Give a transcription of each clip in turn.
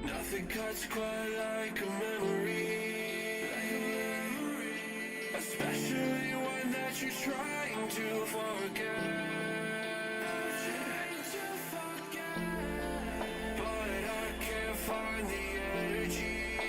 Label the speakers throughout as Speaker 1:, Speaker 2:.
Speaker 1: Nothing cuts quite like a memory, especially one that you're trying to forget. But I can't find the energy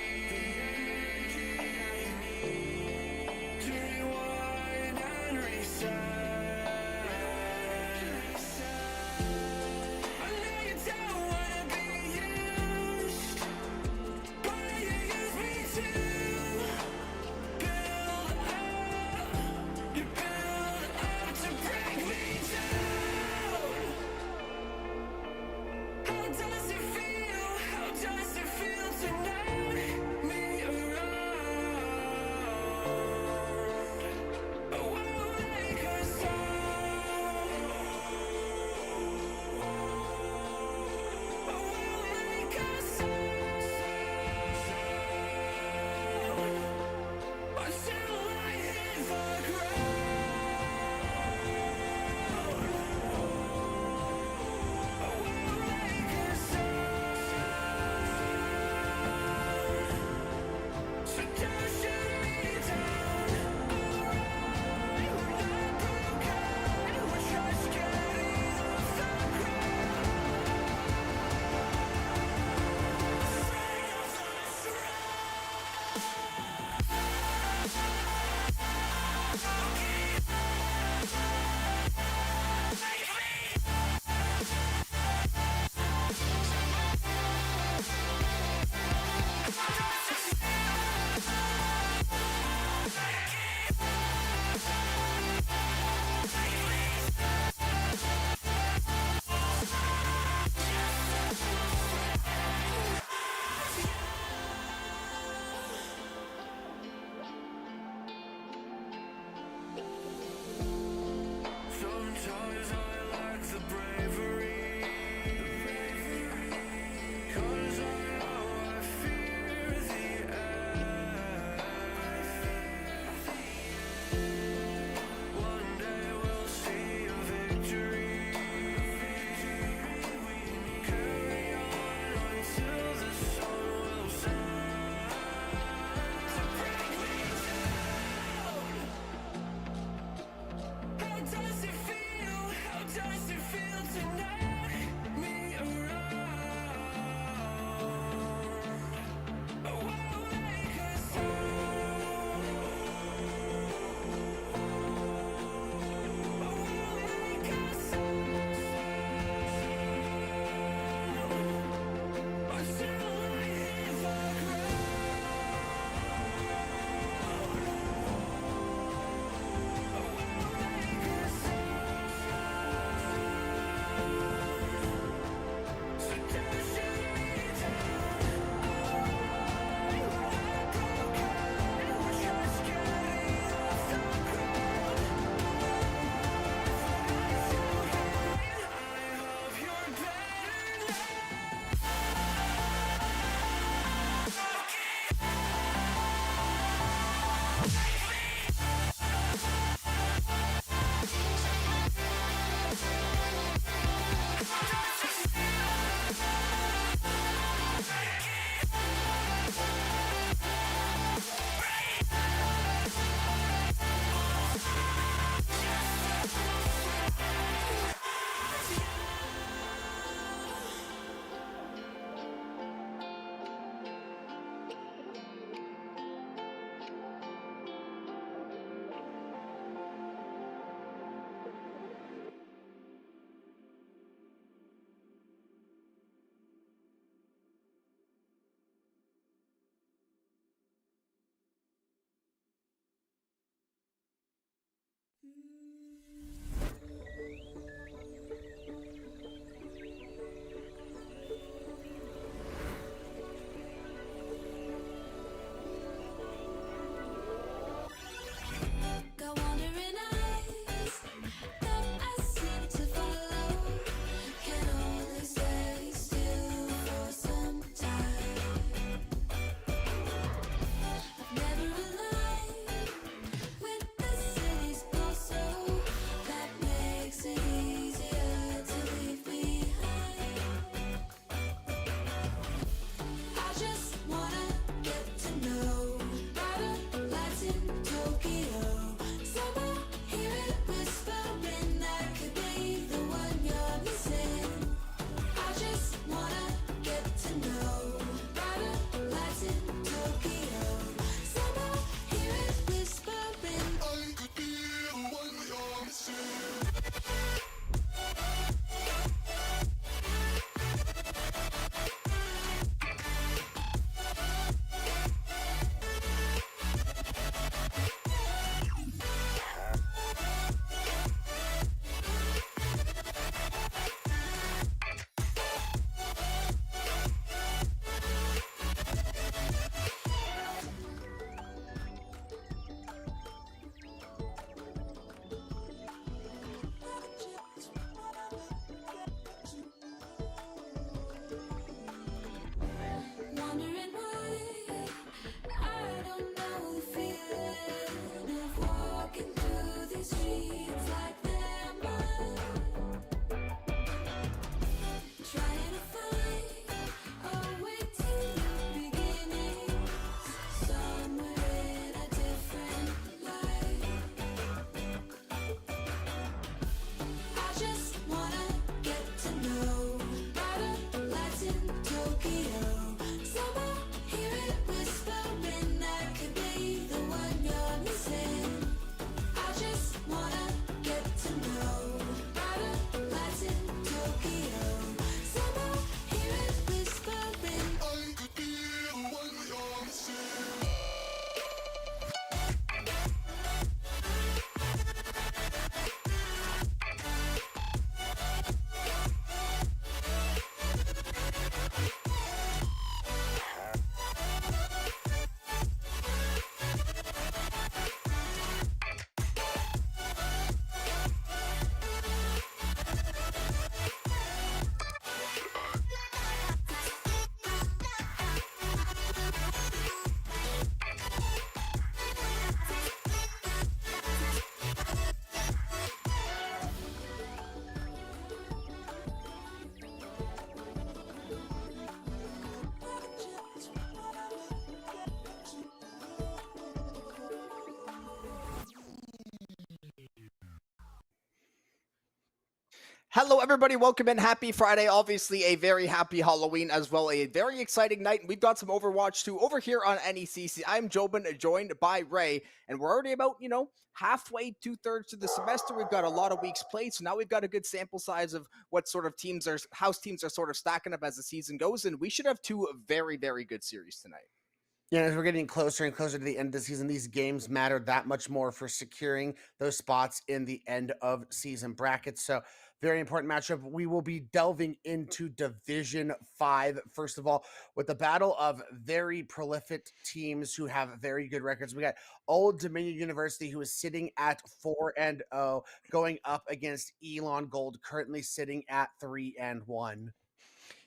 Speaker 1: Sometimes I lack the bravery, 'cause I know I fear the end. One day we'll see a victory. Carry on until the sun will set. To break me down. How does it feel? How does it feel tonight?
Speaker 2: Hello, everybody. Welcome in. Happy Friday. Obviously, a very happy Halloween as well. A very exciting night. And we've got some Overwatch 2 over here on NECC. I'm Jobin, joined by Ray. And we're already about, halfway, 2/3 to the semester. We've got a lot of weeks played. So now we've got a good sample size of what sort of house teams are sort of stacking up as the season goes. And we should have two very, very good series tonight.
Speaker 3: Yeah, as we're getting closer and closer to the end of the season, these games matter that much more for securing those spots in the end of season brackets. So, very important matchup. We will be delving into Division 5, first of all, with the battle of very prolific teams who have very good records. We got Old Dominion University, who is sitting at 4-0, going up against Elon Gold, currently sitting at 3-1.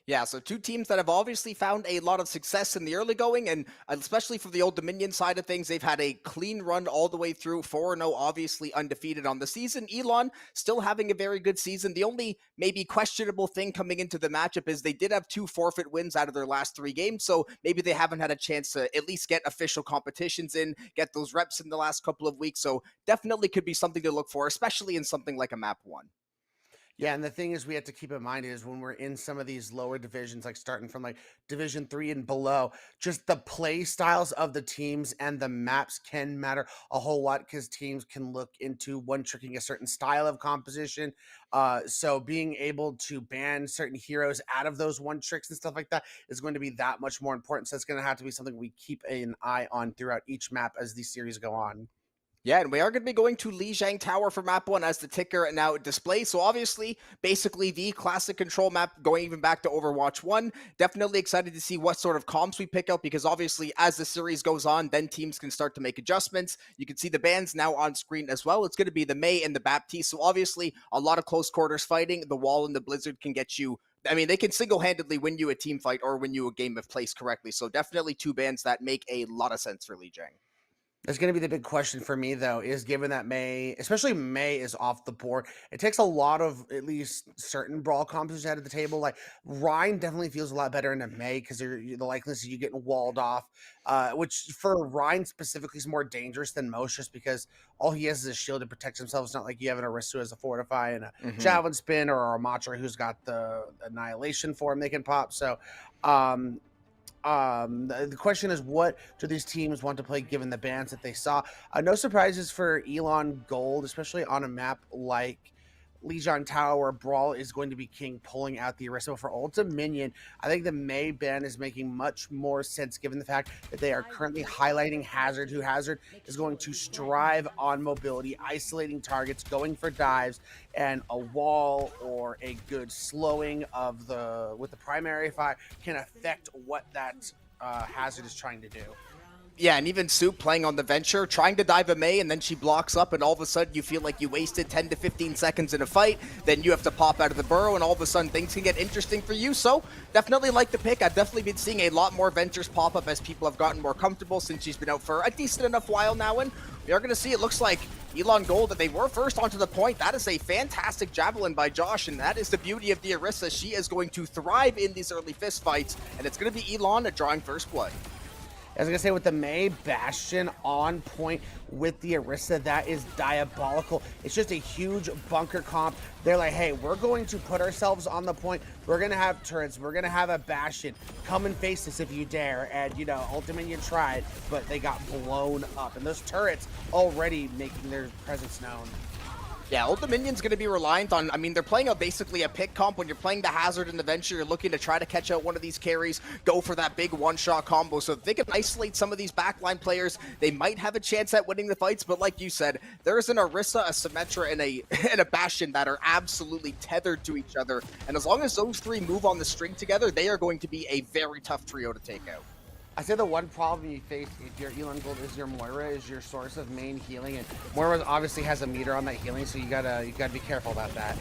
Speaker 2: Yeah, so two teams that have obviously found a lot of success in the early going, and especially for the Old Dominion side of things, they've had a clean run all the way through 4-0, obviously undefeated on the season. Elon still having a very good season. The only maybe questionable thing coming into the matchup is they did have two forfeit wins out of their last three games, so maybe they haven't had a chance to at least get official competitions in, get those reps in the last couple of weeks, so definitely could be something to look for, especially in something like a map one.
Speaker 3: Yeah, and the thing is we have to keep in mind is when we're in some of these lower divisions, like starting from like Division 3 and below, just the play styles of the teams and the maps can matter a whole lot because teams can look into one tricking a certain style of composition. So being able to ban certain heroes out of those one tricks and stuff like that is going to be that much more important. So it's going to have to be something we keep an eye on throughout each map as these series go on.
Speaker 2: Yeah, and we are going to be going to Lijiang Tower for map one as the ticker now displays. So obviously, basically the classic control map going even back to Overwatch 1. Definitely excited to see what sort of comps we pick up because obviously as the series goes on, then teams can start to make adjustments. You can see the bans now on screen as well. It's going to be the Mei and the Baptiste. So obviously a lot of close quarters fighting. The Wall and the Blizzard can get you, I mean, they can single-handedly win you a team fight or win you a game if placed correctly. So definitely two bans that make a lot of sense for Lijiang.
Speaker 3: That's going to be the big question for me, though, is given that May, especially May, is off the board. It takes a lot of at least certain brawl compositions out of the table. Like Ryan definitely feels a lot better in a May because the likeliness of you getting walled off, which for Ryan specifically is more dangerous than most, just because all he has is a shield to protect himself. It's not like you have an Aristo who has a Fortify and a Javelin Spin or a Matra who's got the Annihilation form they can pop. So, the question is, what do these teams want to play given the bans that they saw? No surprises for Elon Gold, especially on a map like Lijiang Tower, where Brawl is going to be king, pulling out the Aristo. For Old Dominion, I think the Mei ban is making much more sense given the fact that they are currently highlighting Hazard, who Hazard is going to strive on mobility, isolating targets, going for dives, and a wall or a good slowing of with the primary fire can affect what that Hazard is trying to do.
Speaker 2: Yeah, and even Soup playing on the Venture, trying to dive a Mei, and then she blocks up, and all of a sudden you feel like you wasted 10 to 15 seconds in a fight, then you have to pop out of the burrow, and all of a sudden things can get interesting for you, so definitely like the pick. I've definitely been seeing a lot more Ventures pop up as people have gotten more comfortable since she's been out for a decent enough while now, and we are going to see, it looks like Elon Gold, that they were first onto the point. That is a fantastic Javelin by Josh, and that is the beauty of the Orisa. She is going to thrive in these early fist fights, and it's going to be Elon drawing first blood.
Speaker 3: I was going to say, with the Mei Bastion on point with the Orisa, that is diabolical. It's just a huge bunker comp. They're like, hey, we're going to put ourselves on the point. We're going to have turrets. We're going to have a Bastion. Come and face us if you dare. And, Old Dominion tried, but they got blown up. And those turrets already making their presence known.
Speaker 2: Yeah, Old Dominion's going to be reliant on, they're playing basically a pick comp. When you're playing the Hazard and the Venture, you're looking to try to catch out one of these carries, go for that big one-shot combo. So if they can isolate some of these backline players, they might have a chance at winning the fights. But like you said, there's an Orisa, a Symmetra, and a Bastion that are absolutely tethered to each other. And as long as those three move on the string together, they are going to be a very tough trio to take out.
Speaker 3: I say the one problem you face if you're Elon Gold is your Moira is your source of main healing, and Moira obviously has a meter on that healing, so you gotta be careful about that.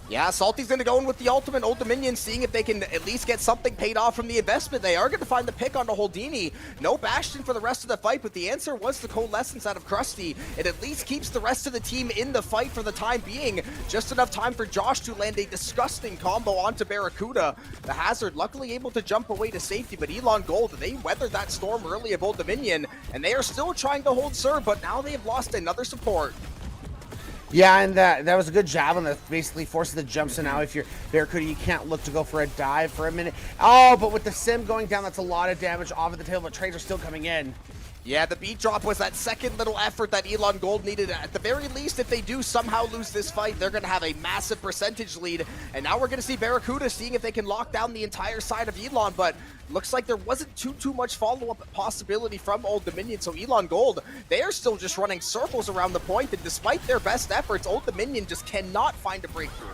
Speaker 2: Yeah, Salty's going to go in with the ultimate. Old Dominion seeing if they can at least get something paid off from the investment. They are going to find the pick onto Holdini. No Bastion for the rest of the fight, but the answer was the Coalescence out of Krusty. It at least keeps the rest of the team in the fight for the time being. Just enough time for Josh to land a disgusting combo onto Barracuda. The Hazard luckily able to jump away to safety, but Elon Gold, they weathered that storm early of Old Dominion, and they are still trying to hold serve, but now they have lost another support.
Speaker 3: Yeah, and that was a good job on the basically forces the jump. So now if you're Barracuda, you can't look to go for a dive for a minute. Oh, but with the sim going down, that's a lot of damage off of the tail, but trades are still coming in.
Speaker 2: Yeah, the beat drop was that second little effort that Elon Gold needed. At the very least, if they do somehow lose this fight, they're going to have a massive percentage lead. And now we're going to see Barracuda seeing if they can lock down the entire side of Elon, but looks like there wasn't too much follow-up possibility from Old Dominion. So Elon Gold, they are still just running circles around the point, and despite their best efforts, Old Dominion just cannot find a breakthrough.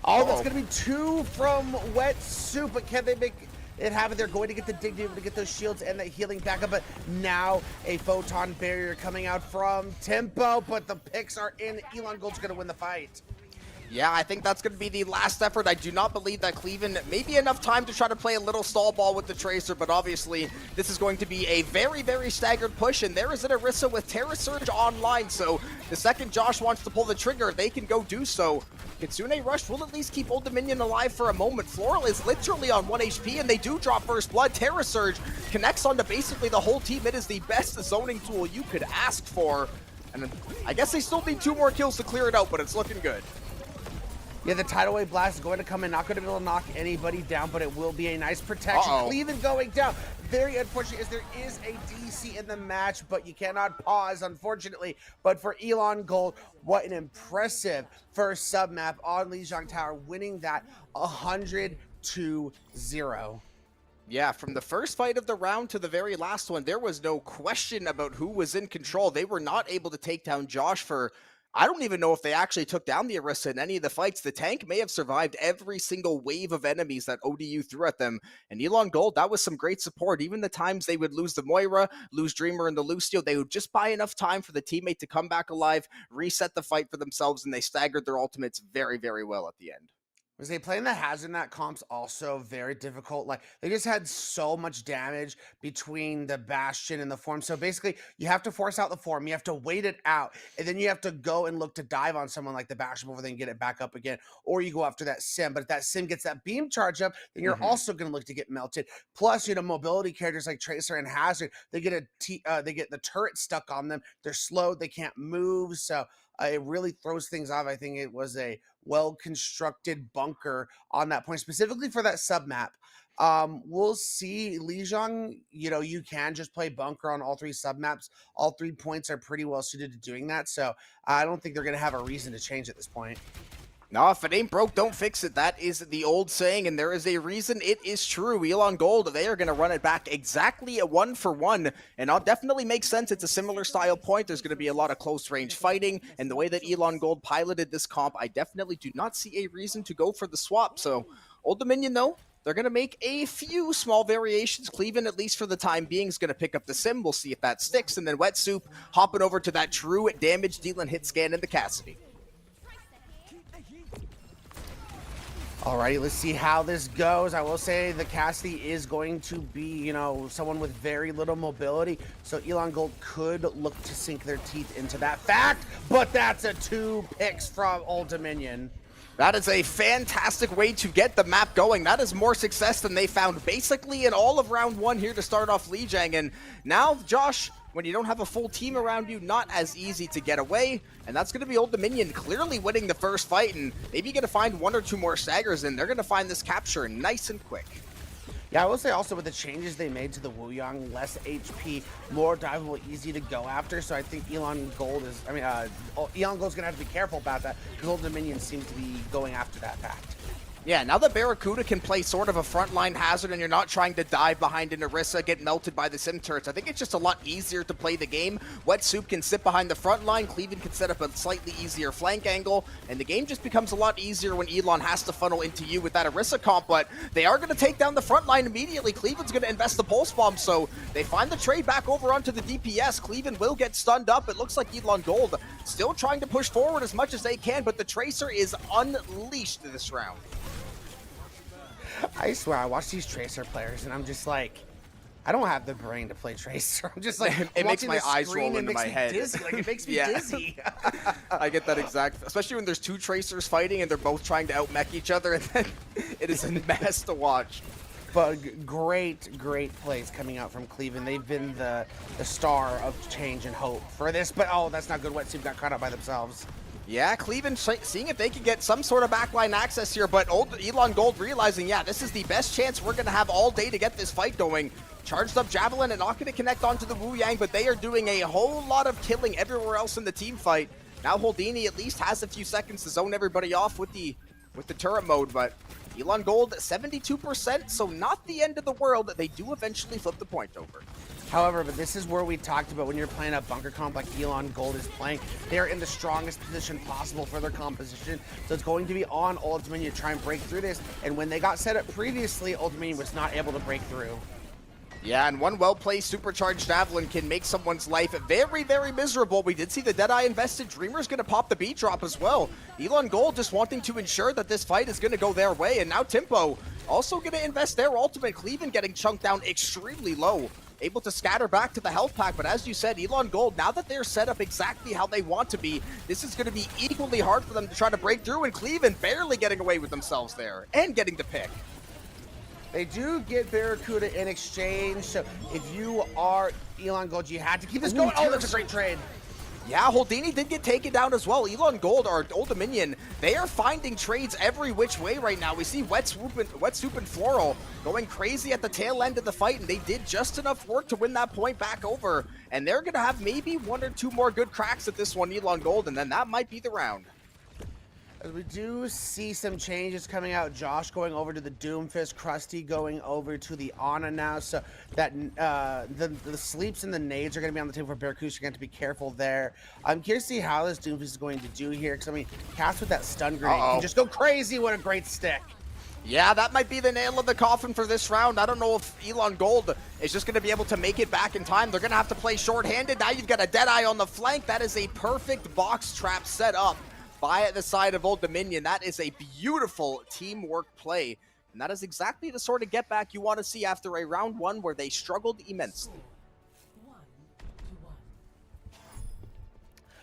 Speaker 3: Oh, that's going to be 2 from Wet Soup, but can they make it happen? They're going to get the dig to be able to get those shields and that healing backup, but now a photon barrier coming out from Tempo, but the picks are in. Elon Gold's going to win the fight.
Speaker 2: Yeah, I think that's going to be the last effort. I do not believe that Cleveland may be enough time to try to play a little stall ball with the Tracer, but obviously this is going to be a very staggered push, and there is an Orisa with Terra Surge online, so the second Josh wants to pull the trigger, they can go do so. Kitsune Rush will at least keep Old Dominion alive for a moment. Floral is literally on 1 HP, and they do drop first blood. Terra Surge connects onto basically the whole team. It is the best zoning tool you could ask for, and I guess they still need 2 more kills to clear it out, but it's looking good.
Speaker 3: Yeah, the tidal wave blast is going to come in, not going to be able to knock anybody down, but it will be a nice protection. Cleveland going down. Very unfortunate as there is a DC in the match, but you cannot pause, unfortunately. But for Elon Gold, what an impressive first sub map on Lijiang Tower, winning that 100-0.
Speaker 2: Yeah, from the first fight of the round to the very last one, there was no question about who was in control. They were not able to take down Josh for... I don't even know if they actually took down the Orisa in any of the fights. The tank may have survived every single wave of enemies that ODU threw at them. And Elon Gold, that was some great support. Even the times they would lose the Moira, lose Dreamer and the Lucio, they would just buy enough time for the teammate to come back alive, reset the fight for themselves, and they staggered their ultimates very well at the end.
Speaker 3: Was they playing the Hazard in that comp's also very difficult. Like, they just had so much damage between the Bastion and the Form. So basically, you have to force out the Form, you have to wait it out, and then you have to go and look to dive on someone like the Bastion before they can get it back up again. Or you go after that Sim. But if that Sim gets that beam charge up, then you're also going to look to get melted. Plus, you know, mobility characters like Tracer and Hazard, they get the turret stuck on them. They're slowed, they can't move. So it really throws things off. I think it was a well-constructed bunker on that point, specifically for that sub-map. We'll see. Lijiang, you know, you can just play bunker on all 3 sub-maps. All 3 points are pretty well suited to doing that, so I don't think they're going to have a reason to change at this point.
Speaker 2: No, if it ain't broke, don't fix it. That is the old saying, and there is a reason it is true. Elon Gold, they are going to run it back exactly a 1-for-1, and it definitely makes sense. It's a similar style point. There's going to be a lot of close-range fighting, and the way that Elon Gold piloted this comp, I definitely do not see a reason to go for the swap. So, Old Dominion, though, they're going to make a few small variations. Cleveland, at least for the time being, is going to pick up the Sim. We'll see if that sticks, and then Wet Soup hopping over to that true damage dealing hit scan in the Cassidy.
Speaker 3: Alrighty, let's see how this goes. I will say the Cassidy is going to be, you know, someone with very little mobility. So Elon Gold could look to sink their teeth into that fact, but that's a 2 picks from Old Dominion.
Speaker 2: That is a fantastic way to get the map going. That is more success than they found basically in all of round 1 here to start off Lijiang. And now, Josh, when you don't have a full team around you, not as easy to get away. And that's going to be Old Dominion clearly winning the first fight, and maybe going to find 1 or 2 more staggers, and they're going to find this capture nice and quick.
Speaker 3: Yeah, I will say also with the changes they made to the Wuyang, less HP, more diveable, easy to go after. So I think Elon Gold's going to have to be careful about that, because Old Dominion seems to be going after that fact.
Speaker 2: Yeah, now that Barracuda can play sort of a frontline Hazard and you're not trying to dive behind an Orisa, get melted by the Sim turrets, I think it's just a lot easier to play the game. Wet Soup can sit behind the front line, Cleveland can set up a slightly easier flank angle, and the game just becomes a lot easier when Elon has to funnel into you with that Orisa comp, but they are going to take down the front line immediately. Cleveland's going to invest the Pulse Bomb, so they find the trade back over onto the DPS. Cleveland will get stunned up. It looks like Elon Gold still trying to push forward as much as they can, but the Tracer is unleashed this round.
Speaker 3: I swear, I watch these Tracer players, and I'm just like, I don't have the brain to play Tracer. I'm just like,
Speaker 2: it makes my eyes roll into my head.
Speaker 3: Dizzy. Like, it makes me dizzy.
Speaker 2: I get that exact, especially when there's 2 Tracers fighting and they're both trying to out-mech each other, and then it is a mess to watch.
Speaker 3: But great plays coming out from Cleveland. They've been the star of change and hope for this. But, oh, that's not good. Wet Soup got caught up by themselves.
Speaker 2: Yeah, Cleveland seeing if they can get some sort of backline access here, but old Elon Gold realizing, yeah, this is the best chance we're going to have all day to get this fight going. Charged up Javelin and not going to connect onto the Wu Yang, but they are doing a whole lot of killing everywhere else in the team fight. Now Holdini at least has a few seconds to zone everybody off with the turret mode, but Elon Gold 72%, so not the end of the world. They do eventually flip the point over.
Speaker 3: However, but this is where we talked about when you're playing a bunker comp like Elon Gold is playing, they're in the strongest position possible for their composition. So it's going to be on Old Dominion to try and break through this. And when they got set up previously, Old Dominion was not able to break through.
Speaker 2: Yeah, and one well-placed supercharged Javelin can make someone's life very, very miserable. We did see the Deadeye invested. Dreamer's going to pop the beat drop as well. Elon Gold just wanting to ensure that this fight is going to go their way. And now Timpo also going to invest their ultimate. Cleveland getting chunked down extremely low. Able to scatter back to the health pack, but as you said, Elon Gold, now that they're set up exactly how they want to be, this is going to be equally hard for them to try to break through, and Cleveland barely getting away with themselves there, and getting the pick.
Speaker 3: They do get Barracuda in exchange, so if you are Elon Gold, you had to keep this going. Oh, that's a great trade.
Speaker 2: Yeah, Holdini did get taken down as well. Elon Gold, our Old Dominion, they are finding trades every which way right now. We see Wet Swoop and Floral going crazy at the tail end of the fight, and they did just enough work to win that point back over. And they're going to have maybe one or two more good cracks at this one, Elon Gold, and then that might be the round.
Speaker 3: As we do see some changes coming out, Josh going over to the Doomfist, Krusty going over to the Ana now, so that the sleeps and the nades are going to be on the table for Barracuda, so you're going to have to be careful there. I'm curious to see how this Doomfist is going to do here, because I mean, Cass with that stun grenade can just go crazy. What a great stick.
Speaker 2: Yeah, that might be the nail in the coffin for this round. I don't know if Elon Gold is just going to be able to make it back in time. They're going to have to play short-handed. Now you've got a Deadeye on the flank. That is a perfect box trap set up by the side of Old Dominion. That is a beautiful teamwork play. And that is exactly the sort of get back you want to see after a round one where they struggled immensely.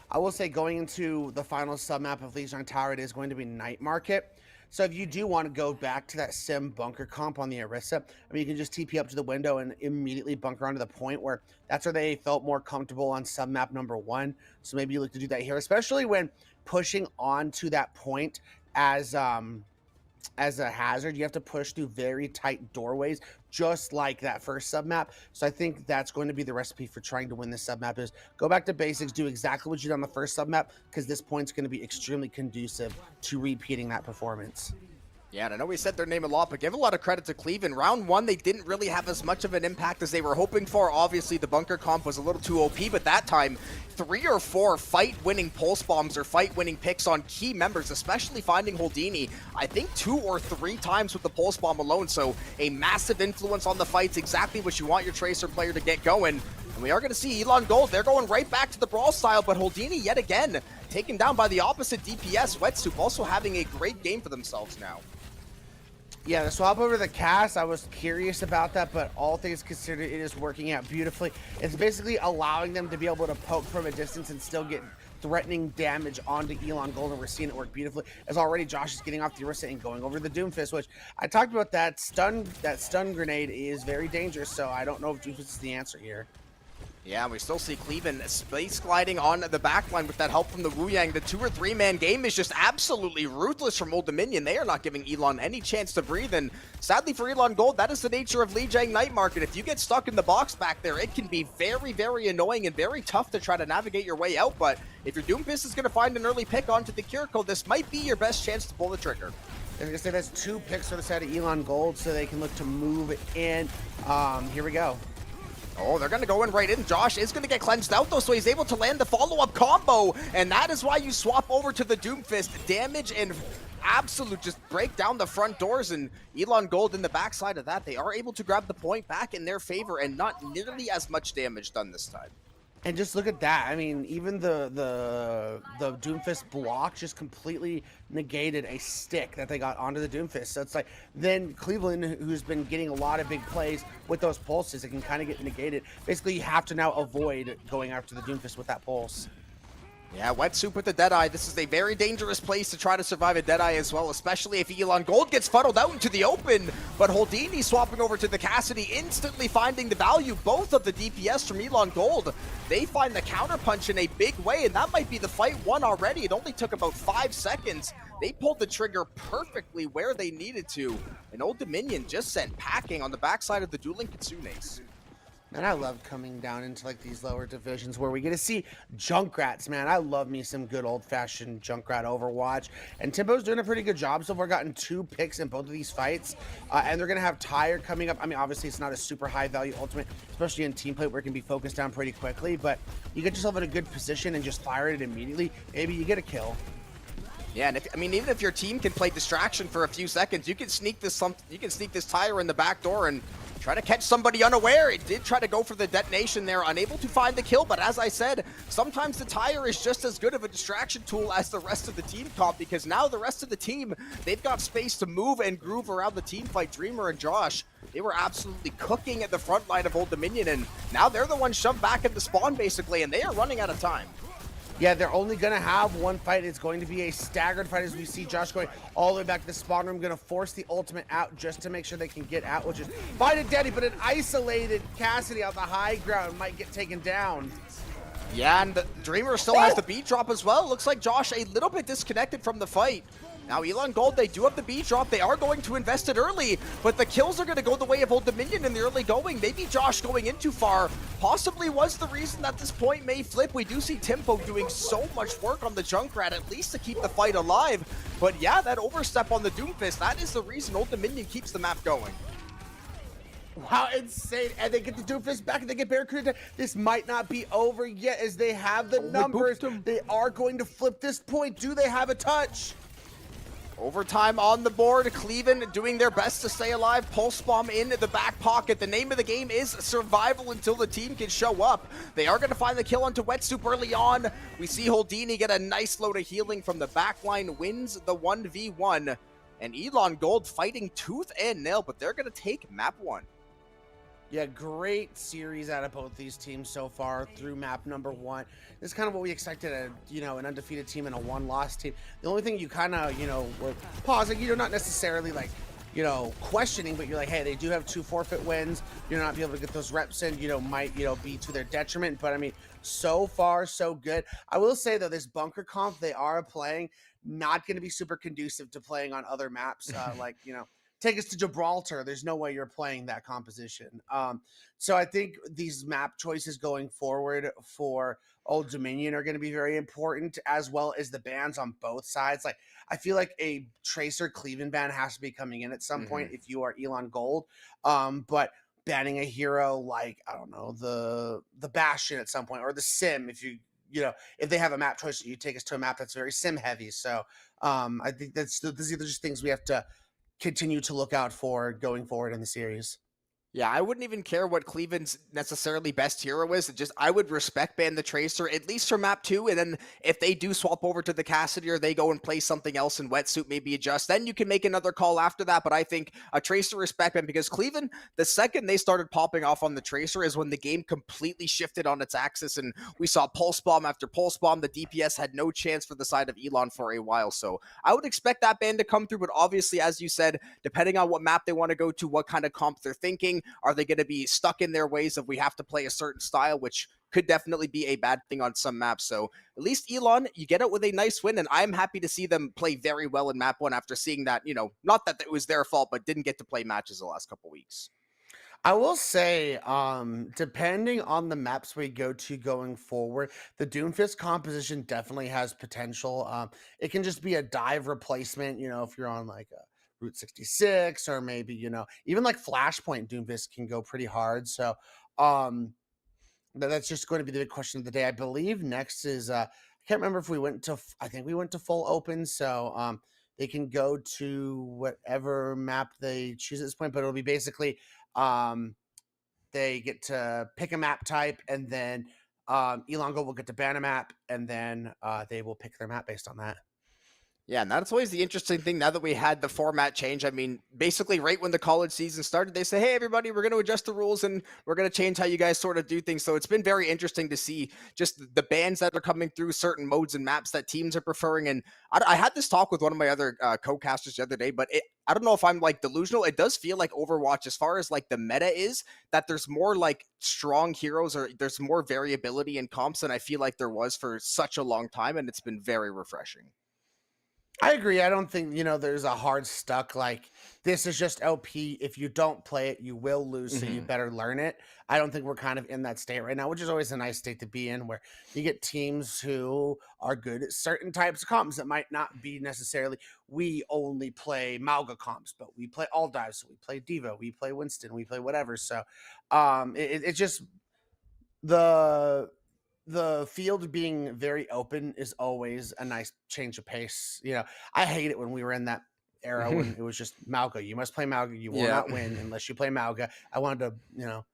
Speaker 3: I will say going into the final submap of Lijiang Tower, it is going to be Night Market. So if you do want to go back to that sim bunker comp on the Orisa, I mean, you can just TP up to the window and immediately bunker onto the point, where that's where they felt more comfortable on submap number 1. So maybe you look to do that here, especially when pushing onto that point as a hazard. You have to push through very tight doorways, just like that first submap. So I think that's going to be the recipe for trying to win this submap, is go back to basics, do exactly what you did on the first submap, because this point's going to be extremely conducive to repeating that performance.
Speaker 2: Yeah, and I know we said their name a lot, but give a lot of credit to Cleveland. Round one, they didn't really have as much of an impact as they were hoping for. Obviously, the bunker comp was a little too OP, but that time, 3 or 4 fight-winning pulse bombs or fight-winning picks on key members, especially finding Holdini, I think 2 or 3 times with the pulse bomb alone. So a massive influence on the fights, exactly what you want your Tracer player to get going. And we are going to see Elon Gold. They're going right back to the brawl style, but Holdini yet again taken down by the opposite DPS. Wetsup also having a great game for themselves now.
Speaker 3: Yeah, the swap over the cast, I was curious about that, but all things considered, it is working out beautifully. It's basically allowing them to be able to poke from a distance and still get threatening damage onto Elon Gold, and we're seeing it work beautifully. As already Josh is getting off the Orisa and going over the Doomfist, which I talked about. That stun grenade is very dangerous, so I don't know if Doomfist is the answer here.
Speaker 2: Yeah, we still see Cleveland space gliding on the backline with that help from the Wu Yang. The 2 or 3 man game is just absolutely ruthless from Old Dominion. They are not giving Elon any chance to breathe, and sadly for Elon Gold, that is the nature of Lijiang Night Market. If you get stuck in the box back there, it can be very, very annoying and very tough to try to navigate your way out. But if your Doomfist is going to find an early pick onto the Kiriko, this might be your best chance to pull the trigger.
Speaker 3: I was going to say that's 2 picks for the side of Elon Gold, so they can look to move in. Here we go.
Speaker 2: Oh, they're going to go in right in. Josh is going to get cleansed out, though, so he's able to land the follow-up combo, and that is why you swap over to the Doomfist. Damage and absolute just break down the front doors, and Elon Gold in the backside of that, they are able to grab the point back in their favor, and not nearly as much damage done this time.
Speaker 3: And just look at that. I mean, even the Doomfist block just completely negated a stick that they got onto the Doomfist. So it's like, then Cleveland, who's been getting a lot of big plays with those pulses, it can kind of get negated. Basically, you have to now avoid going after the Doomfist with that pulse.
Speaker 2: Yeah, Wet Soup with the Deadeye. This is a very dangerous place to try to survive a Deadeye as well, especially if Elon Gold gets funneled out into the open. But Holdini swapping over to the Cassidy, instantly finding the value. Both of the DPS from Elon Gold, they find the counterpunch in a big way, and that might be the fight won already. It only took about 5 seconds. They pulled the trigger perfectly where they needed to. And Old Dominion just sent packing on the backside of the dueling Kitsunes.
Speaker 3: Man, I love coming down into like these lower divisions where we get to see Junkrats, man. I love me some good old-fashioned Junkrat Overwatch. And Timbo's doing a pretty good job so far. Gotten 2 picks in both of these fights. And they're going to have Tire coming up. I mean, obviously, it's not a super high-value ultimate, especially in team play where it can be focused down pretty quickly. But you get yourself in a good position and just fire it immediately. Maybe you get a kill.
Speaker 2: Yeah, and even if your team can play distraction for a few seconds, you can sneak this Tire in the back door and try to catch somebody unaware. It did try to go for the detonation there, unable to find the kill, but as I said, sometimes the Tire is just as good of a distraction tool as the rest of the team comp, because now the rest of the team, they've got space to move and groove around the team fight. Dreamer and Josh, they were absolutely cooking at the front line of Old Dominion, and now they're the ones shoved back into spawn, basically, and they are running out of time.
Speaker 3: Yeah, they're only going to have one fight. It's going to be a staggered fight as we see Josh going all the way back to the spawn room, going to force the ultimate out just to make sure they can get out, which is find a Daddy, but an isolated Cassidy out the high ground might get taken down.
Speaker 2: Yeah, and the Dreamer still has the beat drop as well. Looks like Josh a little bit disconnected from the fight. Now, Elon Gold, they do have the beat drop. They are going to invest it early, but the kills are going to go the way of Old Dominion in the early going. Maybe Josh going in too far possibly was the reason that this point may flip. We do see Timpo doing so much work on the Junkrat, at least to keep the fight alive. But yeah, that overstep on the Doomfist, that is the reason Old Dominion keeps the map going.
Speaker 3: Wow, insane. And they get the Doomfist back and they get Barracuda. This might not be over yet as they have the numbers. They are going to flip this point. Do they have a touch?
Speaker 2: Overtime on the board. Cleveland doing their best to stay alive. Pulse bomb in the back pocket. The name of the game is survival until the team can show up. They are going to find the kill onto Wet Soup early on. We see Holdini get a nice load of healing from the backline, wins the 1v1. And Elon Gold fighting tooth and nail, but they're going to take map 1.
Speaker 3: Yeah, great series out of both these teams so far through map number 1. This is kind of what we expected, an undefeated team and a one-loss team. The only thing you kind of, were pausing, not necessarily like, questioning, but you're like, hey, they do have 2 forfeit wins. You're not be able to get those reps in, might, be to their detriment. But I mean, so far, so good. I will say though, this bunker comp they are playing, not going to be super conducive to playing on other maps, take us to Gibraltar. There's no way you're playing that composition. So I think these map choices going forward for Old Dominion are going to be very important, as well as the bans on both sides. Like, I feel like a Tracer Cleveland ban has to be coming in at some point if you are Elon Gold. But banning a hero like, I don't know, the Bastion at some point, or the Sim, if if they have a map choice, you take us to a map that's very sim heavy. So I think these are just things we have to continue to look out for going forward in the series.
Speaker 2: Yeah, I wouldn't even care what Cleveland's necessarily best hero is. I would respect ban the Tracer, at least for map 2, and then if they do swap over to the Cassidy or they go and play something else in Wet Soup, maybe adjust, then you can make another call after that. But I think a Tracer respect ban, because Cleveland, the second they started popping off on the Tracer is when the game completely shifted on its axis, and we saw Pulse Bomb after Pulse Bomb. The DPS had no chance for the side of Elon for a while, so I would expect that ban to come through, but obviously, as you said, depending on what map they want to go to, what kind of comp they're thinking, are they going to be stuck in their ways of we have to play a certain style, which could definitely be a bad thing on some maps. So at least Elon, you get out with a nice win, and I'm happy to see them play very well in map 1 after seeing that, not that it was their fault, but didn't get to play matches the last couple weeks.
Speaker 3: I will say, depending on the maps we go to going forward, the Doomfist composition definitely has potential. It can just be a dive replacement, if you're on like a Route 66, or maybe, even like Flashpoint Doomfist can go pretty hard. So that's just going to be the big question of the day. I believe next is, I can't remember if I think we went to full open. So they can go to whatever map they choose at this point, but it'll be basically, they get to pick a map type, and then Elongo will get to ban a map, and then they will pick their map based on that.
Speaker 2: Yeah, and that's always the interesting thing now that we had the format change. I mean, basically, right when the college season started, they say, hey, everybody, we're going to adjust the rules and we're going to change how you guys sort of do things. So it's been very interesting to see just the bans that are coming through, certain modes and maps that teams are preferring. And I had this talk with one of my other co-casters the other day, but I don't know if I'm like delusional. It does feel like Overwatch, as far as like the meta is, that there's more like strong heroes or there's more variability in comps than I feel like there was for such a long time. And it's been very refreshing.
Speaker 3: I agree. I don't think, there's a hard stuck like this is just LP. If you don't play it, you will lose. So you better learn it. I don't think we're kind of in that state right now, which is always a nice state to be in, where you get teams who are good at certain types of comps that might not be necessarily, we only play Malga comps, but we play all dives. So we play Diva, we play Winston, we play whatever. So it's just the field being very open is always a nice change of pace. I hate it when we were in that era when it was just Malga. You must play Malga. You will not win unless you play Malga. I wanted to,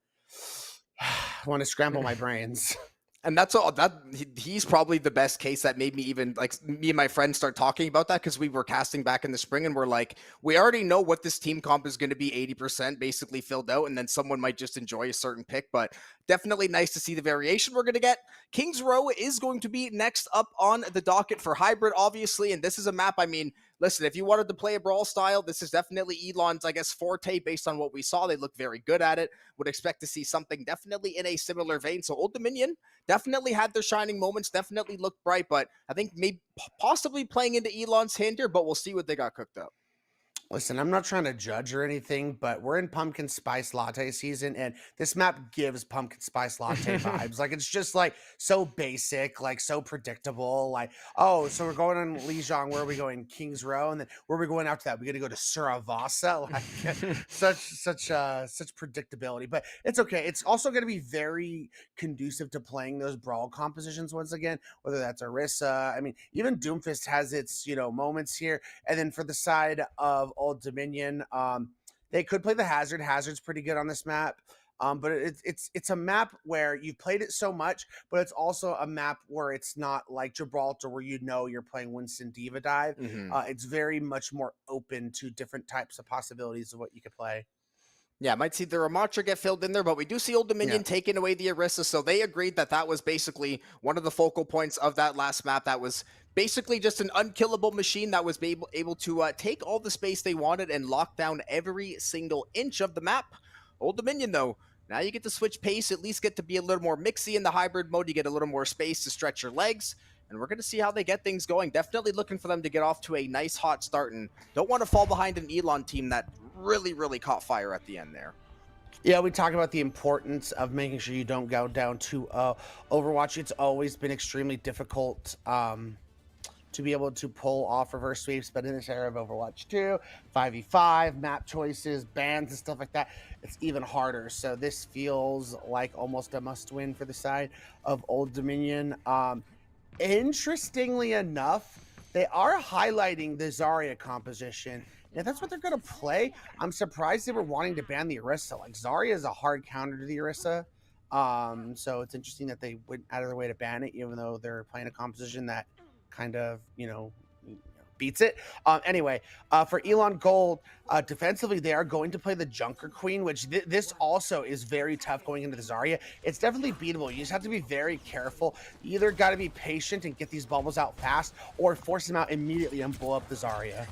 Speaker 3: I want to scramble my brains.
Speaker 2: And that's all that he's probably the best case that made me even like me and my friends start talking about that, because we were casting back in the spring and we're like, we already know what this team comp is going to be 80% basically filled out, and then someone might just enjoy a certain pick. But definitely nice to see the variation we're going to get. Kings Row is going to be next up on the docket for hybrid, obviously, and this is a map, I mean, listen, if you wanted to play a brawl style, this is definitely Elon's, I guess, forte based on what we saw. They look very good at it. Would expect to see something definitely in a similar vein. So Old Dominion definitely had their shining moments, definitely looked bright, but I think maybe possibly playing into Elon's hand here, but we'll see what they got cooked up.
Speaker 3: Listen, I'm not trying to judge or anything, but we're in pumpkin spice latte season, and this map gives pumpkin spice latte vibes. Like, it's just like so basic, like so predictable. Like, oh, so we're going on Lijiang. Where are we going? Kings Row, and then where are we going after that? We're gonna go to Suravasa. Like, such predictability. But it's okay. It's also gonna be very conducive to playing those brawl compositions once again. Whether that's Orisa, I mean, even Doomfist has its moments here, and then for the side of Old Dominion, they could play the Hazard. Hazard's pretty good on this map, but it's a map where you've played it so much, but it's also a map where it's not like Gibraltar where you're playing Winston Diva Dive. It's very much more open to different types of possibilities of what you could play.
Speaker 2: Yeah, might see the Ramattra get filled in there, but we do see Old Dominion taking away the Orisa, so they agreed that that was basically one of the focal points of that last map. That was basically just an unkillable machine that was able to take all the space they wanted and lock down every single inch of the map. Old Dominion, though, now you get to switch pace, at least get to be a little more mixy in the hybrid mode. You get a little more space to stretch your legs, and we're going to see how they get things going. Definitely looking for them to get off to a nice hot start, and don't want to fall behind an Elon team that really caught fire at the end there.
Speaker 3: Yeah, we talk about the importance of making sure you don't go down to Overwatch. It's always been extremely difficult to be able to pull off reverse sweeps, but in this era of Overwatch 2, 5v5, map choices, bans, and stuff like that, it's even harder. So this feels like almost a must-win for the side of Old Dominion. Interestingly enough, they are highlighting the Zarya composition. If that's what they're going to play, I'm surprised they were wanting to ban the Orisa. Like, Zarya is a hard counter to the Orisa. So it's interesting that they went out of their way to ban it, even though they're playing a composition that kind of, beats it. Anyway, for Elon Gold, defensively, they are going to play the Junker Queen, which this also is very tough going into the Zarya. It's definitely beatable. You just have to be very careful. You either got to be patient and get these bubbles out fast, or force them out immediately and blow up the Zarya.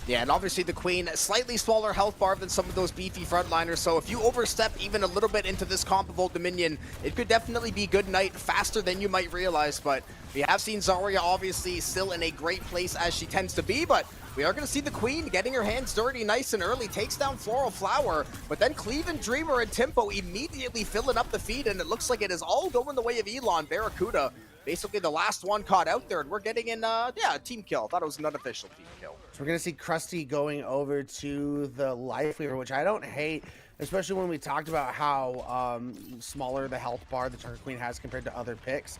Speaker 2: Yeah, and obviously the Queen, slightly smaller health bar than some of those beefy frontliners, so if you overstep even a little bit into this comp of Old Dominion, it could definitely be good night faster than you might realize, but we have seen Zarya obviously still in a great place as she tends to be, but we are going to see the Queen getting her hands dirty nice and early, takes down Floral Flower, but then Cleve and Dreamer and Timpo immediately filling up the feed, and it looks like it is all going the way of Elon. Barracuda, basically the last one caught out there, and we're getting in, a team kill. I thought it was an unofficial team kill.
Speaker 3: So we're going to see Krusty going over to the Life Weaver, which I don't hate, especially when we talked about how smaller the health bar the Junker Queen has compared to other picks.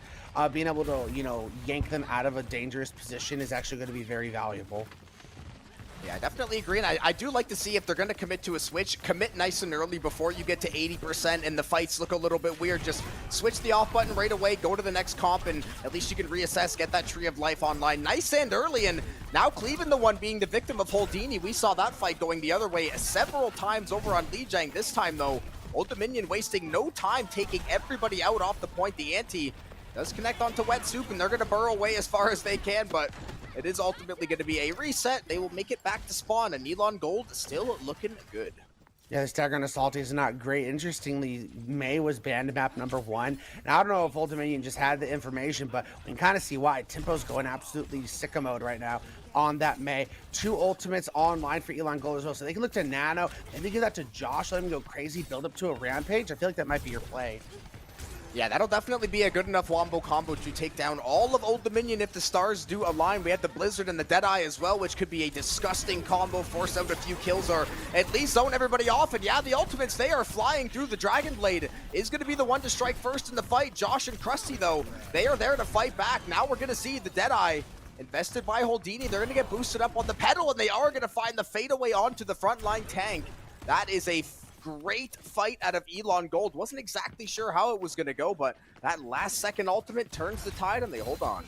Speaker 3: Being able to, yank them out of a dangerous position is actually going to be very valuable.
Speaker 2: Yeah, I definitely agree, and I do like to see if they're going to commit to a switch, commit nice and early before you get to 80% and the fights look a little bit weird. Just switch the off button right away, go to the next comp, and at least you can reassess, get that Tree of Life online nice and early, and Now Cleveland the one being the victim of Holdini. We saw that fight going the other way several times over on Lijiang. This time though, Old Dominion wasting no time taking everybody out off the point. The ante does connect onto Wet Soup and they're going to burrow away as far as they can, but it is ultimately going to be a reset. They will make it back to spawn, and Elon Gold still looking good.
Speaker 3: Yeah, the stagger on Assault is not great. Interestingly, May was banned map #1. And I don't know if Old Dominion just had the information, but we can kind of see why. Tempo's going absolutely sicko mode right now on that May. 2 ultimates online for Elon Gold as well. So they can look to Nano, maybe give that to Josh, let him go crazy, build up to a Rampage. I feel like that might be your play.
Speaker 2: Yeah, that'll definitely be a good enough wombo combo to take down all of Old Dominion if the stars do align. We have the Blizzard and the Deadeye as well, which could be a disgusting combo, force out a few kills, or at least zone everybody off. And yeah, the ultimates, they are flying through. The Dragon Blade is going to be the one to strike first in the fight. Josh and Krusty, though, they are there to fight back. Now we're going to see the Deadeye invested by Holdini. They're going to get boosted up on the pedal, and they are going to find the fadeaway onto the frontline tank. That is a great fight out of Elon Gold. Wasn't exactly sure how it was going to go, but that last second ultimate turns the tide and they hold on.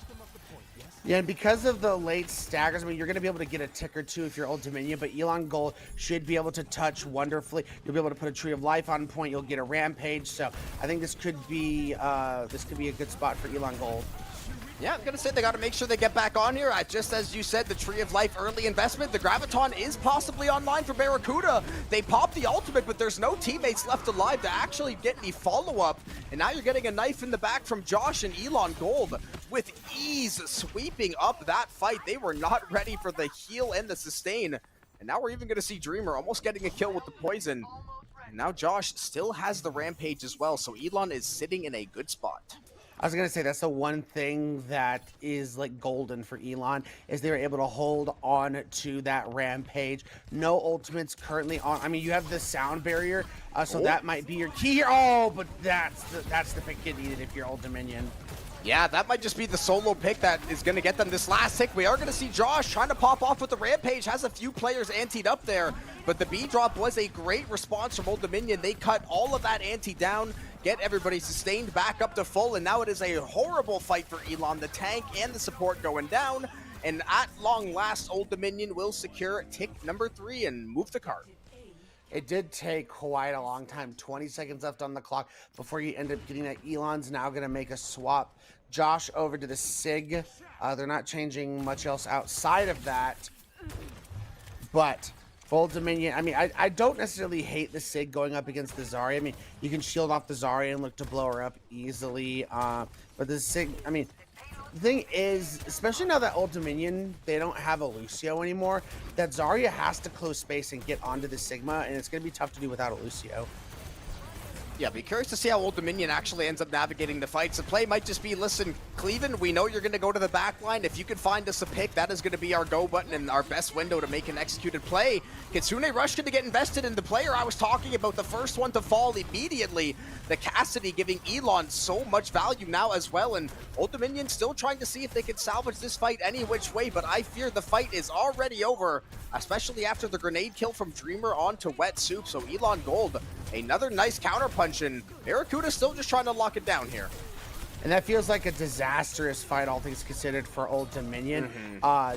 Speaker 3: Yeah, and because of the late staggers, I mean, you're going to be able to get a tick or two if you're Old Dominion, but Elon Gold should be able to touch wonderfully. You'll be able to put a Tree of Life on point. You'll get a Rampage. So I think this could be a good spot for Elon Gold.
Speaker 2: Yeah, I'm going to say they got to make sure they get back on here. Just as you said, the Tree of Life early investment. The Graviton is possibly online for Barracuda. They popped the ultimate, but there's no teammates left alive to actually get any follow-up. And now you're getting a knife in the back from Josh and Elon Gold with ease sweeping up that fight. They were not ready for the heal and the sustain. And now we're even going to see Dreamer almost getting a kill with the poison. And now Josh still has the Rampage as well, so Elon is sitting in a good spot.
Speaker 3: I was going to say that's the one thing that is like golden for Elon is they were able to hold on to that Rampage. No ultimates currently on. I mean, you have the sound barrier, so that might be your key here. Oh, but that's the pick you needed if you're Old Dominion.
Speaker 2: Yeah, that might just be the solo pick that is going to get them this last tick. We are going to see Josh trying to pop off with the Rampage. Has a few players antied up there, but the B drop was a great response from Old Dominion. They cut all of that ante down, get everybody sustained back up to full, and now it is a horrible fight for Elon. The tank and the support going down, and at long last, Old Dominion will secure tick #3 and move the cart.
Speaker 3: It did take quite a long time, 20 seconds left on the clock before you end up getting that. Elon's now going to make a swap. Josh over to the SIG. They're not changing much else outside of that. But for Old Dominion, I mean, I don't necessarily hate the SIG going up against the Zarya. I mean, you can shield off the Zarya and look to blow her up easily. But the SIG, I mean, the thing is, especially now that Old Dominion, they don't have a Lucio anymore, that Zarya has to close space and get onto the Sigma, and it's going to be tough to do without a Lucio.
Speaker 2: Yeah, be curious to see how Old Dominion actually ends up navigating the fights. The play might just be, listen, Cleveland, we know you're going to go to the back line. If you can find us a pick, that is going to be our go button and our best window to make an executed play. Kitsune Rush going to get invested in the player I was talking about, the first one to fall immediately. The Cassidy giving Elon so much value now as well, and Old Dominion still trying to see if they can salvage this fight any which way, but I fear the fight is already over, especially after the grenade kill from Dreamer onto Wet Soup. So Elon Gold, another nice counterpunch, and Barracuda still just trying to lock it down here.
Speaker 3: And that feels like a disastrous fight, all things considered, for Old Dominion.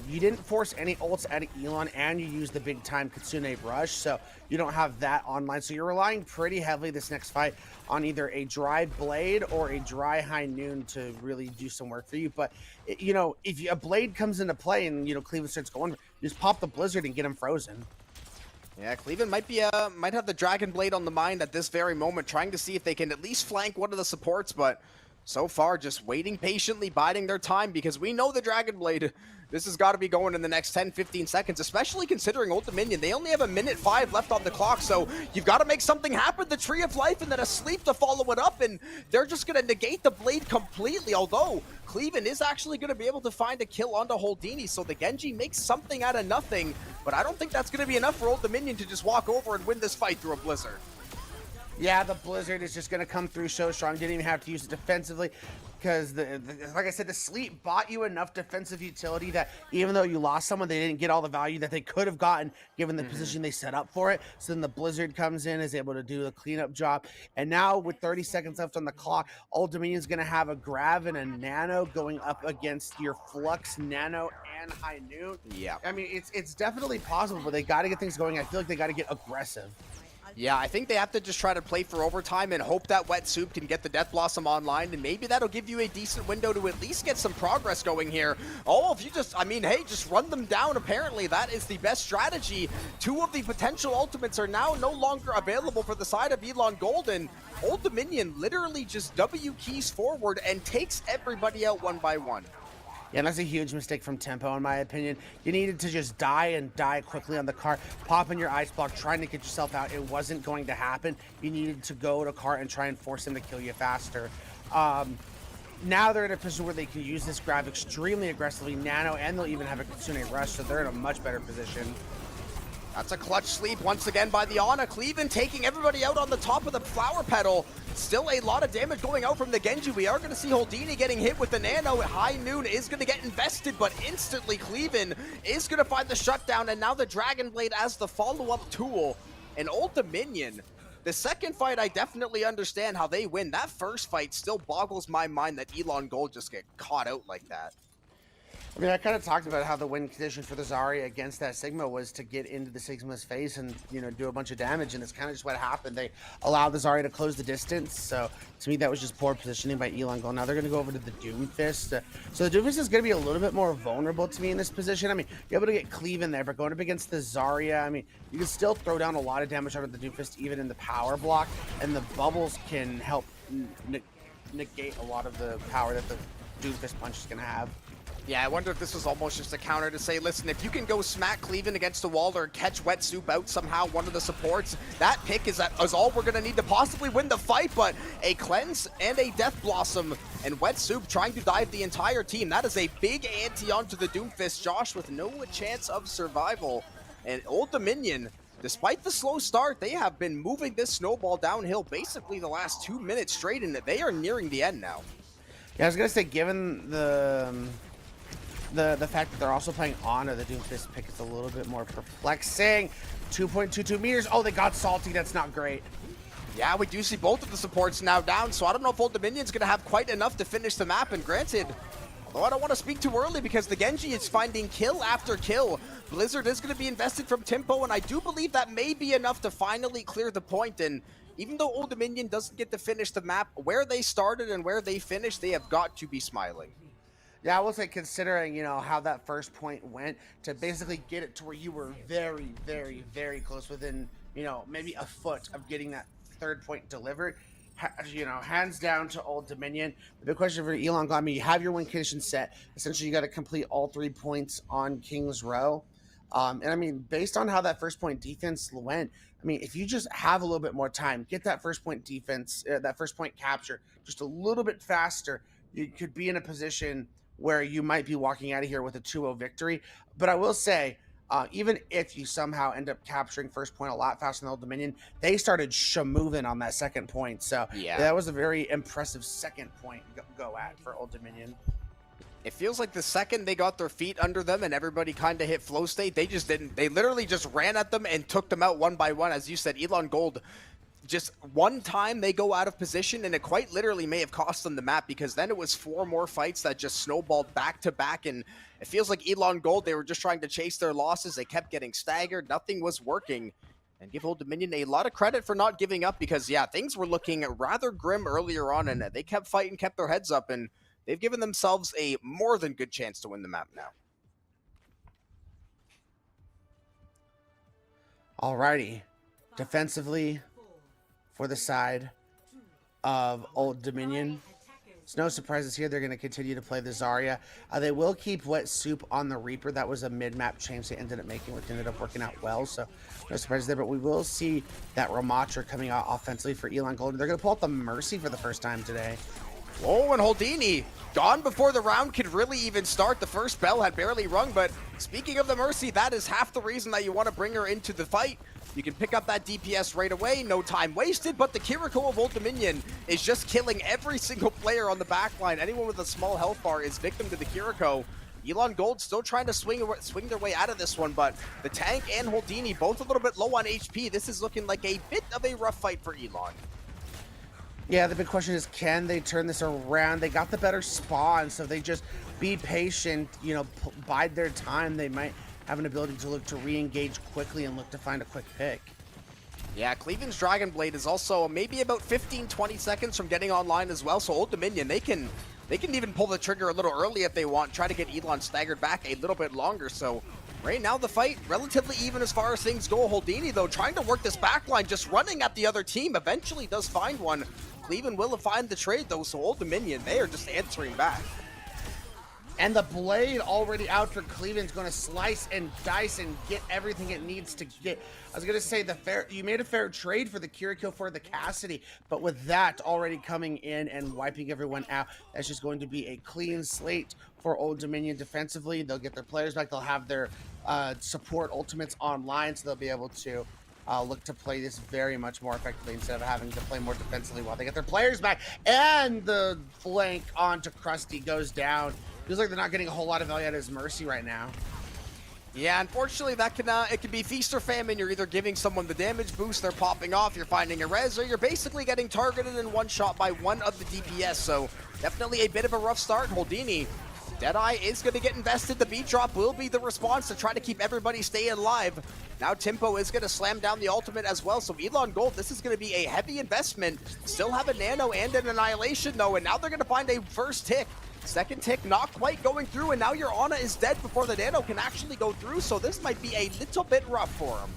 Speaker 3: You didn't force any ults out of Elon, and you used the big-time Kitsune Rush, so you don't have that online. So you're relying pretty heavily this next fight on either a dry Blade or a dry High Noon to really do some work for you. But, you know, if a Blade comes into play and, you know, Cleveland starts going, you just pop the Blizzard and get him frozen.
Speaker 2: Yeah, Cleveland might have the Dragon Blade on the mind at this very moment, trying to see if they can at least flank one of the supports, but so far just waiting patiently, biding their time, because we know the Dragon Blade, this has got to be going in the next 10-15 seconds, especially considering Old Dominion, they only have 1:05 left on the clock, so you've got to make something happen. The Tree of Life and then a sleep to follow it up, and they're just going to negate the Blade completely, although Cleveland is actually going to be able to find a kill onto Holdini, so the Genji makes something out of nothing, but I don't think that's going to be enough for Old Dominion to just walk over and win this fight through a Blizzard.
Speaker 3: Yeah, the Blizzard is just going to come through so strong. Didn't even have to use it defensively because, like I said, the Sleep bought you enough defensive utility that even though you lost someone, they didn't get all the value that they could have gotten given the position they set up for it. So then the Blizzard comes in, is able to do the cleanup job. And now with 30 seconds left on the clock, Old Dominion's going to have a Grav and a Nano going up against your Flux, Nano, and High Noon.
Speaker 2: Yeah.
Speaker 3: I mean, it's definitely possible, but they got to get things going. I feel like they got to get aggressive.
Speaker 2: Yeah, I think they have to just try to play for overtime and hope that Wet Soup can get the Death Blossom online, and maybe that'll give you a decent window to at least get some progress going here. Oh, if you just, I mean, hey, just run them down, apparently. That is the best strategy. Two of the potential ultimates are now no longer available for the side of Elon Golden. Old Dominion literally just W keys forward and takes everybody out one by one.
Speaker 3: Yeah, and that's a huge mistake from Tempo, in my opinion. You needed to just die and die quickly on the cart, pop in your ice block, trying to get yourself out. It wasn't going to happen. You needed to go to cart and try and force him to kill you faster. Now they're in a position where they can use this grab extremely aggressively, Nano, and they'll even have a Kitsune Rush, so they're in a much better position.
Speaker 2: That's a clutch sleep once again by the Ana. Cleven taking everybody out on the top of the flower petal. Still a lot of damage going out from the Genji. We are going to see Holdini getting hit with the Nano. High Noon is going to get invested, but instantly Cleven is going to find the shutdown, and now the Dragon Blade as the follow-up tool. And Old Dominion, the second fight, I definitely understand how they win. That first fight still boggles my mind that Elon Gold just get caught out like that.
Speaker 3: I mean, I kind of talked about how the win condition for the Zarya against that Sigma was to get into the Sigma's face and, you know, do a bunch of damage, and it's kind of just what happened. They allowed the Zarya to close the distance, so to me that was just poor positioning by Elon Gold. Now they're going to go over to the Doomfist. So the Doomfist is going to be a little bit more vulnerable to me in this position. I mean, you're able to get Cleave in there, but going up against the Zarya, I mean, you can still throw down a lot of damage out of the Doomfist even in the power block, and the bubbles can help negate a lot of the power that the Doomfist punch is going to have.
Speaker 2: Yeah, I wonder if this was almost just a counter to say, listen, if you can go smack Cleven against the wall or catch Wet Soup out somehow, one of the supports, that pick is all we're going to need to possibly win the fight, but a cleanse and a Death Blossom, and Wet Soup trying to dive the entire team. That is a big ante onto the Doomfist. Josh with no chance of survival. And Old Dominion, despite the slow start, they have been moving this snowball downhill basically the last 2 minutes straight, and they are nearing the end now.
Speaker 3: Yeah, I was going to say, given the fact that they're also playing Ana, the Doomfist pick is a little bit more perplexing. 2.22 meters. Oh, they got salty. That's not great.
Speaker 2: Yeah, we do see both of the supports now down, so I don't know if Old Dominion's going to have quite enough to finish the map. And granted, although I don't want to speak too early because the Genji is finding kill after kill, Blizzard is going to be invested from Timpo, and I do believe that may be enough to finally clear the point. And even though Old Dominion doesn't get to finish the map, where they started and where they finished, they have got to be smiling.
Speaker 3: Yeah, I will say, considering, you know, how that first point went, to basically get it to where you were very, very, very close within, you know, maybe a foot of getting that third point delivered, you know, hands down to Old Dominion. The big question for Elon, I mean, you have your win condition set. Essentially, you got to complete all 3 points on King's Row. And I mean, based on how that first point defense went, I mean, if you just have a little bit more time, get that first point defense, that first point capture just a little bit faster, you could be in a position where you might be walking out of here with a 2-0 victory. But I will say, even if you somehow end up capturing first point a lot faster than Old Dominion, they started shamoving on that second point. So yeah, that was a very impressive second point go at for Old Dominion.
Speaker 2: It feels like the second they got their feet under them and everybody kind of hit flow state, they just didn't. They literally just ran at them and took them out one by one. As you said, Elon Gold, just one time they go out of position, and it quite literally may have cost them the map, because then it was 4 more fights that just snowballed back to back, and it feels like Elon Gold, they were just trying to chase their losses. They kept getting staggered. Nothing was working. And give Old Dominion a lot of credit for not giving up, because, yeah, things were looking rather grim earlier on, and they kept fighting, kept their heads up, and they've given themselves a more than good chance to win the map now.
Speaker 3: Alrighty. Defensively, for the side of Old Dominion, it's no surprises here. They're going to continue to play the Zarya. They will keep Wet Soup on the Reaper. That was a mid-map change they ended up making, which ended up working out well, so no surprises there. But we will see that Ramatra coming out offensively for Elon Golden. They're going to pull out the Mercy for the first time today.
Speaker 2: Oh, and Holdini gone before the round could really even start. The first bell had barely rung, but speaking of the Mercy, that is half the reason that you want to bring her into the fight. You can pick up that DPS right away, no time wasted, but the Kiriko of Old Dominion is just killing every single player on the backline. Anyone with a small health bar is victim to the Kiriko. Elon Gold still trying to swing their way out of this one, but the tank and Holdini both a little bit low on HP. This is looking like a bit of a rough fight for Elon.
Speaker 3: Yeah, the big question is, can they turn this around? They got the better spawn, so they just be patient, you know, bide their time. They might have an ability to look to re-engage quickly and look to find a quick pick.
Speaker 2: Yeah, Cleveland's Dragon Blade is also maybe about 15-20 seconds from getting online as well, so Old Dominion, they can even pull the trigger a little early if they want, try to get Elon staggered back a little bit longer. So right now the fight relatively even as far as things go. Holdini though trying to work this backline, just running at the other team, eventually does find one. Cleveland will find the trade though, so Old Dominion, they are just answering back.
Speaker 3: And the blade already out for Cleveland's going to slice and dice and get everything it needs to get. I was going to say you made a fair trade for the Kiriko for the Cassidy, but with that already coming in and wiping everyone out, that's just going to be a clean slate for Old Dominion defensively. They'll get their players back. They'll have their support ultimates online, so they'll be able to look to play this very much more effectively instead of having to play more defensively while they get their players back. And the flank onto Krusty goes down. Feels like they're not getting a whole lot of value out of his Mercy right now.
Speaker 2: Yeah, unfortunately, that can it can be feast or famine. You're either giving someone the damage boost, they're popping off, you're finding a res, or you're basically getting targeted in one shot by one of the DPS. So definitely a bit of a rough start. Holdini, Deadeye is going to get invested. The beat drop will be the response to try to keep everybody staying alive. Now Timpo is going to slam down the ultimate as well. So Elon Gold, this is going to be a heavy investment. Still have a nano and an annihilation though, and now they're going to find a first tick. Second tick not quite going through, and now your Ana is dead before the nano can actually go through, so this might be a little bit rough for him.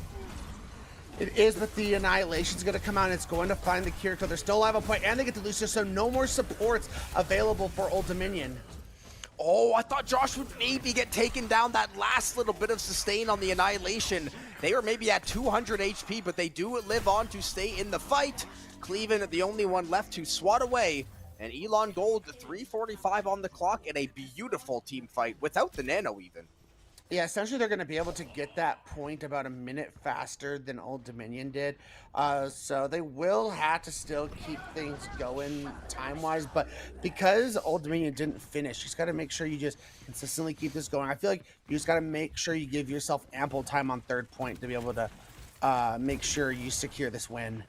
Speaker 3: It is, but the Annihilation's going to come out and it's going to find the Kiriko. They're still alive on point, and they get the Lucio, so no more supports available for Old Dominion.
Speaker 2: Oh, I thought Josh would maybe get taken down that last little bit of sustain on the Annihilation. They were maybe at 200 HP, but they do live on to stay in the fight. Cleveland, the only one left to swat away. And Elon Gold, 3:45 on the clock in a beautiful team fight without the nano even.
Speaker 3: Yeah, essentially they're going to be able to get that point about a minute faster than Old Dominion did. So they will have to still keep things going time-wise. But because Old Dominion didn't finish, you just got to make sure you just consistently keep this going. I feel like you just got to make sure you give yourself ample time on third point to be able to make sure you secure this win.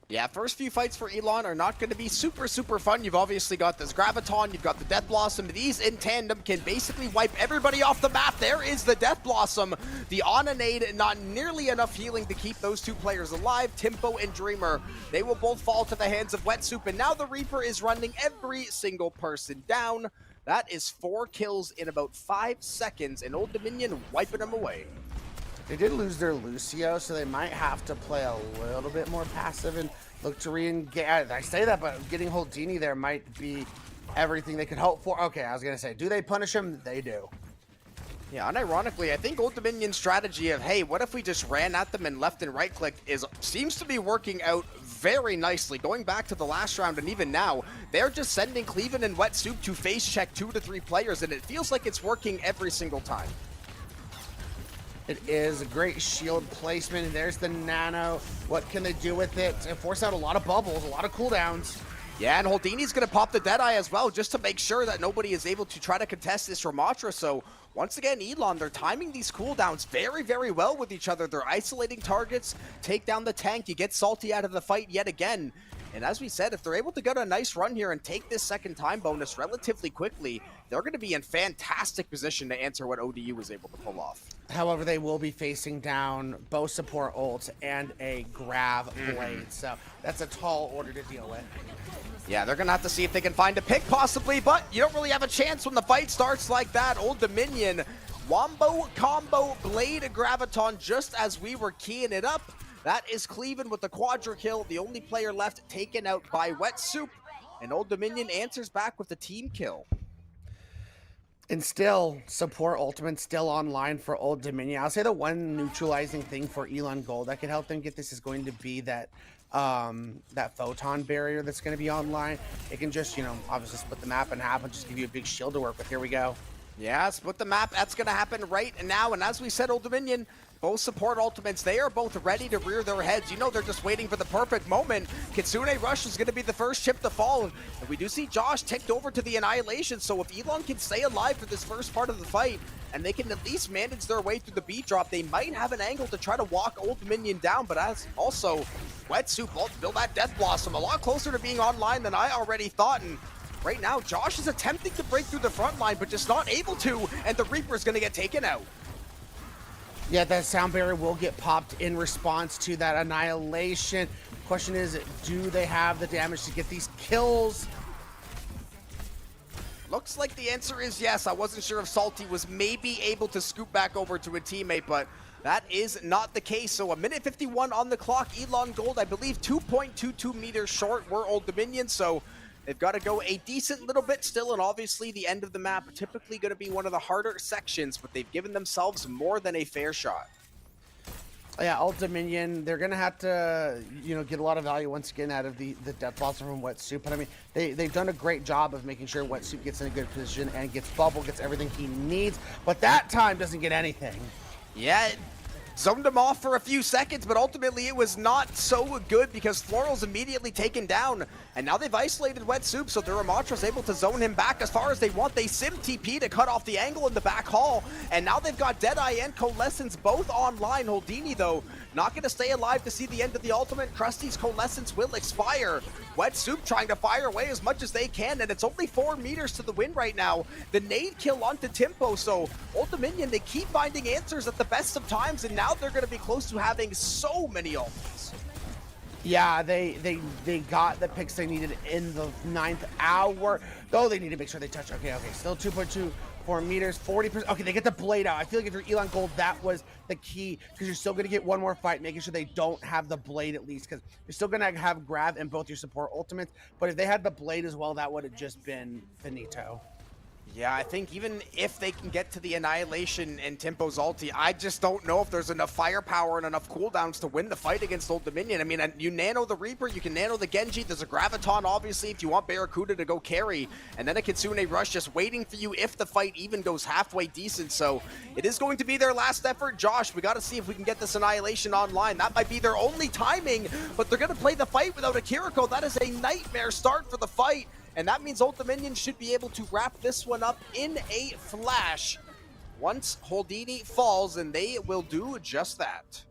Speaker 2: Yeah, first few fights for Elon are not going to be super fun. You've obviously got this Graviton, you've got the Death Blossom. These in tandem can basically wipe everybody off the map. There is the Death Blossom. The Onanade, not nearly enough healing to keep those two players alive. Timpo and Dreamer, they will both fall to the hands of Wet Soup. And now the Reaper is running every single person down. That is 4 kills in about 5 seconds, and Old Dominion wiping them away.
Speaker 3: They did lose their Lucio, so they might have to play a little bit more passive and look to re-engage. I say that, but getting Holdini there might be everything they could hope for. Okay, I was going to say, do they punish him? They do.
Speaker 2: Yeah, unironically, I think Old Dominion's strategy of, hey, what if we just ran at them and left and right clicked seems to be working out very nicely. Going back to the last round and even now, they're just sending Cleveland and Wet Soup to face check 2 to 3 players, and it feels like it's working every single time.
Speaker 3: It is a great shield placement, and there's the nano. What can they do with it? It force out a lot of bubbles, a lot of cooldowns.
Speaker 2: Yeah, and Holdini's going to pop the Deadeye as well, just to make sure that nobody is able to try to contest this Ramatra. So, once again, Elon, they're timing these cooldowns very well with each other. They're isolating targets, take down the tank, you get Salty out of the fight yet again. And as we said, if they're able to get a nice run here and take this second time bonus relatively quickly, they're going to be in fantastic position to answer what ODU was able to pull off.
Speaker 3: However, they will be facing down both support ults and a Grav Blade, so that's a tall order to deal with.
Speaker 2: Yeah, they're going to have to see if they can find a pick possibly, but you don't really have a chance when the fight starts like that. Old Dominion, Wombo, Combo, Blade, Graviton, just as we were keying it up. That is Cleveland with the quadra kill, the only player left taken out by Wet Soup, and Old Dominion answers back with the team kill.
Speaker 3: And still, support ultimate still online for Old Dominion. I'll say the one neutralizing thing for Elon Gold that can help them get this is going to be that that photon barrier that's going to be online. It can just, you know, obviously split the map in half and just give you a big shield to work with. Here we go.
Speaker 2: Yeah, split the map. That's going to happen right now. And as we said, Old Dominion, both support ultimates, they are both ready to rear their heads. You know, they're just waiting for the perfect moment. Kitsune Rush is going to be the first chip to fall. And we do see Josh ticked over to the Annihilation. So if Elon can stay alive for this first part of the fight, and they can at least manage their way through the B drop, they might have an angle to try to walk Old Dominion down. But as also, Wet Soup build that Death Blossom a lot closer to being online than I already thought. And right now, Josh is attempting to break through the front line, but just not able to, and the Reaper is going to get taken out.
Speaker 3: Yeah, that sound barrier will get popped in response to that Annihilation. Question is, do they have the damage to get these kills?
Speaker 2: Looks like the answer is yes. I wasn't sure if Salty was maybe able to scoop back over to a teammate, but that is not the case. So a minute 51 on the clock. Elon Gold, I believe 2.22 meters short were Old Dominion, so they've got to go a decent little bit still, and obviously the end of the map typically going to be one of the harder sections, but they've given themselves more than a fair shot.
Speaker 3: Yeah, Old Dominion, they're going to have to, get a lot of value once again out of the Death Blossom from Wet Soup. But I mean, they've done a great job of making sure Wet Soup gets in a good position and gets Bubble, gets everything he needs. But that time doesn't get anything.
Speaker 2: Yeah, it zoned him off for a few seconds, but ultimately it was not so good because Floral's immediately taken down, and now they've isolated Wet Soup, so Duramatra's able to zone him back as far as they want. They sim TP to cut off the angle in the back hall, and now they've got Deadeye and Coalescence both online. Houdini, though, not going to stay alive to see the end of the ultimate. Krusty's Coalescence will expire. Wet Soup trying to fire away as much as they can, and it's only 4 meters to the win right now. The nade kill onto Timpo, so Old Dominion, they keep finding answers at the best of times, and now they're going to be close to having so many ultimates.
Speaker 3: Yeah, they got the picks they needed in the 9th hour, though they need to make sure they touch. Okay, still 2.24 meters, 40%. Okay, they get the blade out. I feel like if you're Elon Gold, that was the key, because you're still going to get one more fight, making sure they don't have the blade at least, because you're still going to have grab in both your support ultimates, but if they had the blade as well, that would have just been finito.
Speaker 2: Yeah, I think even if they can get to the Annihilation and Timpo's ulti, I just don't know if there's enough firepower and enough cooldowns to win the fight against Old Dominion. I mean, you nano the Reaper, you can nano the Genji, there's a Graviton, obviously, if you want Barracuda to go carry, and then a Kitsune Rush just waiting for you if the fight even goes halfway decent. So it is going to be their last effort. Josh, we got to see if we can get this Annihilation online. That might be their only timing, but they're going to play the fight without a Kiriko. That is a nightmare start for the fight. And that means Old Dominion should be able to wrap this one up in a flash once Houdini falls, and they will do just that.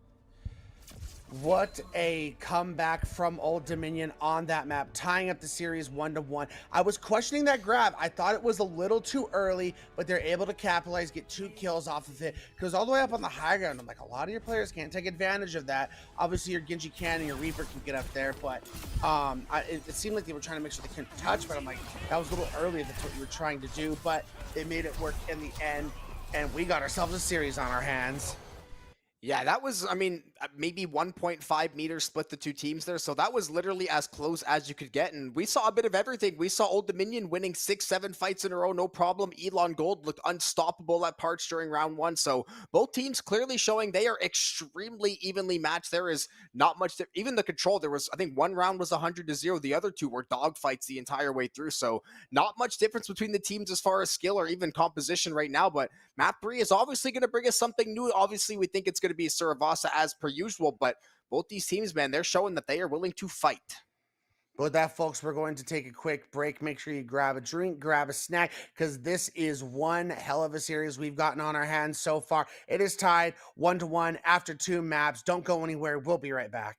Speaker 3: What a comeback from Old Dominion on that map, tying up the series 1-1. I was questioning that grab. I thought it was a little too early, but they're able to capitalize, get 2 kills off of it. Goes all the way up on the high ground. I'm like, a lot of your players can't take advantage of that. Obviously, your Genji can and your Reaper can get up there, but it seemed like they were trying to make sure they couldn't touch, but I'm like, that was a little early if that's what you were trying to do, but they made it work in the end, and we got ourselves a series on our hands.
Speaker 2: Yeah, that was, I mean, maybe 1.5 meters split the two teams there. So that was literally as close as you could get. And we saw a bit of everything. We saw Old Dominion winning 6-7 fights in a row, no problem. Elon Gold looked unstoppable at parts during round 1. So both teams clearly showing they are extremely evenly matched. There is not much, even the control, there was, I think one round was 100-0. The other two were dogfights the entire way through. So not much difference between the teams as far as skill or even composition right now. But map 3 is obviously going to bring us something new. Obviously, we think it's going to be Saravasa as per usual, but both these teams, man, they're showing that they are willing to fight.
Speaker 3: With that, folks, we're going to take a quick break. Make sure you grab a drink, grab a snack, because this is one hell of a series we've gotten on our hands so far. It is tied 1-1 after 2 maps. Don't go anywhere. We'll be right back.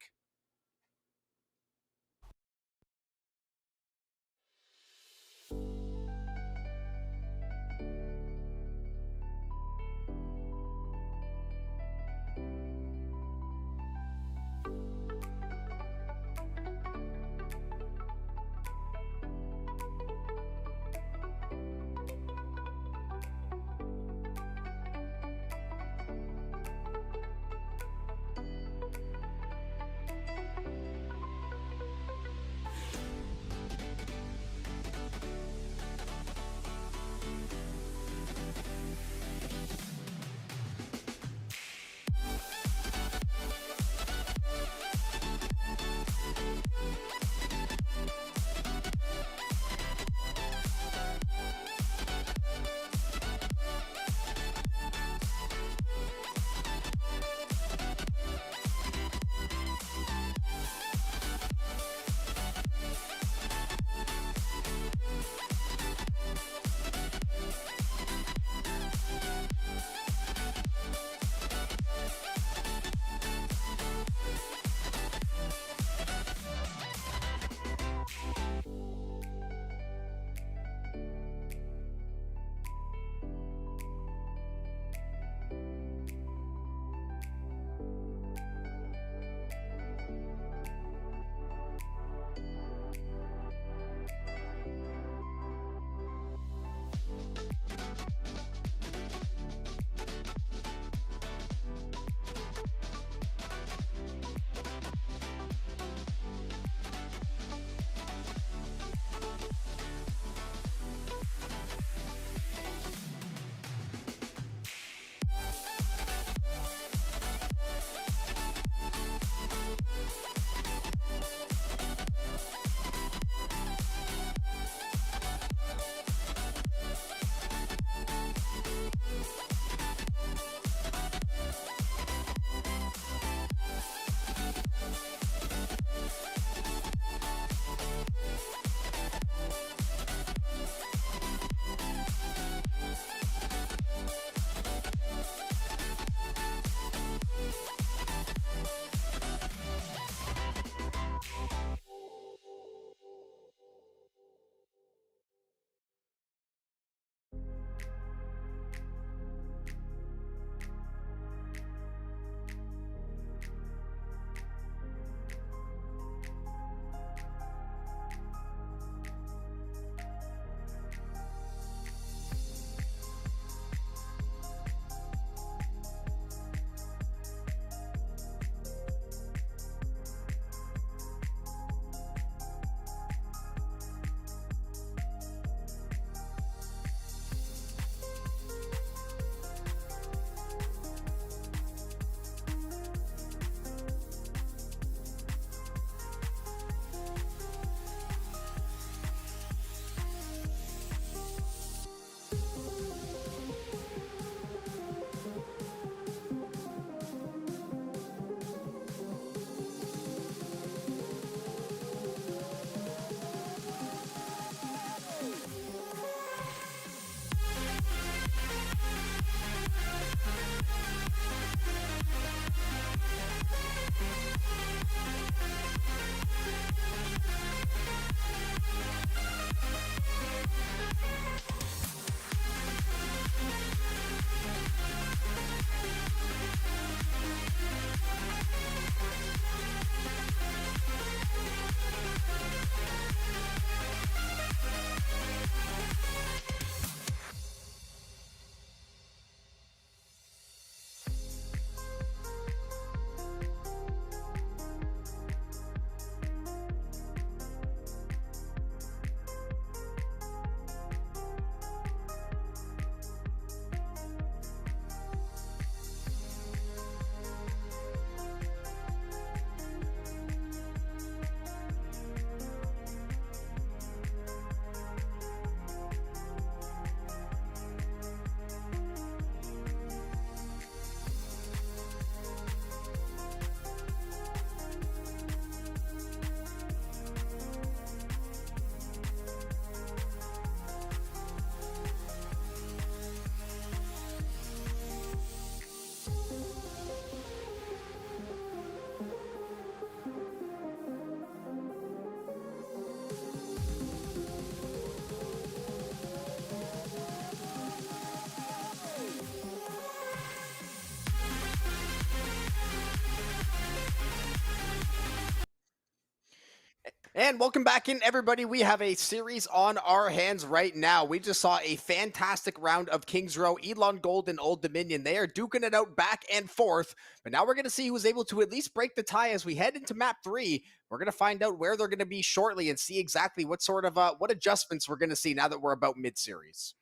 Speaker 2: And welcome back in, everybody. We have a series on our hands right now. We just saw a fantastic round of Kings Row, Elon Gold and Old Dominion. They are duking it out back and forth. But now we're going to see who's able to at least break the tie as we head into map 3. We're going to find out where they're going to be shortly and see exactly what sort of what adjustments we're going to see now that we're about mid-series.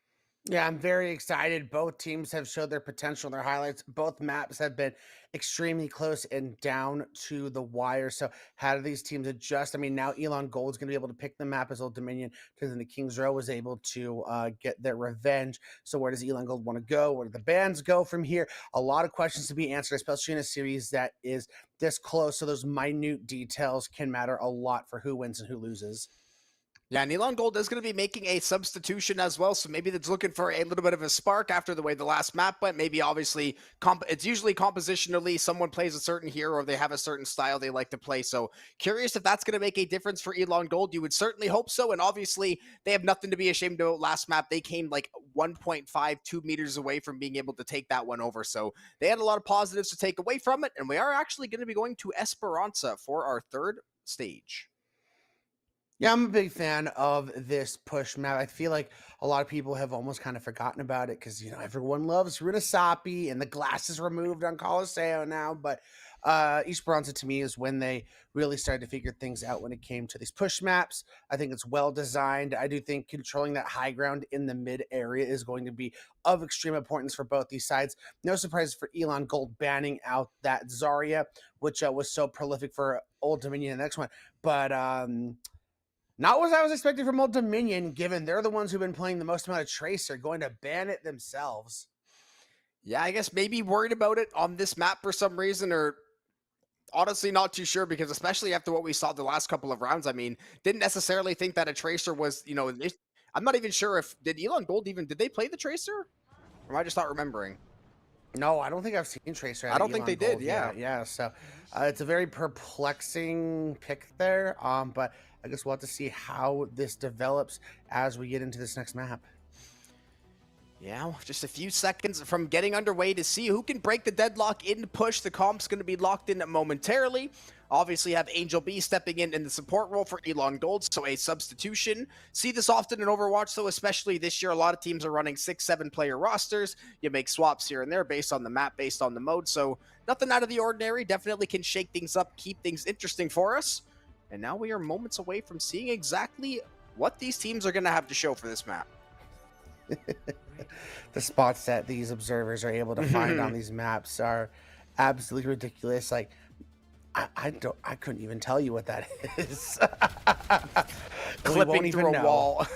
Speaker 3: Yeah, I'm very excited. Both teams have showed their potential, their highlights. Both maps have been extremely close and down to the wire. So, how do these teams adjust? I mean, now Elon Gold's going to be able to pick the map as Old Dominion because then the Kings Row was able to get their revenge. So, where does Elon Gold want to go? Where do the bands go from here? A lot of questions to be answered, especially in a series that is this close. So, those minute details can matter a lot for who wins and who loses.
Speaker 2: Yeah, and Elon Gold is going to be making a substitution as well, so maybe that's looking for a little bit of a spark after the way the last map went. Maybe, obviously, it's usually compositionally, someone plays a certain hero or they have a certain style they like to play, so curious if that's going to make a difference for Elon Gold. You would certainly hope so, and obviously, they have nothing to be ashamed of. Last map, they came like 1.52 meters away from being able to take that one over, so they had a lot of positives to take away from it, and we are actually going to be going to Esperanza for our third stage.
Speaker 3: Yeah, I'm a big fan of this push map. I feel like a lot of people have almost kind of forgotten about it because, everyone loves Runasapi and the glass is removed on Colosseo now. But Esperanza to me is when they really started to figure things out when it came to these push maps. I think it's well designed. I do think controlling that high ground in the mid area is going to be of extreme importance for both these sides. No surprise for Elon Gold banning out that Zarya, which was so prolific for Old Dominion in the next one. But not what I was expecting from Old Dominion, given they're the ones who've been playing the most amount of Tracer, going to ban it themselves.
Speaker 2: Yeah, I guess maybe worried about it on this map for some reason, or honestly not too sure, because especially after what we saw the last couple of rounds, I mean, didn't necessarily think that a Tracer was, I'm not even sure if, did Elon Gold did they play the Tracer? Or am I just not remembering?
Speaker 3: No, I don't think I've seen Tracer.
Speaker 2: I don't think they did, yeah.
Speaker 3: Yeah, so it's a very perplexing pick there, but I guess we'll have to see how this develops as we get into this next map.
Speaker 2: Yeah, just a few seconds from getting underway to see who can break the deadlock in push. The comp's going to be locked in momentarily. Obviously have Angel B stepping in the support role for Elon Gold, so a substitution. See this often in Overwatch, though, especially this year. A lot of teams are running 6-7 player rosters. You make swaps here and there based on the map, based on the mode, so nothing out of the ordinary. Definitely can shake things up, keep things interesting for us. And now we are moments away from seeing exactly what these teams are going to have to show for this map.
Speaker 3: The spots that these observers are able to find on these maps are absolutely ridiculous. Like, I couldn't even tell you what that is.
Speaker 2: Clipping through a wall.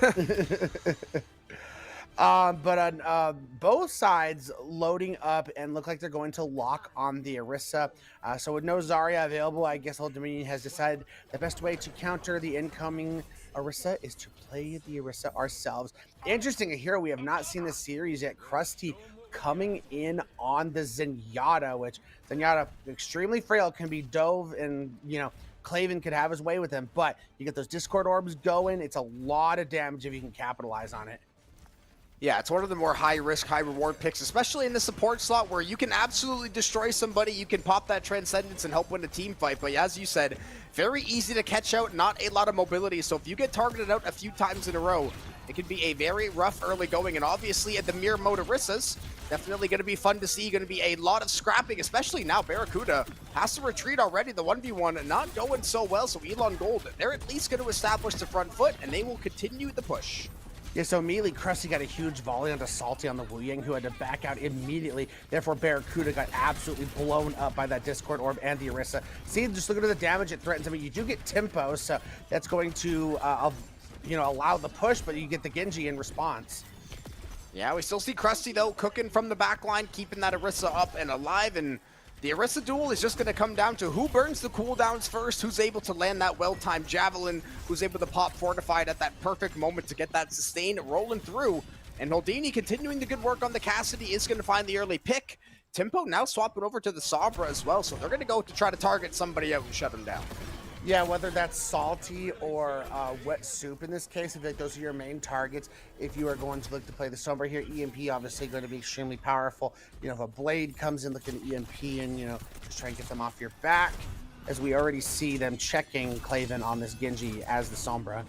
Speaker 3: But both sides loading up and look like they're going to lock on the Orisa. So with no Zarya available, I guess Old Dominion has decided the best way to counter the incoming Orisa is to play the Orisa ourselves. Interesting, a hero we have not seen this series yet, Krusty, coming in on the Zenyatta, which Zenyatta, extremely frail, can be dove and, Claven could have his way with him, but you get those Discord orbs going. It's a lot of damage if you can capitalize on it.
Speaker 2: Yeah, it's one of the more high-risk, high-reward picks, especially in the support slot where you can absolutely destroy somebody. You can pop that Transcendence and help win a team fight. But as you said, very easy to catch out, not a lot of mobility. So if you get targeted out a few times in a row, it can be a very rough early going. And obviously at the mirror mode Orisas, definitely going to be fun to see. Going to be a lot of scrapping, especially now Barracuda has to retreat already. The 1v1 not going so well. So Elon Gold, they're at least going to establish the front foot, and they will continue the push.
Speaker 3: Yeah, so immediately Krusty got a huge volley onto Salty on the Wu Yang, who had to back out immediately. Therefore, Barracuda got absolutely blown up by that Discord Orb and the Orisa. See, just look at the damage it threatens. I mean, you do get tempo, so that's going to, allow the push, but you get the Genji in response.
Speaker 2: Yeah, we still see Krusty, though, cooking from the back line, keeping that Orisa up and alive, and the Orisa duel is just going to come down to who burns the cooldowns first, who's able to land that well-timed Javelin, who's able to pop Fortified at that perfect moment to get that sustain rolling through. And Holdini continuing the good work on the Cassidy is going to find the early pick. Tempo now swapping over to the Sombra as well, so they're going to go to try to target somebody out and shut him down.
Speaker 3: Yeah, whether that's Salty or Wet Soup in this case, I feel like those are your main targets. If you are going to look to play the Sombra here, EMP obviously going to be extremely powerful. If a Blade comes in looking at EMP and, just try and get them off your back. as we already see them checking Claven on this Genji as the Sombra.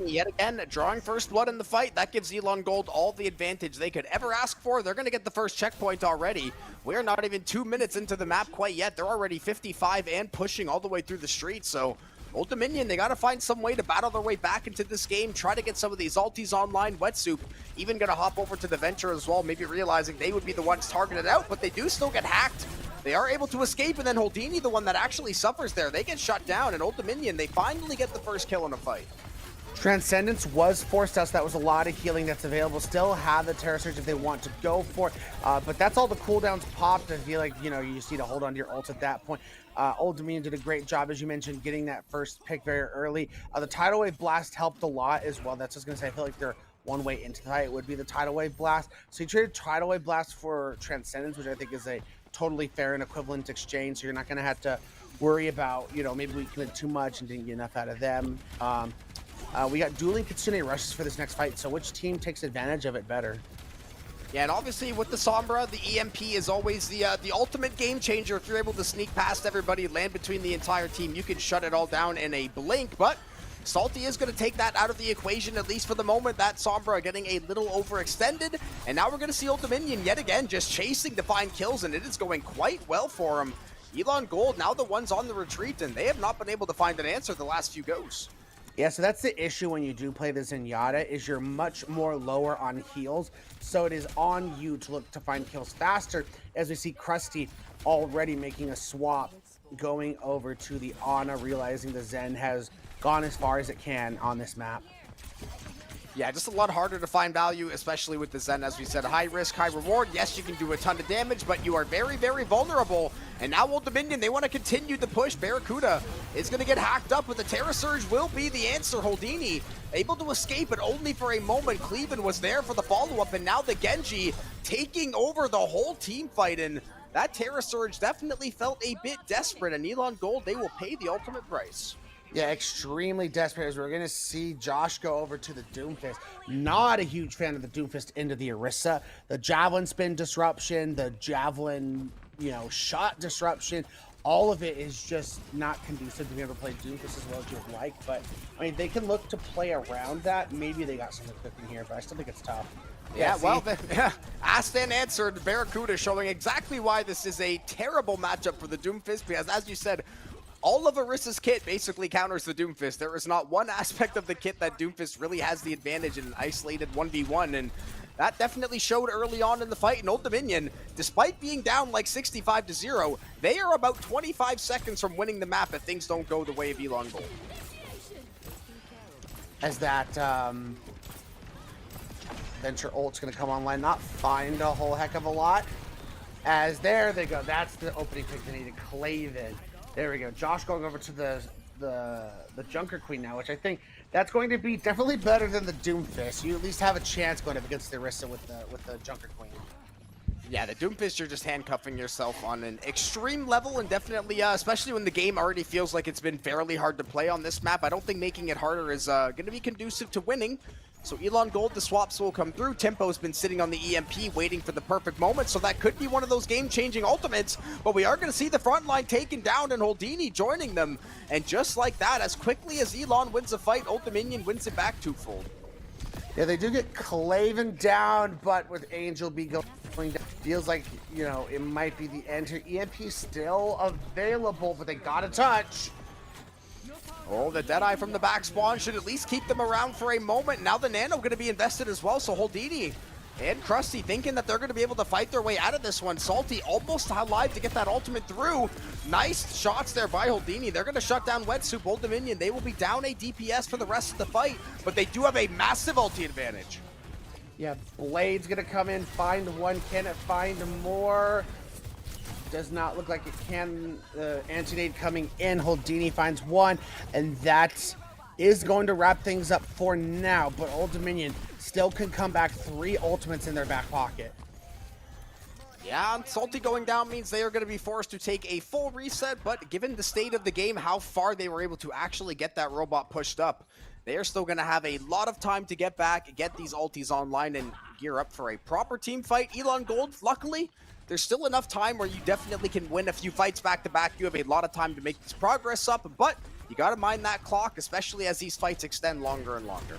Speaker 2: Yet again, drawing first blood in the fight. That gives Elon Gold all the advantage they could ever ask for. They're going to get the first checkpoint already. We're not even 2 minutes into the map quite yet. They're already 55 and pushing all the way through the streets. So Old Dominion, they got to find some way to battle their way back into this game, try to get some of these ultis online. Wet Soup even going to hop over to the Venture as well, maybe realizing they would be the ones targeted out, but they do still get hacked. They are able to escape, and then Houdini, the one that actually suffers there, they get shut down, and Old Dominion, they finally get the first kill in a fight.
Speaker 3: Transcendence was forced out, so that was a lot of healing that's available. Still have the Terror Surge if they want to go for it, but that's all the cooldowns popped. I feel like, you know, you just need to hold on to your ult at that point. Old Dominion did a great job, as you mentioned, getting that first pick very early. The Tidal Wave Blast helped a lot as well. That's just going to say, I feel like they're one way into the fight. It would be the Tidal Wave Blast. So you traded Tidal Wave Blast for Transcendence, which I think is a totally fair and equivalent exchange. So you're not going to have to worry about, you know, maybe we committed too much and didn't get enough out of them. We got dueling Kitsune rushes for this next fight, so which team takes advantage of it better?
Speaker 2: Yeah, and obviously with the Sombra, the EMP is always the ultimate game changer. If you're able to sneak past everybody, land between the entire team, you can shut it all down in a blink, but Salty is going to take that out of the equation, at least for the moment. That Sombra getting a little overextended, and now we're going to see Old Dominion yet again just chasing to find kills, and it is going quite well for him. Elon Gold now the ones on the retreat, and they have not been able to find an answer the last few goes.
Speaker 3: Yeah, so that's the issue when you do play the Zenyatta, is you're much more lower on heals, so it is on you to look to find kills faster, as we see Krusty already making a swap, going over to the Ana, realizing the Zen has gone as far as it can on this map.
Speaker 2: Yeah, just a lot harder to find value, especially with the Zen. As we said, high risk, high reward. Yes, you can do a ton of damage, but you are very, very vulnerable. And now Old Dominion, they want to continue the push. Barracuda is going to get hacked up, but the Terror Surge will be the answer. Houdini able to escape, but only for a moment. Cleveland was there for the follow-up, and now the Genji taking over the whole team fight. And that Terror Surge definitely felt a bit desperate, and Elon Gold, they will pay the ultimate price.
Speaker 3: Yeah, extremely desperate, as we're going to see Josh go over to the Doomfist. Not a huge fan of the Doomfist into the Orisa. The Javelin Spin disruption, the Javelin, you know, shot disruption, all of it is just not conducive to being able to play Doomfist as well as you would like. But, I mean, they can look to play around that. Maybe they got something cooking here, but I still think it's tough.
Speaker 2: Yeah, well, asked and answered. Barracuda showing exactly why this is a terrible matchup for the Doomfist, because, as you said, all of Orisa's kit basically counters the Doomfist. There is not one aspect of the kit that Doomfist really has the advantage in an isolated 1v1, and that definitely showed early on in the fight. In Old Dominion, despite being down like 65-0, they are about 25 seconds from winning the map if things don't go the way of Elon Gold.
Speaker 3: As that Venture ult's going to come online, not find a whole heck of a lot. As there they go. That's the opening pick they needed. Claven. There we go. Josh going over to the Junker Queen now, which I think that's going to be definitely better than the Doomfist. You at least have a chance going up against the Orisa with the Junker Queen.
Speaker 2: Yeah, the Doomfist, you're just handcuffing yourself on an extreme level, and definitely, especially when the game already feels like it's been fairly hard to play on this map, I don't think making it harder is going to be conducive to winning. So Elon Gold, the swaps will come through. Tempo's been sitting on the EMP waiting for the perfect moment, so that could be one of those game-changing ultimates. But we are going to see the front line taken down and Houdini joining them. And just like that, as quickly as Elon wins a fight, Old Dominion wins it back twofold.
Speaker 3: Yeah, they do get Claven down, but with Angel B going down, feels like, you know, it might be the end here. EMP still available, but they got a touch.
Speaker 2: Oh, the Deadeye from the back spawn should at least keep them around for a moment. Now the Nano going to be invested as well, so Houdini and Krusty thinking that they're going to be able to fight their way out of this one. Salty almost alive to get that ultimate through. Nice shots there by Houdini. They're going to shut down Wet Soup. Old Dominion, they will be down a DPS for the rest of the fight, but they do have a massive ulti advantage.
Speaker 3: Yeah, Blade's going to come in, find one. Can it find more? Does not look like it can. Anti-nade coming in. Houdini finds one, and that is going to wrap things up for now. But Old Dominion still can come back. 3 ultimates in their back pocket.
Speaker 2: Yeah, and Salty going down means they are going to be forced to take a full reset, but given the state of the game, how far they were able to actually get that robot pushed up, they are still going to have a lot of time to get back, get these ultis online, and gear up for a proper team fight. Elon Gold, luckily, there's still enough time where you definitely can win a few fights back to back. You have a lot of time to make this progress up, but you got to mind that clock, especially as these fights extend longer and longer.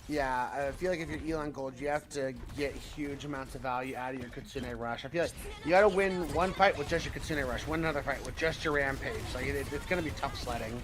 Speaker 3: Yeah, I feel like if you're Elon Gold, you have to get huge amounts of value out of your Kitsune Rush. I feel like you got to win one fight with just your Kitsune Rush, win another fight with just your Rampage. Like, it's going to be tough sledding.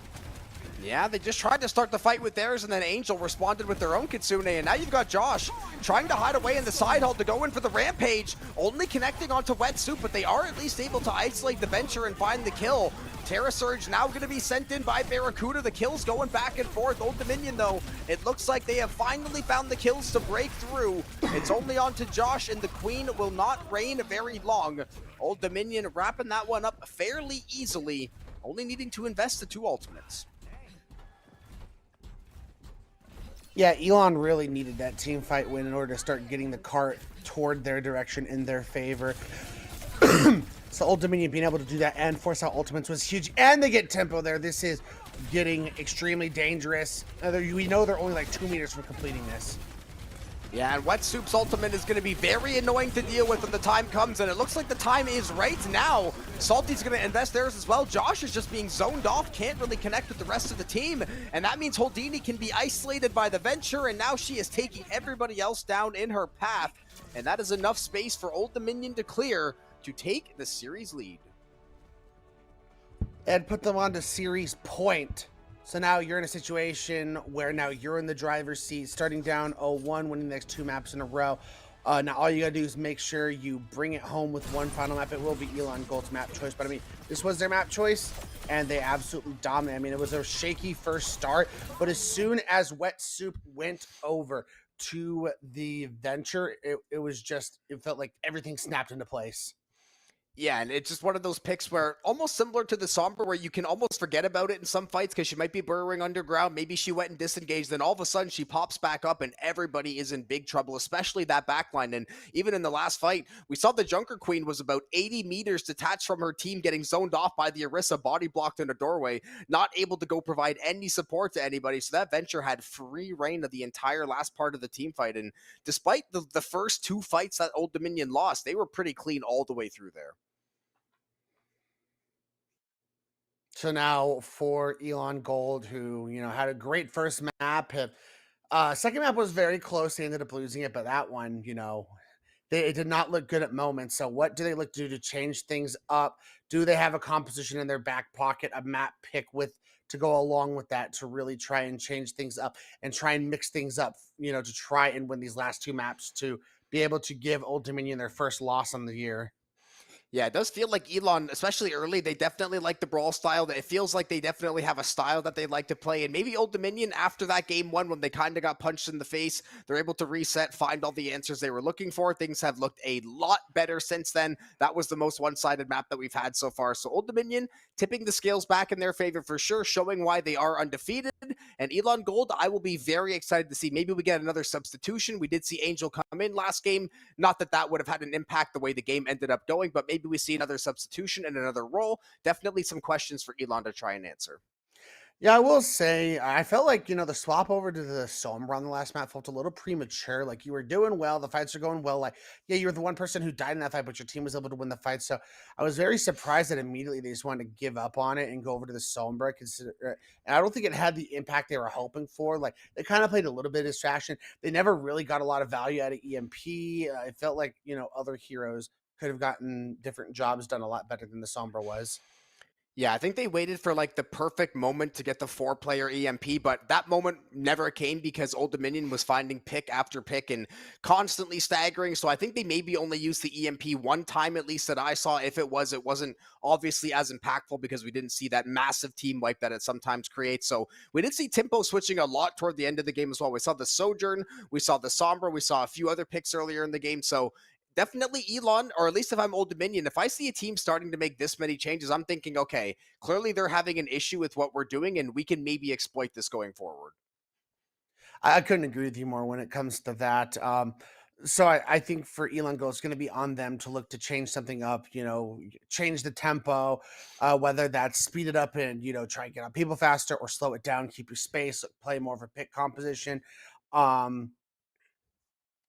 Speaker 2: Yeah, they just tried to start the fight with theirs, and then Angel responded with their own Kitsune, and now you've got Josh trying to hide away in the side hall to go in for the Rampage, only connecting onto Wet Soup, but they are at least able to isolate the Venture and find the kill. Terra Surge now going to be sent in by Barracuda. The kills going back and forth. Old Dominion, though, it looks like they have finally found the kills to break through. It's only on to Josh, and the Queen will not reign very long. Old Dominion wrapping that one up fairly easily, only needing to invest the 2 ultimates.
Speaker 3: Yeah, Elon really needed that team fight win in order to start getting the cart toward their direction in their favor. So Old Dominion being able to do that and force out ultimates was huge. And they get tempo there. This is getting extremely dangerous. We know they're only like 2 meters from completing this.
Speaker 2: Yeah, and Wet Soup's ultimate is going to be very annoying to deal with when the time comes, and it looks like the time is right now. Salty's going to invest theirs as well. Josh is just being zoned off, can't really connect with the rest of the team, and that means Holdini can be isolated by the Venture, and now she is taking everybody else down in her path, and that is enough space for Old Dominion to clear to take the series lead.
Speaker 3: And put them on to series point. So now you're in a situation where now you're in the driver's seat, starting down 0-1, winning the next 2 maps in a row. Now all you gotta do is make sure you bring it home with one final map. It will be Elon Gold's map choice, but I mean, this was their map choice, and they absolutely dominated. I mean, it was a shaky first start, but as soon as Wet Soup went over to the Venture, it felt like everything snapped into place.
Speaker 2: Yeah, and it's just one of those picks where almost similar to the Sombra where you can almost forget about it in some fights because she might be burrowing underground. Maybe she went and disengaged. Then all of a sudden she pops back up and everybody is in big trouble, especially that backline. And even in the last fight, we saw the Junker Queen was about 80 meters detached from her team, getting zoned off by the Orisa, body blocked in a doorway, not able to go provide any support to anybody. So that Venture had free reign of the entire last part of the team fight. And despite the first 2 fights that Old Dominion lost, they were pretty clean all the way through there.
Speaker 3: So now for Elon Gold, who, had a great first map. Second map was very close. They ended up losing it, but that one, it did not look good at moments. So what do they look to do to change things up? Do they have a composition in their back pocket, a map pick to go along with that to really try and change things up and try and mix things up, to try and win these last 2 maps to be able to give Old Dominion their first loss on the year?
Speaker 2: Yeah, it does feel like Elon, especially early, they definitely like the brawl style. It feels like they definitely have a style that they like to play. And maybe Old Dominion, after that game 1, when they kind of got punched in the face, they're able to reset, find all the answers they were looking for. Things have looked a lot better since then. That was the most one-sided map that we've had so far. So Old Dominion tipping the scales back in their favor for sure, showing why they are undefeated. And Elon Gold, I will be very excited to see. Maybe we get another substitution. We did see Angel come in last game. Not that that would have had an impact the way the game ended up going, but maybe we see another substitution and another role. Definitely some questions for Elon to try and answer.
Speaker 3: Yeah, I will say, I felt like, the swap over to the Sombra on the last map felt a little premature. Like, you were doing well, the fights are going well. Like, yeah, you were the one person who died in that fight, but your team was able to win the fight. So I was very surprised that immediately they just wanted to give up on it and go over to the Sombra. And I don't think it had the impact they were hoping for. Like, they kind of played a little bit of distraction. They never really got a lot of value out of EMP. It felt like, other heroes could have gotten different jobs done a lot better than the Sombra was.
Speaker 2: Yeah, I think they waited for like the perfect moment to get the 4-player EMP, but that moment never came because Old Dominion was finding pick after pick and constantly staggering. So I think they maybe only used the EMP one time, at least that I saw. If it wasn't obviously as impactful because we didn't see that massive team wipe that it sometimes creates. So we did see Tempo switching a lot toward the end of the game as well. We saw the Sojourn, we saw the Sombra, we saw a few other picks earlier in the game. So definitely Elon, or at least if I'm Old Dominion, if I see a team starting to make this many changes, I'm thinking, okay, clearly they're having an issue with what we're doing, and we can maybe exploit this going forward.
Speaker 3: I couldn't agree with you more when it comes to that. So I think for Elon Go, it's going to be on them to look to change something up, change the tempo, whether that's speed it up and, try and get on people faster or slow it down, keep your space, play more of a pick composition. Um,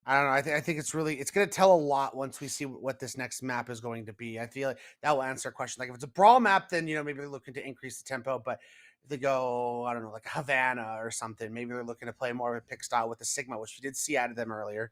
Speaker 3: I don't know. I think it's going to tell a lot once we see what this next map is going to be. I feel like that will answer a question. Like if it's a brawl map, then maybe they're looking to increase the tempo. But if they go, I don't know, like Havana or something, maybe they're looking to play more of a pick style with the Sigma, which we did see out of them earlier.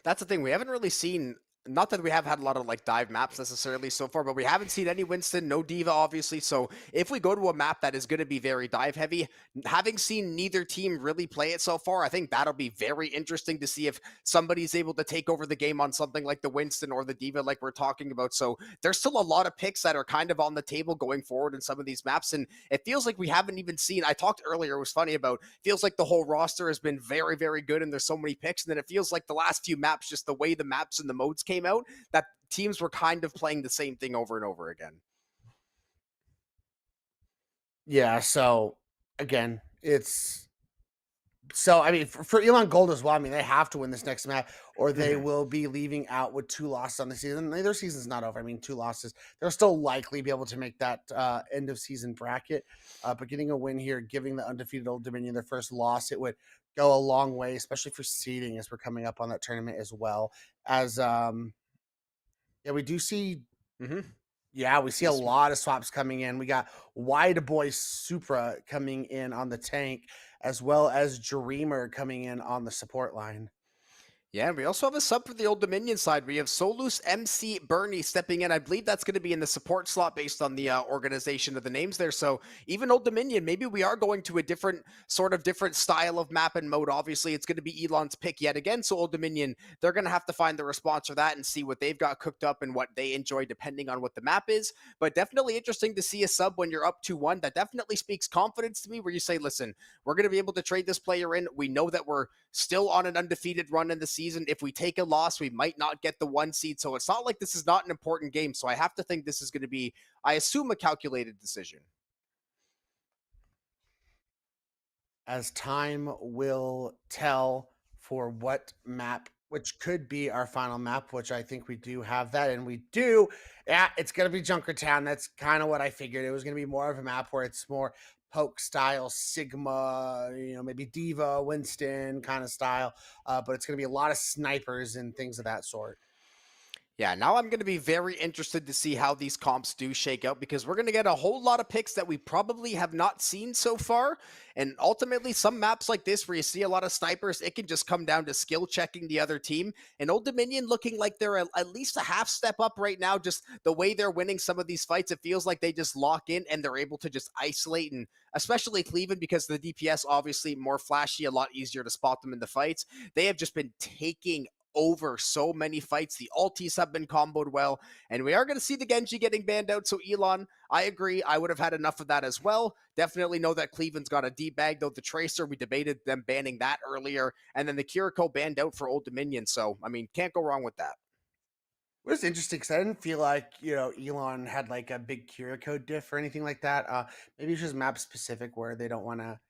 Speaker 2: That's the thing. We haven't really seen. Not that we have had a lot of like dive maps necessarily so far, but we haven't seen any Winston, no Diva, obviously. So if we go to a map that is going to be very dive heavy, having seen neither team really play it so far, I think that'll be very interesting to see if somebody's able to take over the game on something like the Winston or the Diva, like we're talking about. So there's still a lot of picks that are kind of on the table going forward in some of these maps, and it feels like we haven't even seen. I talked earlier; it was funny about. Feels like the whole roster has been very, very good, and there's so many picks, and then it feels like the last few maps, just the way the maps and the modes came out, that teams were kind of playing the same thing over and over again.
Speaker 3: Yeah. So again, I mean, for Elon Gold as well, I mean, they have to win this next match or they will be leaving out with 2 losses on the season. Their season's not over. I mean, 2 losses. They'll still likely be able to make that end of season bracket. But getting a win here, giving the undefeated Old Dominion their first loss, it would go a long way, especially for seeding as we're coming up on that tournament as well. As yeah, we do see
Speaker 2: Mm-hmm.
Speaker 3: yeah, we see a lot of swaps coming in. We got Wide Boy Supra coming in on the tank, as well as Dreamer coming in on the support line.
Speaker 2: Yeah, and we also have a sub for the Old Dominion side. We have Solus MC Bernie stepping in. I believe that's going to be in the support slot based on the organization of the names there. So even Old Dominion, maybe we are going to a different style of map and mode. Obviously, it's going to be Elon's pick yet again. So Old Dominion, they're going to have to find the response for that and see what they've got cooked up and what they enjoy depending on what the map is. But definitely interesting to see a sub when you're up 2-1. That definitely speaks confidence to me where you say, listen, we're going to be able to trade this player in. We know that we're still on an undefeated run in the season. If we take a loss, we might not get the 1 seed. So it's not like this is not an important game. So I have to think this is going to be, I assume, a calculated decision.
Speaker 3: As time will tell for what map, which could be our final map, which I think we do have that, and we do. Yeah, it's going to be Junkertown. That's kind of what I figured. It was going to be more of a map where it's more poke style, Sigma, maybe Diva, Winston kind of style, but it's going to be a lot of snipers and things of that sort.
Speaker 2: Yeah, now I'm going to be very interested to see how these comps do shake out because we're going to get a whole lot of picks that we probably have not seen so far. And ultimately, some maps like this where you see a lot of snipers, it can just come down to skill checking the other team. And Old Dominion looking like they're at least a half step up right now. Just the way they're winning some of these fights, it feels like they just lock in and they're able to just isolate, and especially Cleveland because the DPS obviously more flashy, a lot easier to spot them in the fights. They have just been taking over so many fights. The ultis have been comboed well, and we are going to see the Genji getting banned out. So Elon, I agree. I would have had enough of that as well. Definitely know that Cleveland's got a D-bag, though the Tracer, we debated them banning that earlier, and then the Kiriko banned out for Old Dominion. So, I mean, can't go wrong with that.
Speaker 3: It was interesting because I didn't feel like Elon had like a big Kiriko diff or anything like that. Maybe it's just map specific where they don't want to.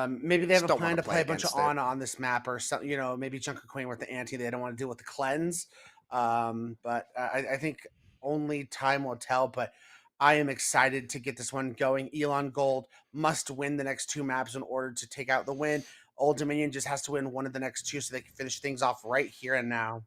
Speaker 3: Maybe they have
Speaker 2: Just
Speaker 3: a
Speaker 2: don't
Speaker 3: plan
Speaker 2: want to
Speaker 3: to
Speaker 2: play
Speaker 3: play a bunch of
Speaker 2: against it.
Speaker 3: Ana on this map or something. Maybe Junker Queen with the anti. They don't want to deal with the cleanse. But I think only time will tell. But I am excited to get this one going. Elon Gold must win the next 2 maps in order to take out the win. Old Dominion just has to win one of the next 2 so they can finish things off right here and now.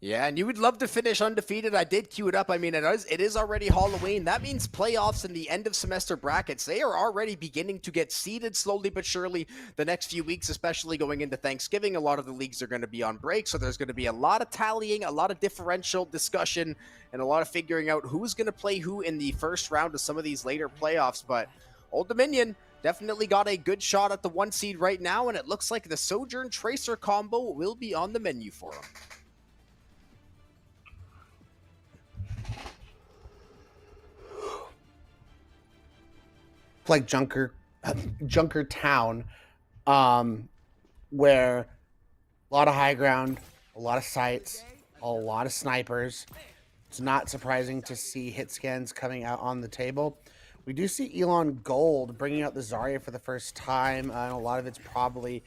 Speaker 2: Yeah, and you would love to finish undefeated. I did queue it up. I mean, it is already Halloween. That means playoffs and the end of semester brackets. They are already beginning to get seeded slowly but surely the next few weeks, especially going into Thanksgiving. A lot of the leagues are going to be on break, so there's going to be a lot of tallying, a lot of differential discussion, and a lot of figuring out who's going to play who in the first round of some of these later playoffs. But Old Dominion definitely got a good shot at the 1 seed right now, and it looks like the Sojourn Tracer combo will be on the menu for them.
Speaker 3: Like Junker Town, where a lot of high ground, a lot of sights, a lot of snipers. It's not surprising to see hit scans coming out on the table. We do see Elon Gold bringing out the Zarya for the first time, and a lot of it's probably,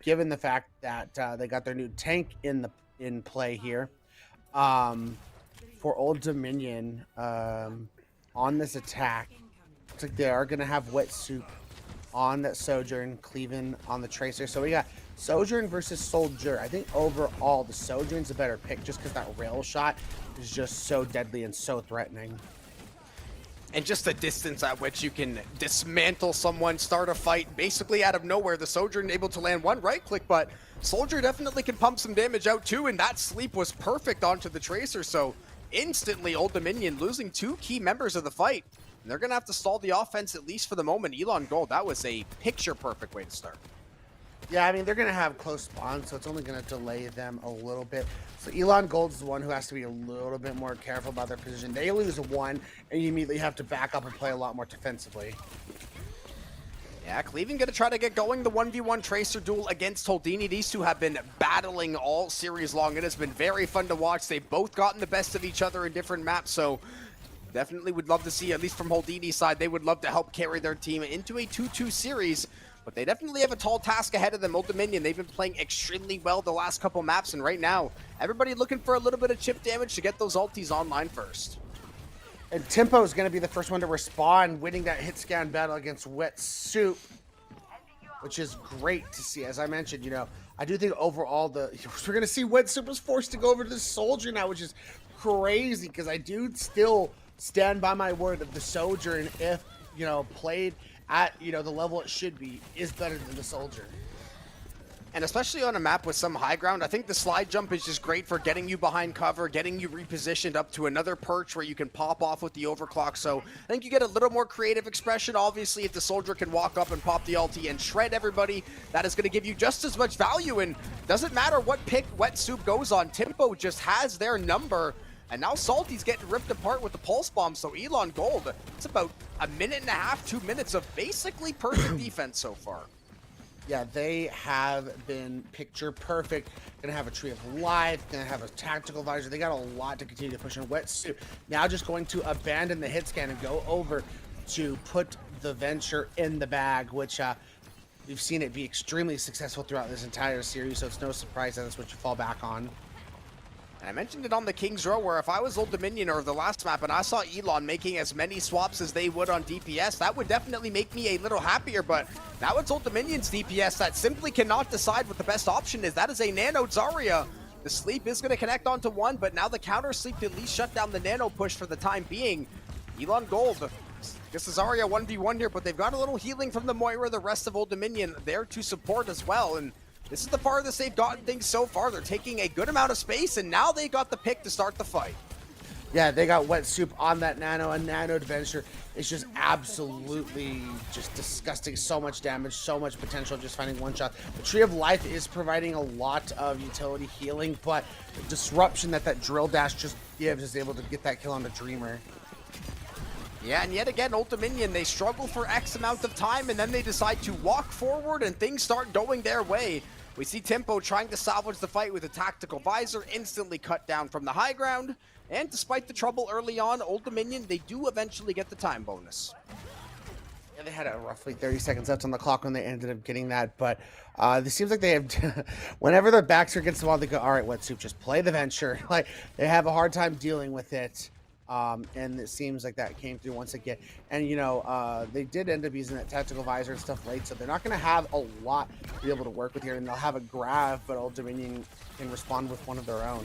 Speaker 3: given the fact that they got their new tank in play here. For Old Dominion, on this attack, looks like they are going to have Wet Soup on Sojourn, Cleveland on the Tracer. So we got Sojourn versus Soldier. I think overall the Sojourn's a better pick just because that rail shot is just so deadly and so threatening.
Speaker 2: And just the distance at which you can dismantle someone, start a fight, basically out of nowhere. The Sojourn able to land one right click, but Soldier definitely can pump some damage out too, and that sleep was perfect onto the Tracer, so instantly Old Dominion losing 2 key members of the fight. And they're gonna have to stall the offense at least for the moment. Elon Gold, that was a picture-perfect way to start.
Speaker 3: Yeah, I mean, they're going to have close spawns, so it's only going to delay them a little bit. So Elon Gold's the one who has to be a little bit more careful about their position. They lose 1, and you immediately have to back up and play a lot more defensively.
Speaker 2: Yeah, Cleveland gonna try to get going the 1v1 Tracer duel against Holdini. These two have been battling all series long. It has been very fun to watch. They've both gotten the best of each other in different maps, so definitely would love to see, at least from Holdini's side, they would love to help carry their team into a 2-2 series. But they definitely have a tall task ahead of them. Old Dominion, they've been playing extremely well the last couple maps, and right now, everybody looking for a little bit of chip damage to get those ultis online first.
Speaker 3: And Tempo is going to be the first one to respond, winning that hit scan battle against Wet Soup, which is great to see. As I mentioned, you know, I do think overall we're going to see Wet Soup is forced to go over to the Soldier now, which is crazy because I do still stand by my word of the Soldier, and if, you know, played at, you know, the level it should be, is better than the Soldier.
Speaker 2: And especially on a map with some high ground, I think the slide jump is just great for getting you behind cover, getting you repositioned up to another perch where you can pop off with the overclock. So I think you get a little more creative expression. Obviously, if the Soldier can walk up and pop the ulti and shred everybody, that is going to give you just as much value. And doesn't matter what pick Wet Soup goes on, Tempo just has their number. And now Salty's getting ripped apart with the pulse bomb, so Elon Gold, it's about a minute and a half, 2 minutes of basically perfect defense so far.
Speaker 3: Yeah, they have been picture perfect. Gonna have a Tree of Life, gonna have a Tactical Visor. They got a lot to continue to push in. Wet Soup now just going to abandon the hit scan and go over to put the Venture in the bag, which we've seen it be extremely successful throughout this entire series, so it's no surprise that that's what you fall back on.
Speaker 2: And I mentioned it on the King's Row, where if I was Old Dominion or the last map and I saw Elon making as many swaps as they would on DPS, that would definitely make me a little happier. But now it's Old Dominion's DPS that simply cannot decide what the best option is. That is a Nano Zarya. The sleep is going to connect onto one, but now the counter sleep to at least shut down the Nano push for the time being. Elon Gold, I guess the Zarya 1v1 here, but they've got a little healing from the Moira, the rest of Old Dominion there to support as well. And this is the farthest they've gotten things so far. They're taking a good amount of space, and now they got the pick to start the fight.
Speaker 3: Yeah, they got Wet Soup on that Nano, and Nano Adventure is just absolutely just disgusting. So much damage, so much potential just finding one shot. The Tree of Life is providing a lot of utility healing, but the disruption that Drill Dash just gives is able to get that kill on the Dreamer.
Speaker 2: Yeah, and yet again, Old Dominion, they struggle for X amount of time, and then they decide to walk forward, and things start going their way. We see Tempo trying to salvage the fight with a Tactical Visor, instantly cut down from the high ground. And despite the trouble early on, Old Dominion, they do eventually get the time bonus.
Speaker 3: Yeah, they had roughly 30 seconds left on the clock when they ended up getting that, but it seems like they have, whenever their backs are against the wall, they go, all right, Wet Soup, just play the Venture. Like, they have a hard time dealing with it. And it seems like that came through once again. And, you know, they did end up using that Tactical Visor and stuff late, so they're not going to have a lot to be able to work with here. And they'll have a grab, but Old Dominion can respond with one of their own.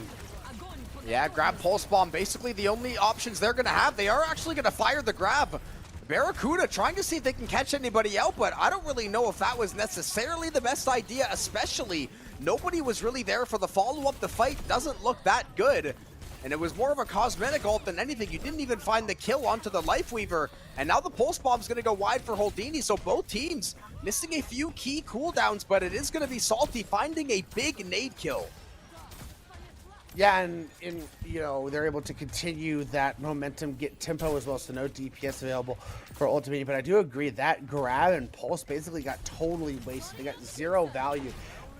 Speaker 2: Yeah, grab Pulse Bomb, basically the only options they're going to have. They are actually going to fire the grab. Barracuda trying to see if they can catch anybody out, but I don't really know if that was necessarily the best idea, especially nobody was really there for the follow-up. The fight doesn't look that good. And it was more of a cosmetic ult than anything. You didn't even find the kill onto the Lifeweaver. And now the Pulse Bomb's going to go wide for Holdini. So both teams missing a few key cooldowns, but it is going to be Salty finding a big nade kill.
Speaker 3: Yeah, and you know, they're able to continue that momentum, get tempo as well, so no DPS available for Old Dominion. But I do agree that grab and Pulse basically got totally wasted. They got zero value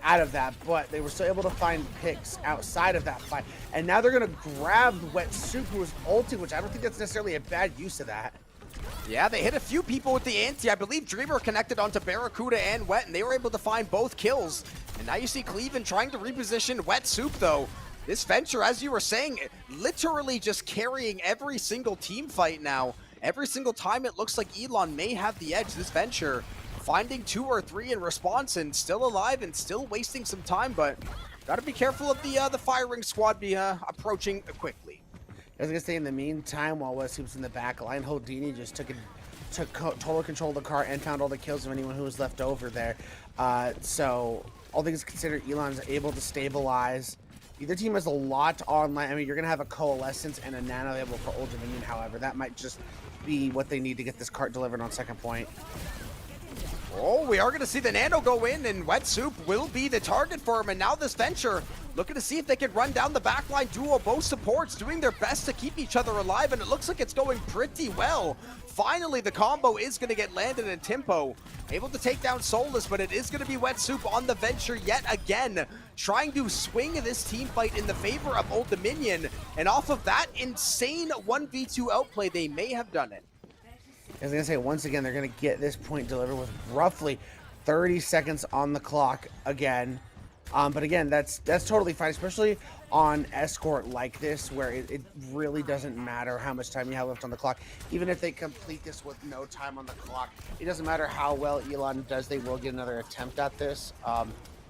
Speaker 3: out of that, but they were still able to find picks outside of that fight. And now they're going to grab Wet Soup, who was ulting, which I don't think that's necessarily a bad use of that.
Speaker 2: Yeah, they hit a few people with the anti. I believe Dreamer connected onto Barracuda and Wet, and they were able to find both kills. And now you see Cleveland trying to reposition Wet Soup, though. This Venture, as you were saying, literally just carrying every single team fight now. Every single time it looks like Elon may have the edge. This Venture finding 2 or 3 in response and still alive and still wasting some time, but gotta be careful of the firing squad approaching quickly.
Speaker 3: I was gonna say, in the meantime, while West was in the back line, Houdini just took total control of the car and found all the kills of anyone who was left over there. So all things considered, Elon's able to stabilize. Either team has a lot online. I mean, you're gonna have a Coalescence and a Nano able for Old Dominion. However, that might just be what they need to get this cart delivered on second point.
Speaker 2: Oh, we are going to see the Nano go in, and Wet Soup will be the target for him. And now this Venture looking to see if they can run down the backline duo. Both supports doing their best to keep each other alive, and it looks like it's going pretty well. Finally, the combo is going to get landed, and Timpo able to take down Solus, but it is going to be Wet Soup on the Venture yet again, trying to swing this team fight in the favor of Old Dominion. And off of that insane 1v2 outplay, they may have done it.
Speaker 3: I was going to say, once again, they're going to get this point delivered with roughly 30 seconds on the clock again. But again, that's totally fine, especially on Escort like this, where it really doesn't matter how much time you have left on the clock. Even if they complete this with no time on the clock, it doesn't matter how well Elon does, they will get another attempt at this.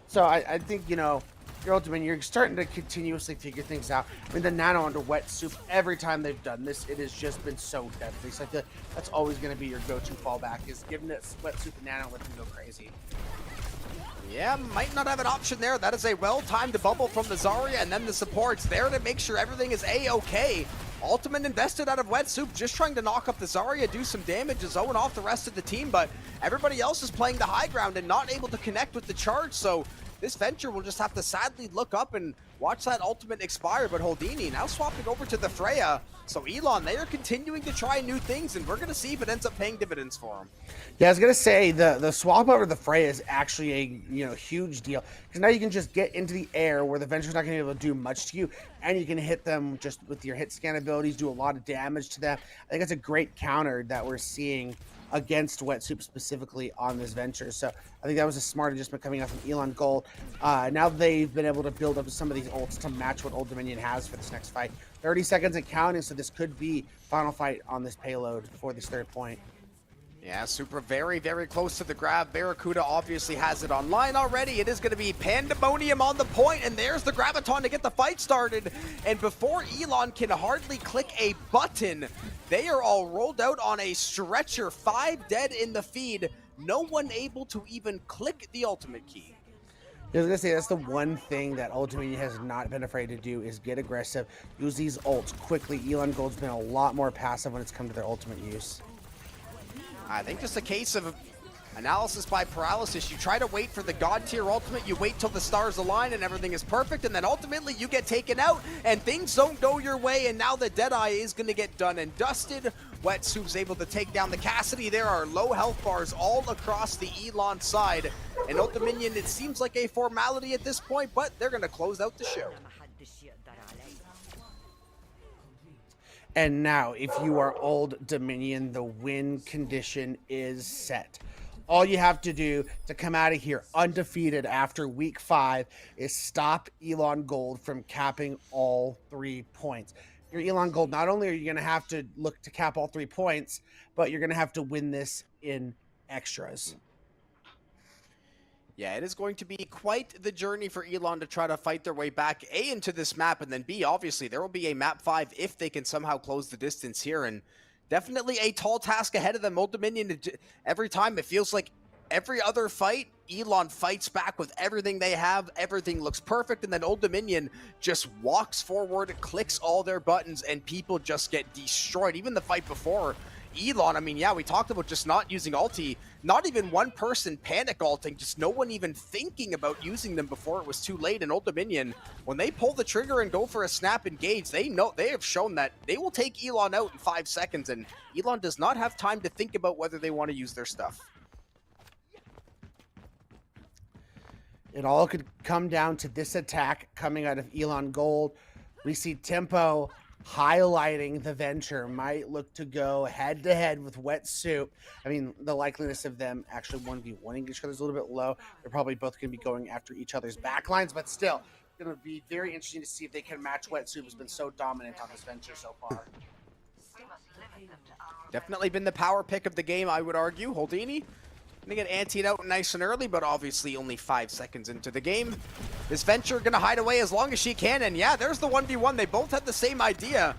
Speaker 3: So I think, you know, your Ultimate, you're starting to continuously figure things out. I mean, the Nano under Wet Soup, every time they've done this, it has just been so deadly. So I feel like that's always going to be your go-to fallback, is giving it Wet Soup and Nano, let them go crazy.
Speaker 2: Yeah, might not have an option there. That is a well-timed bubble from the Zarya, and then the supports there to make sure everything is A-okay. Ultimate invested out of Wet Soup, just trying to knock up the Zarya, do some damage, to zone off the rest of the team, but everybody else is playing the high ground and not able to connect with the charge, so this Venture will just have to sadly look up and watch that ultimate expire. But Houdini now swapping over to the Freya. So Elon, they are continuing to try new things, and we're going to see if it ends up paying dividends for them.
Speaker 3: Yeah, I was going to say, the swap over the Freya is actually a huge deal, because now you can just get into the air where the Venture's not going to be able to do much to you, and you can hit them just with your hit scan abilities, do a lot of damage to them. I think that's a great counter that we're seeing against Wet Soup specifically on this Venture. So I think that was a smart adjustment coming out from Elon Gold. Now they've been able to build up some of these ults to match what Old Dominion has for this next fight. 30 seconds and counting, so this could be final fight on this payload for this third point.
Speaker 2: Yeah, Super very, very close to the grab. Barracuda obviously has it online already. It is going to be Pandemonium on the point, and there's the Graviton to get the fight started. And before Elon can hardly click a button, they are all rolled out on a stretcher, 5 dead in the feed. No one able to even click the ultimate key.
Speaker 3: I was going to say, that's the one thing that Ultimate has not been afraid to do, is get aggressive, use these ults quickly. Elon Gold's been a lot more passive when it's come to their ultimate use.
Speaker 2: I think just a case of analysis by paralysis. You try to wait for the God tier ultimate, you wait till the stars align and everything is perfect, and then ultimately you get taken out and things don't go your way, and now the Deadeye is going to get done and dusted. Wet Soup's able to take down the Cassidy. There are low health bars all across the Elon side, and Old Dominion, it seems like a formality at this point, but they're going to close out the show.
Speaker 3: And now, if you are Old Dominion, the win condition is set. All you have to do to come out of here undefeated after week 5 is stop Elon Gold from capping all 3 points. Your Elon Gold, not only are you going to have to look to cap all 3 points, but you're going to have to win this in extras.
Speaker 2: Yeah, it is going to be quite the journey for Elon to try to fight their way back, A, into this map, and then B, obviously, there will be a map 5 if they can somehow close the distance here, and definitely a tall task ahead of them. Old Dominion, every time it feels like every other fight, Elon fights back with everything they have, everything looks perfect, and then Old Dominion just walks forward, clicks all their buttons, and people just get destroyed. Even the fight before, Elon, I mean, yeah, we talked about just not using ulti, not even one person panic ulting, just no one even thinking about using them before it was too late. And Old Dominion, when they pull the trigger and go for a snap engage, they know, they have shown that they will take Elon out in 5 seconds, and Elon does not have time to think about whether they want to use their stuff.
Speaker 3: It all could come down to this attack coming out of Elon Gold. We see Tempo highlighting the Venture, might look to go head-to-head with Wet Soup. I mean, the likeliness of them actually 1v1ing each other is a little bit low. They're probably both going to be going after each other's backlines, but still, it's going to be very interesting to see if they can match Wet Soup, who's been so dominant on this Venture so far.
Speaker 2: Definitely been the power pick of the game, I would argue. Houdini Gonna get anteed out nice and early, but obviously only 5 seconds into the game. This Venture gonna hide away as long as she can, and yeah, there's the 1v1. They both had the same idea.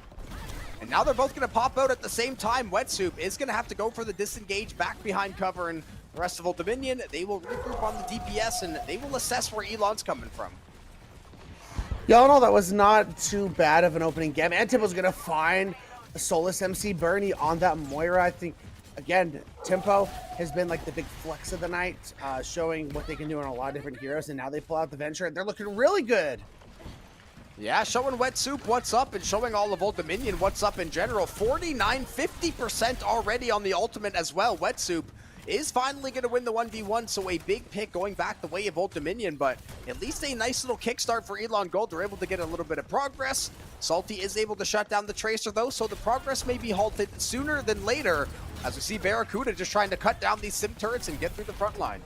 Speaker 2: And now they're both gonna pop out at the same time. Wetsup is gonna have to go for the disengage back behind cover, and the rest of Old Dominion, they will regroup on the DPS, and they will assess where Elon's coming from.
Speaker 3: Y'all know that was not too bad of an opening game. And Tempo's gonna find a Solus MC Bernie on that Moira. I think, again, Tempo has been like the big flex of the night, showing what they can do on a lot of different heroes, and now they pull out the Venture, and they're looking really good.
Speaker 2: Yeah, showing Wetsup what's up and showing all of Old Dominion what's up in general. 49, 50% already on the ultimate as well. Wetsup is finally going to win the 1v1, so a big pick going back the way of Old Dominion, but at least a nice little kickstart for Elon Gold. They're able to get a little bit of progress. Salty is able to shut down the Tracer though, so the progress may be halted sooner than later, as we see Barracuda just trying to cut down these sim turrets and get through the front line.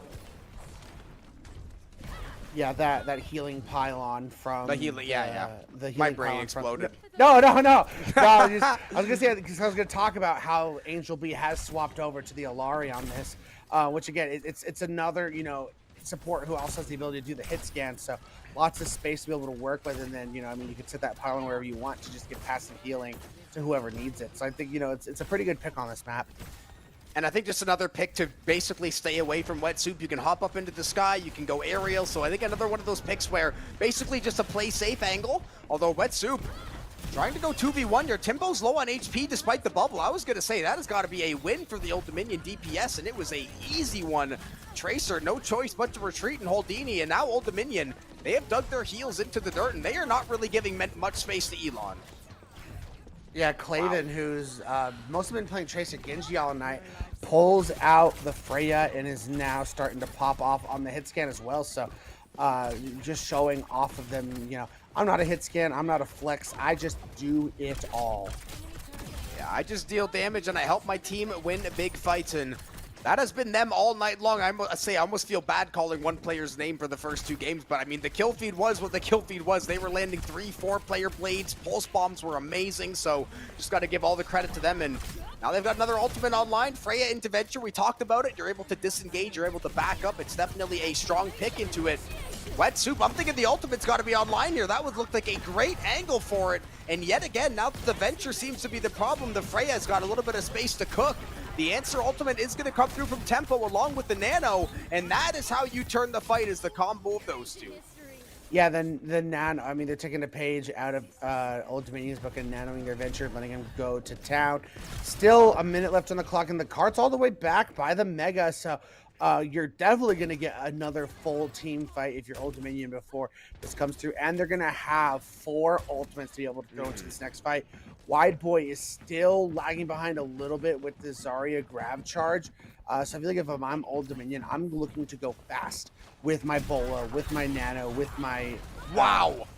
Speaker 3: Yeah, that healing pylon from
Speaker 2: The healing, yeah.
Speaker 3: The healing
Speaker 2: My brain
Speaker 3: pylon
Speaker 2: exploded.
Speaker 3: No. I was gonna say, because I was gonna talk about how Angel B has swapped over to the Alari on this, which again, it's another support who also has the ability to do the hit scan, so lots of space to be able to work with, and then you can set that pylon wherever you want to just get passive healing to whoever needs it. So I think it's a pretty good pick on this map.
Speaker 2: And I think just another pick to basically stay away from Wetsup. You can hop up into the sky, you can go aerial, so I think another one of those picks where basically just a play safe angle, although Wetsup trying to go 2v1. Your Timbo's low on HP despite the bubble. I was going to say that has got to be a win for the Old Dominion DPS, and it was a easy one. Tracer, no choice but to retreat and Holdini, and now Old Dominion, they have dug their heels into the dirt, and they are not really giving much space to Elon.
Speaker 3: Yeah, Claven, who's mostly been playing Tracer Genji all night, pulls out the Freya and is now starting to pop off on the hit scan as well. So just showing off of them, I'm not a hit scan, I'm not a flex, I just do it all.
Speaker 2: Yeah, I just deal damage and I help my team win big fights, and that has been them all night long. I almost feel bad calling one player's name for the first 2 games, but I mean, the kill feed was what the kill feed was. They were landing 3-4 player blades. Pulse bombs were amazing, so just got to give all the credit to them. And now they've got another ultimate online. Freya into Venture, we talked about it. You're able to disengage, you're able to back up. It's definitely a strong pick into it. Wetsup, I'm thinking the ultimate's got to be online here. That would look like a great angle for it. And yet again, now that the Venture seems to be the problem, the Freya's got a little bit of space to cook. The answer ultimate is going to come through from Tempo along with the Nano, and that is how you turn the fight, is the combo of those two.
Speaker 3: Yeah, then the Nano, I mean, they're taking a page out of Old Dominion's book and nanoing their Venture, letting him go to town. Still a minute left on the clock, and the cart's all the way back by the Mega, so you're definitely going to get another full team fight if you're Old Dominion before this comes through, and they're going to have 4 ultimates to be able to go into this next fight. Wide Boy is still lagging behind a little bit with the Zarya grab charge, so I feel like if I'm Old Dominion, I'm looking to go fast with my Bola, with my Nano, with my... Wow!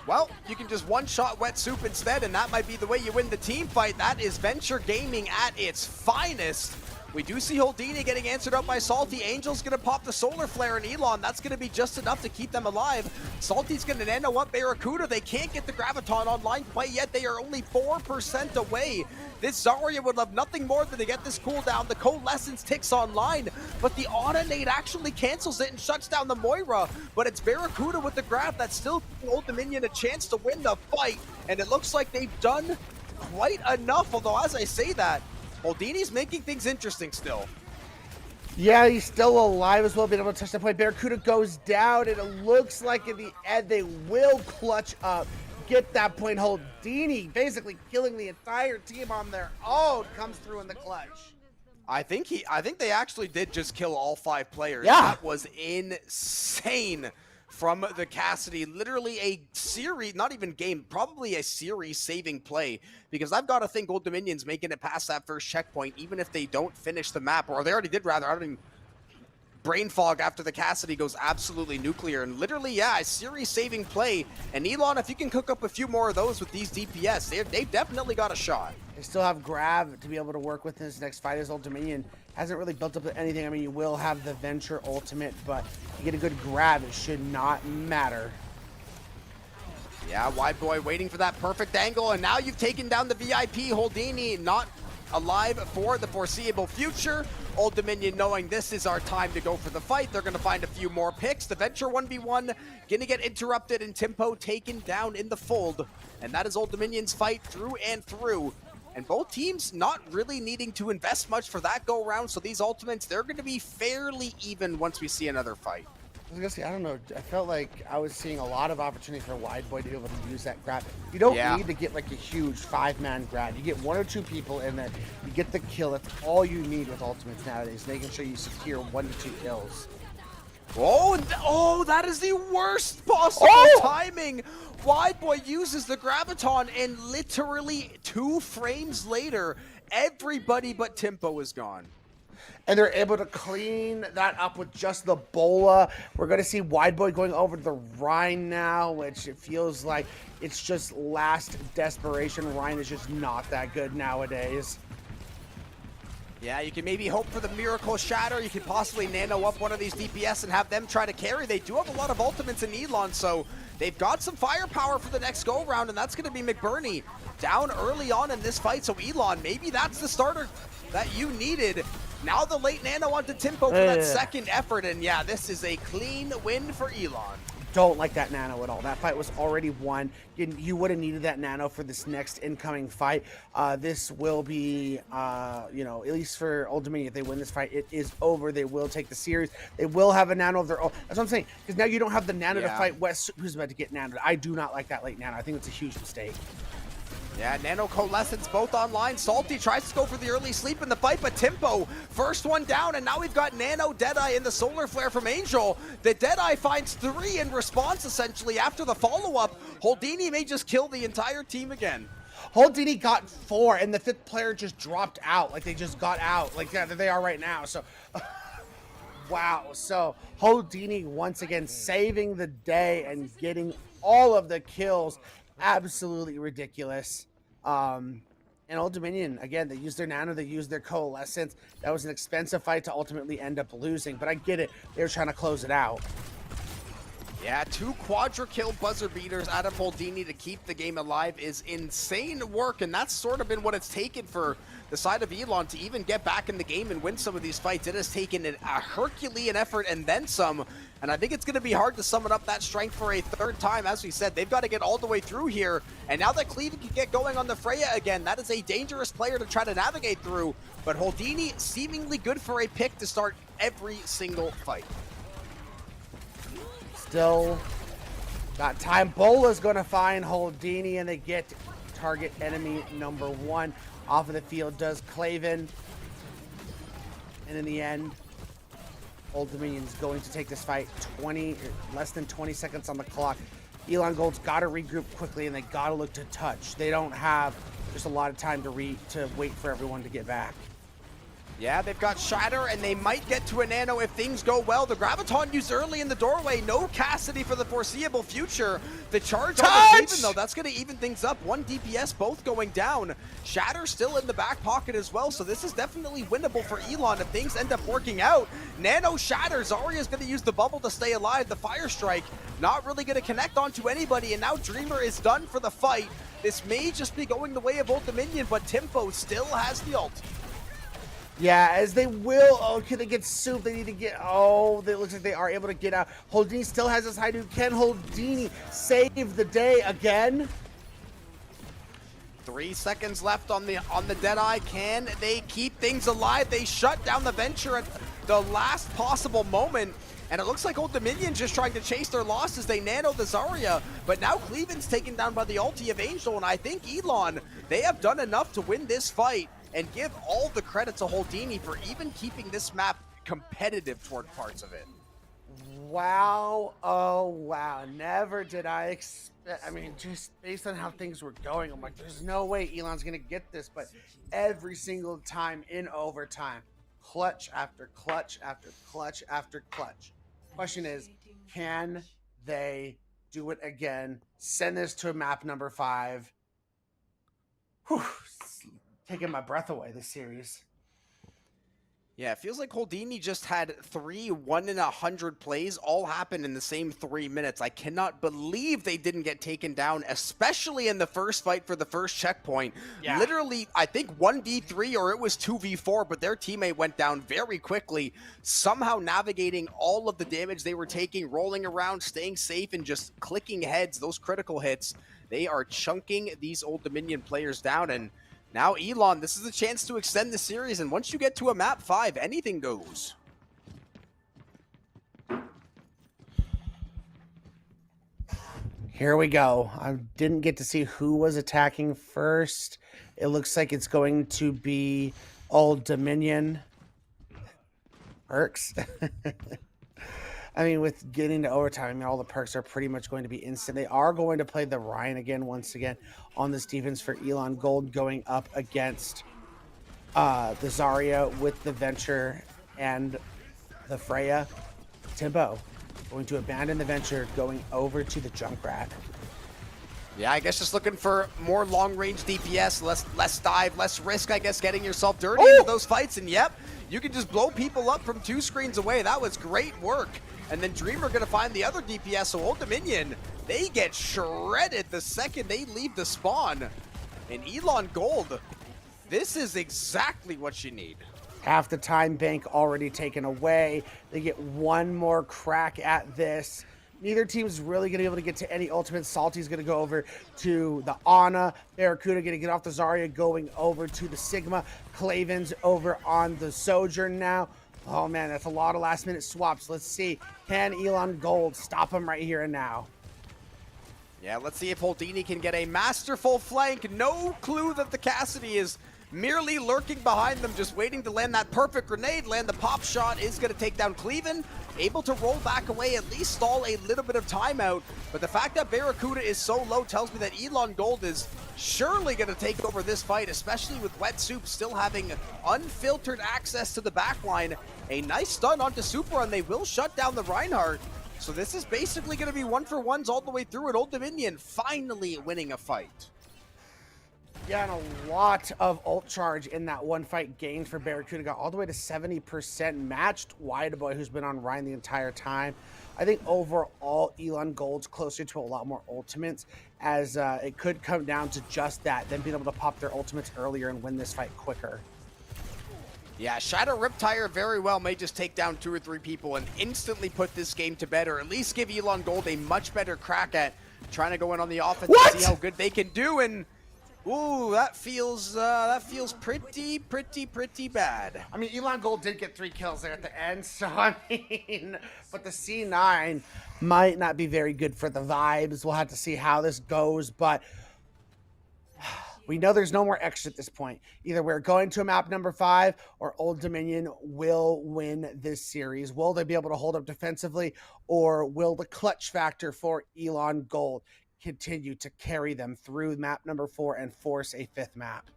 Speaker 2: Well, you can just one-shot Wetsup instead, and that might be the way you win the team fight. That is Venture Gaming at its finest. We do see Holdini getting answered out by Salty. Angel's going to pop the Solar Flare, and Elon, that's going to be just enough to keep them alive. Salty's going to nano up Barracuda. They can't get the Graviton online quite yet. They are only 4% away. This Zarya would love nothing more than to get this cooldown. The Coalescence ticks online, but the Auto Nade actually cancels it and shuts down the Moira. But it's Barracuda with the grab that's still giving Old Dominion a chance to win the fight, and it looks like they've done quite enough, although as I say that, Holdini's making things interesting still.
Speaker 3: Yeah, he's still alive as well, being able to touch that point. Barracuda goes down, and it looks like in the end they will clutch up, get that point. Holdini basically killing the entire team on their own comes through in the clutch.
Speaker 2: I think they actually did just kill all 5 players.
Speaker 3: Yeah.
Speaker 2: That was insane from the Cassidy. Literally a series, not even game, probably a series saving play, because I've got to think Old Dominion's making it past that first checkpoint, even if they don't finish the map, or they already did rather. I don't even... Brain fog after the Cassidy goes absolutely nuclear, and literally, yeah, a series saving play. And Elon, if you can cook up a few more of those with these DPS, they've definitely got a shot.
Speaker 3: They still have grab to be able to work with in this next fight, as Old Dominion hasn't really built up anything. I mean, you will have the Venture ultimate, but you get a good grab, it should not matter.
Speaker 2: Yeah, Wide Boy waiting for that perfect angle, and now you've taken down the VIP. Holdini not alive for the foreseeable future. Old Dominion knowing this is our time to go for the fight. They're going to find a few more picks. The Venture 1v1 going to get interrupted and Timpo taken down in the fold. And that is Old Dominion's fight through and through. And both teams not really needing to invest much for that go around. So these ultimates, they're going to be fairly even once we see another fight.
Speaker 3: I was gonna say, I don't know. I felt like I was seeing a lot of opportunity for Wide Boy to be able to use that grab. You don't need to get like a huge 5-man grab. You get 1 or 2 people in there, you get the kill. That's all you need with ultimates nowadays, making sure you secure 1 to 2 kills.
Speaker 2: Oh, that is the worst possible timing. Wide Boy uses the Graviton, and literally 2 frames later, everybody but Timpo is gone.
Speaker 3: And they're able to clean that up with just the Bola. We're going to see Wide Boy going over to the Rhine now, which it feels like it's just last desperation. Rhine is just not that good nowadays.
Speaker 2: Yeah, you can maybe hope for the Miracle Shatter. You could possibly nano up one of these DPS and have them try to carry. They do have a lot of ultimates in Elon, so they've got some firepower for the next go-round, and that's going to be McBurney down early on in this fight. So Elon, maybe that's the starter that you needed. Now the late nano onto Timpo for that second effort, and yeah, this is a clean win for Elon.
Speaker 3: Don't like that nano at all. That fight was already won. You would have needed that nano for this next incoming fight. This will be, you know, at least for Old Dominion, if they win this fight, it is over. They will take the series. They will have a nano of their own. That's what I'm saying, because now you don't have the nano to fight West, who's about to get nanoed. I do not like that late nano. I think it's a huge mistake.
Speaker 2: Yeah, Nano Coalescence both online. Salty tries to go for the early sleep in the fight, but Timpo, first one down, and now we've got Nano, Deadeye, and the Solar Flare from Angel. The Deadeye finds 3 in response, essentially, after the follow-up. Holdini may just kill the entire team again.
Speaker 3: Holdini got 4, and the 5th player just dropped out. Like, they just got out. Like, yeah, they are right now, so... Wow, so Holdini once again saving the day and getting all of the kills. Absolutely ridiculous. And Old Dominion, again, they used their nano, they used their coalescence. That was an expensive fight to ultimately end up losing, but I get it. They were trying to close it out.
Speaker 2: Yeah, 2 quadra kill buzzer beaters out of Holdini to keep the game alive is insane work, and that's sort of been what it's taken for the side of Elon to even get back in the game and win some of these fights. It has taken a Herculean effort and then some, and I think it's going to be hard to summon up that strength for a 3rd time. As we said, they've got to get all the way through here, and now that Cleveland can get going on the Freya again, that is a dangerous player to try to navigate through, but Holdini seemingly good for a pick to start every single fight.
Speaker 3: Still got time. Bola's going to find Holdini, and they get target enemy number 1 off of the field. Does Claven, and in the end, Old Dominion's going to take this fight. Less than 20 seconds on the clock. Elon Gold's got to regroup quickly, and they got to look to touch. They don't have just a lot of time to wait for everyone to get back.
Speaker 2: Yeah, they've got Shatter, and they might get to a nano if things go well. The Graviton used early in the doorway. No Cassidy for the foreseeable future. The charge on the Cleveland, though, that's going to even things up. 1 DPS, both going down. Shatter still in the back pocket as well, so this is definitely winnable for Elon if things end up working out. Nano Shatter. Zarya's going to use the bubble to stay alive. The Fire Strike not really going to connect onto anybody, and now Dreamer is done for the fight. This may just be going the way of Old Dominion, but Timpo still has the ult.
Speaker 3: Yeah, as they will. Oh, can they get soup? They need to get... Oh, it looks like they are able to get out. Holdini still has his high dude. Can Holdini save the day again?
Speaker 2: 3 seconds left on the Deadeye. Can they keep things alive? They shut down the Venture at the last possible moment. And it looks like Old Dominion just trying to chase their losses. They nano the Zarya, but now Cleveland's taken down by the ulti of Angel. And I think Elon, they have done enough to win this fight and give all the credit to Holdini for even keeping this map competitive toward parts of it.
Speaker 3: Wow. Oh, wow. Never did I expect... I mean, just based on how things were going, I'm like, there's no way Elon's going to get this. But every single time in overtime, clutch after clutch after clutch after clutch. Question is, can they do it again? Send this to map number 5. Whew. Taking my breath away, this series.
Speaker 2: Yeah, it feels like Holdini just had 3 1 in 100 plays all happen in the same 3 minutes. I cannot believe they didn't get taken down, especially in the first fight for the first checkpoint.
Speaker 3: Yeah.
Speaker 2: Literally, I think 1v3 or it was 2v4, but their teammate went down very quickly, somehow navigating all of the damage they were taking, rolling around, staying safe, and just clicking heads, those critical hits. They are chunking these Old Dominion players down, and now, Elon, this is a chance to extend the series, and once you get to a map 5, anything goes.
Speaker 3: Here we go. I didn't get to see who was attacking first. It looks like it's going to be Old Dominion. Perks. I mean, with getting to overtime, I mean, all the perks are pretty much going to be instant. They are going to play the Ryan again, once again, on this defense for Elon Gold, going up against the Zarya with the Venture and the Freya. Timbo going to abandon the Venture, going over to the Junkrat.
Speaker 2: Yeah, I guess just looking for more long-range DPS, less dive, less risk, I guess, getting yourself dirty into those fights. And yep, you can just blow people up from 2 screens away. That was great work. And then Dreamer going to find the other DPS, so Old Dominion, they get shredded the second they leave the spawn. And Elon Gold, this is exactly what you need.
Speaker 3: Half the time bank already taken away. They get one more crack at this. Neither team's really going to be able to get to any ultimate. Salty's going to go over to the Ana. Barracuda going to get off the Zarya, going over to the Sigma. Claven's over on the Sojourn now. Oh man, that's a lot of last minute swaps. Let's see. Can Elon Gold stop him right here and now?
Speaker 2: Yeah, let's see if Holdini can get a masterful flank. No clue that the Cassidy is merely lurking behind them, just waiting to land that perfect grenade. Land the pop shot is going to take down Cleven. Able to roll back away, at least stall a little bit of timeout. But the fact that Barracuda is so low tells me that Elon Gold is surely going to take over this fight, especially with Wet Soup still having unfiltered access to the backline. A nice stun onto Super, and they will shut down the Reinhardt. So this is basically going to be 1-for-1s all the way through, and Old Dominion finally winning a fight.
Speaker 3: Yeah, and a lot of ult charge in that one fight gained for Barracuda. Got all the way to 70%, matched Wideboy, who's been on Ryan the entire time. I think overall, Elon Gold's closer to a lot more ultimates, as it could come down to just that, them being able to pop their ultimates earlier and win this fight quicker.
Speaker 2: Yeah, Shadow Riptire very well may just take down 2 or 3 people and instantly put this game to bed, or at least give Elon Gold a much better crack at trying to go in on the offense and see how good they can do. And ooh, that feels pretty bad.
Speaker 3: I mean, Elon Gold did get 3 kills there at the end, so I mean, but the C9 might not be very good for the vibes. We'll have to see how this goes, but we know there's no more extra at this point. Either we're going to a map number 5 or Old Dominion will win this series. Will they be able to hold up defensively, or will the clutch factor for Elon Gold continue to carry them through map number 4 and force a 5th map?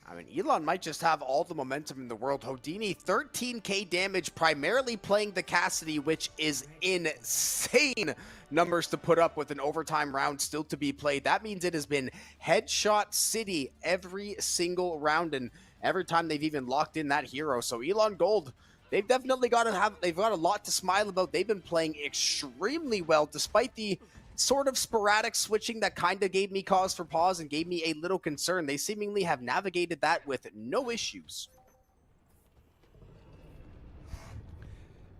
Speaker 2: I mean, Elon might just have all the momentum in the world. Houdini, 13k damage, primarily playing the Cassidy, which is insane numbers to put up with an overtime round still to be played. That means it has been headshot city every single round, and every time they've even locked in that hero. So Elon Gold, they've definitely got a lot to smile about. They've been playing extremely well, despite the sort of sporadic switching that kind of gave me cause for pause and gave me a little concern. They seemingly have navigated that with no issues.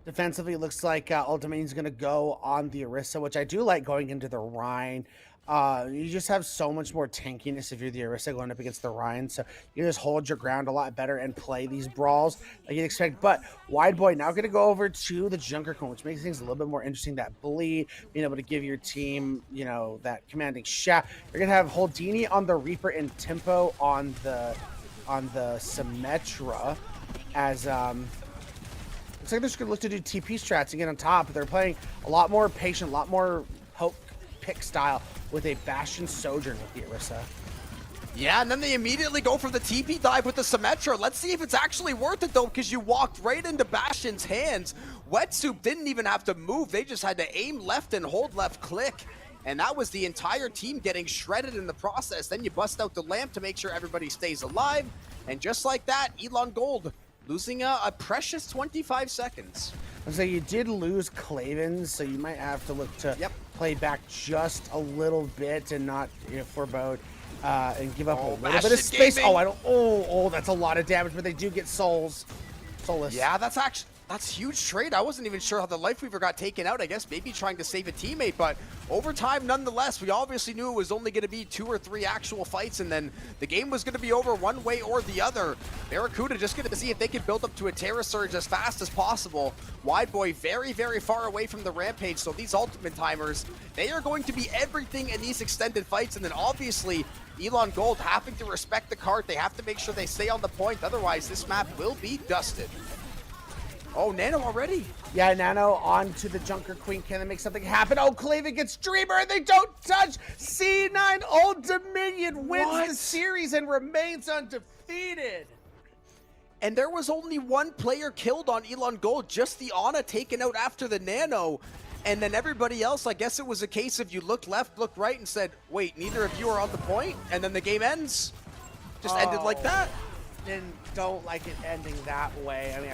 Speaker 3: Defensively, it looks like Old Dominion's going to go on the Orisa, which I do like going into the Rhine. You just have so much more tankiness if you're the Orisa going up against the Rhine, so you just hold your ground a lot better and play these brawls like you'd expect. But Wideboy now going to go over to the Junkercone, which makes things a little bit more interesting. That bleed, being able to give your team, you know, that commanding shot. You're going to have Holdini on the Reaper and Tempo on the Symmetra, as looks like they're just going to look to do TP strats and get on top. They're playing a lot more patient, a lot more poke pick style with a Bastion Sojourn with the Orisa.
Speaker 2: Yeah, and then they immediately go for the TP dive with the Symmetra. Let's see if it's actually worth it, though, because you walked right into Bastion's hands. Wet Soup didn't even have to move. They just had to aim left and hold left click. And that was the entire team getting shredded in the process. Then you bust out the lamp to make sure everybody stays alive. And just like that, Elon Gold losing a precious 25 seconds.
Speaker 3: So you did lose Clavens, so you might have to look to play back just a little bit and not forebode and give up a little bit of space.
Speaker 2: Gaming.
Speaker 3: Oh, I don't. Oh, that's a lot of damage, but they do get soulless.
Speaker 2: Yeah, that's huge trade. I wasn't even sure how the Life Weaver got taken out. I guess maybe trying to save a teammate, but overtime nonetheless. We obviously knew it was only going to be 2 or 3 actual fights, and then the game was going to be over one way or the other. Barracuda just going to see if they can build up to a Terra Surge as fast as possible. Wide Boy very, very far away from the Rampage, so these ultimate timers, they are going to be everything in these extended fights, and then obviously Elon Gold having to respect the cart. They have to make sure they stay on the point, otherwise this map will be dusted. Oh, Nano already?
Speaker 3: Yeah, Nano onto the Junker Queen. Can they make something happen? Oh, Cleveland gets Dreamer and they don't touch. C9 Old Dominion wins the series and remains undefeated.
Speaker 2: And there was only one player killed on Elon Gold, just the Ana taken out after the Nano. And then everybody else, I guess it was a case of you looked left, looked right, and said, wait, neither of you are on the point? And then the game ends. Just ended like that.
Speaker 3: And don't like it ending that way. I mean,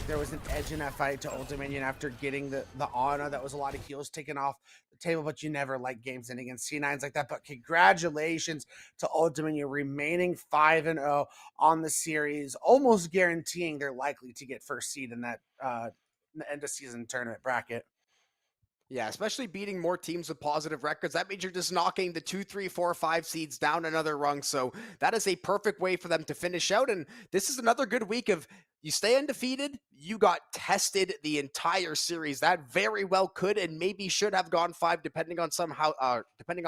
Speaker 3: there was an edge in that fight to Old Dominion after getting the Ana. That was a lot of heals taken off the table, but you never like games ending against C9s like that. But congratulations to Old Dominion remaining 5-0 on the series, almost guaranteeing they're likely to get first seed in that end of season tournament bracket.
Speaker 2: Yeah, especially beating more teams with positive records. That means you're just knocking the 2, 3, 4, 5 seeds down another rung. So that is a perfect way for them to finish out. And this is another good week of you stay undefeated. You got tested the entire series. That very well could and maybe should have gone 5, depending on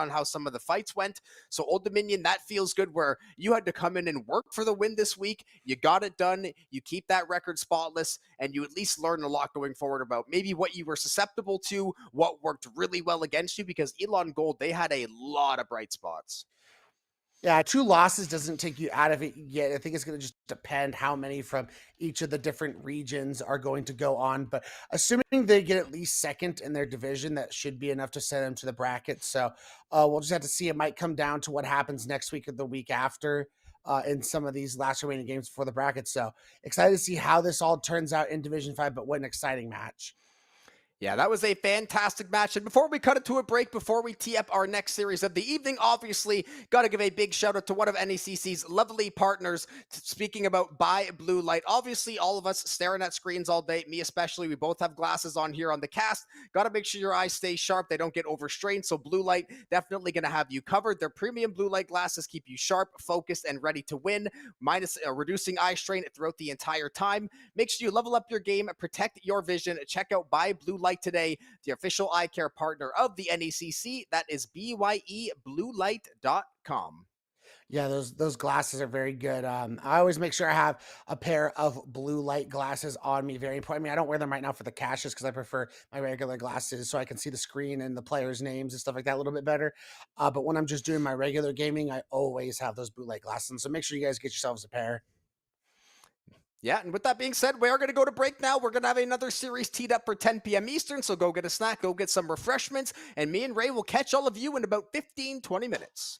Speaker 2: how some of the fights went. So Old Dominion, that feels good where you had to come in and work for the win this week. You got it done. You keep that record spotless, and you at least learn a lot going forward about maybe what you were susceptible to, what worked really well against you, because Elon Gold, they had a lot of bright spots.
Speaker 3: Yeah, 2 losses doesn't take you out of it yet. I think it's going to just depend how many from each of the different regions are going to go on. But assuming they get at least second in their division, that should be enough to send them to the bracket. So we'll just have to see. It might come down to what happens next week or the week after in some of these last remaining games before the bracket. So excited to see how this all turns out in Division 5, but what an exciting match.
Speaker 2: Yeah, that was a fantastic match. And before we cut it to a break, before we tee up our next series of the evening, obviously, got to give a big shout out to one of NECC's lovely partners. Speaking about Buy Blue Light, obviously, all of us staring at screens all day, me especially, we both have glasses on here on the cast. Got to make sure your eyes stay sharp. They don't get overstrained. So Blue Light, definitely going to have you covered. Their premium blue light glasses keep you sharp, focused, and ready to win, minus reducing eye strain throughout the entire time. Make sure you level up your game, protect your vision. Check out Buy Blue Light today, the official eye care partner of the NECC. That is BYEBluelight.com.
Speaker 3: Yeah, those glasses are very good. I always make sure I have a pair of blue light glasses on me. Very important. I mean, I don't wear them right now for the caches because I prefer my regular glasses so I can see the screen and the players' names and stuff like that a little bit better. But when I'm just doing my regular gaming, I always have those blue light glasses. So make sure you guys get yourselves a pair.
Speaker 2: Yeah, and with that being said, we are going to go to break now. We're going to have another series teed up for 10 p.m. Eastern, so go get a snack, go get some refreshments, and me and Ray will catch all of you in about 15, 20 minutes.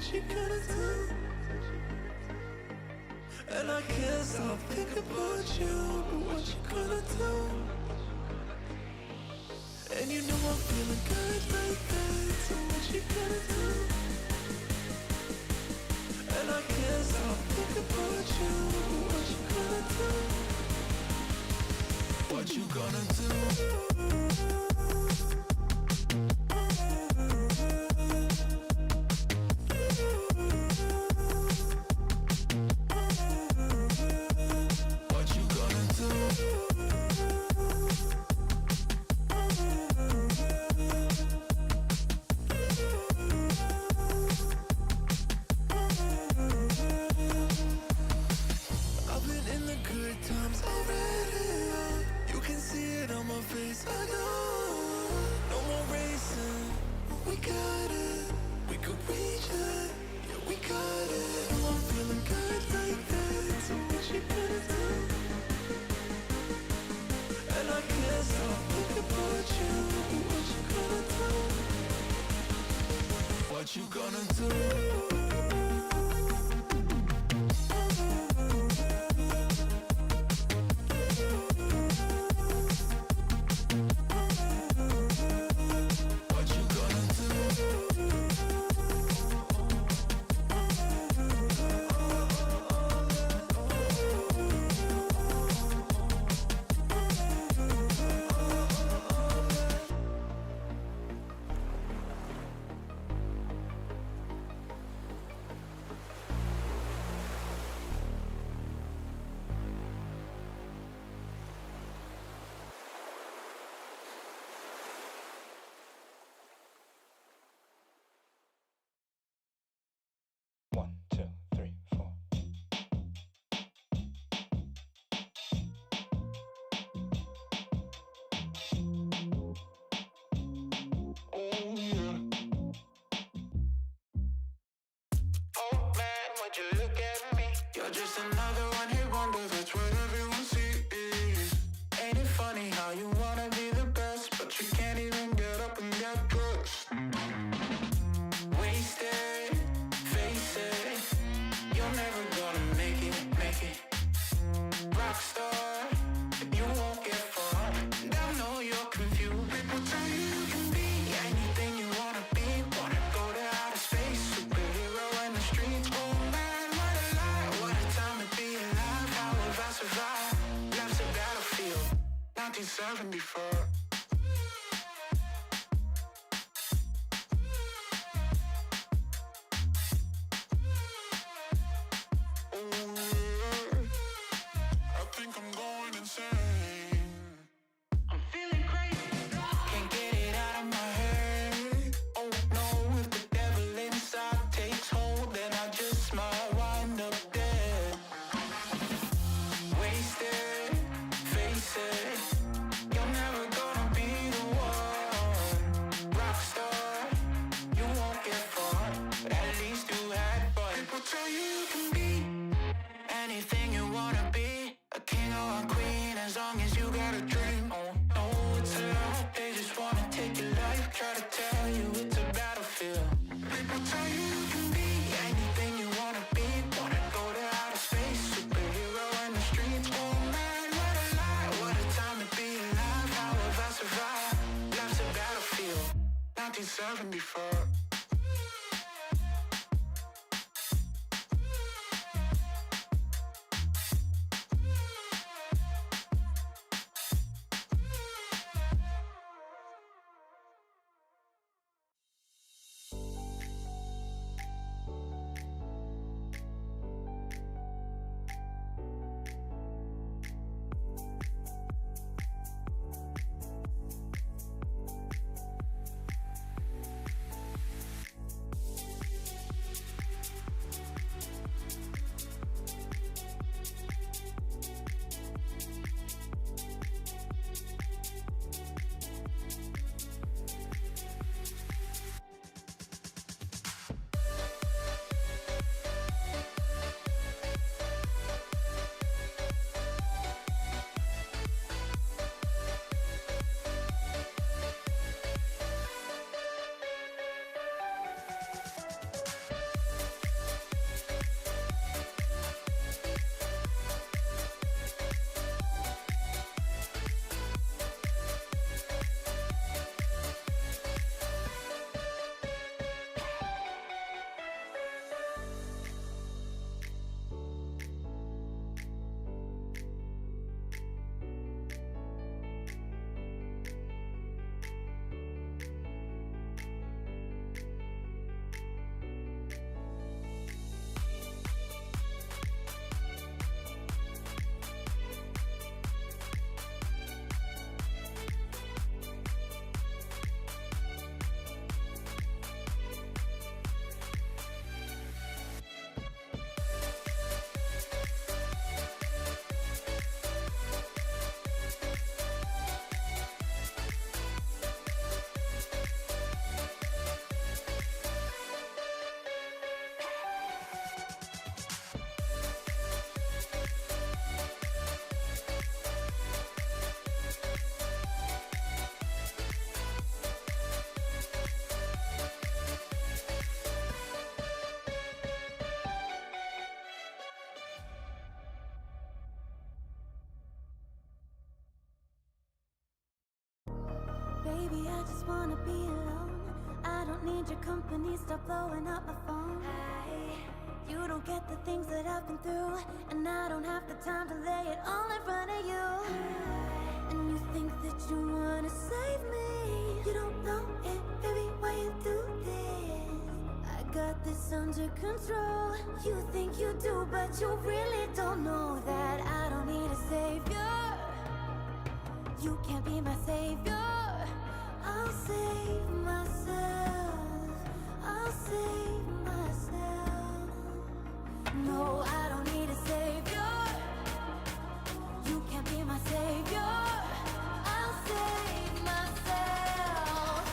Speaker 1: what you gonna do? And I can't stop thinking about you, but what you gonna do? And you know I'm feeling good like that, so what you gonna do? And I can't stop thinking about you, but what you gonna do? What you gonna do? What you gonna do?
Speaker 4: One, two, three, four.
Speaker 1: Oh yeah. Oh man, would you look at me? You're just another one hit wonder, that's what everyone sees. Ain't it funny how you wanna be the best, but you can't even get up and get dressed? Wasted, face it, you're never gonna make it. Rockstar, you won't get far. And I know you're confused. People tell you you can be anything you wanna be. Wanna go to outer space, superhero in the streets. Oh man, what a lie, what a time to be alive. How have I survived? Life's a battlefield, 1974. I think I'm going insane. I'm feeling crazy. Can't get it out of my head. Oh no, if the devil inside takes hold, then I just might wind up dead. Wasted, face it, you're never gonna be the one. Rockstar, you won't get far, but at least you had fun. People tell you you can be anything you wanna be, a king or a queen, as long as you got a dream. Oh no, it's a lot, they just wanna take your life, try to tell you it's a battlefield. People tell you you can be anything you wanna be, wanna go to outer space, superhero in the streets. Oh man, what a lie, what a time to be alive. How have I survived? Life's a battlefield, 1974.
Speaker 5: wanna be alone. I don't need your company, stop blowing up my phone. You don't get the things that I've been through, and I don't have the time to lay it all in front of you. And you think that you wanna save me. You don't know it, baby, why you do this? I got this under control. You think you do, but you really don't know that I don't need a savior. You can't be my savior. I'll save myself. I'll save myself. No, I don't need a savior. You can't be my savior. I'll save myself.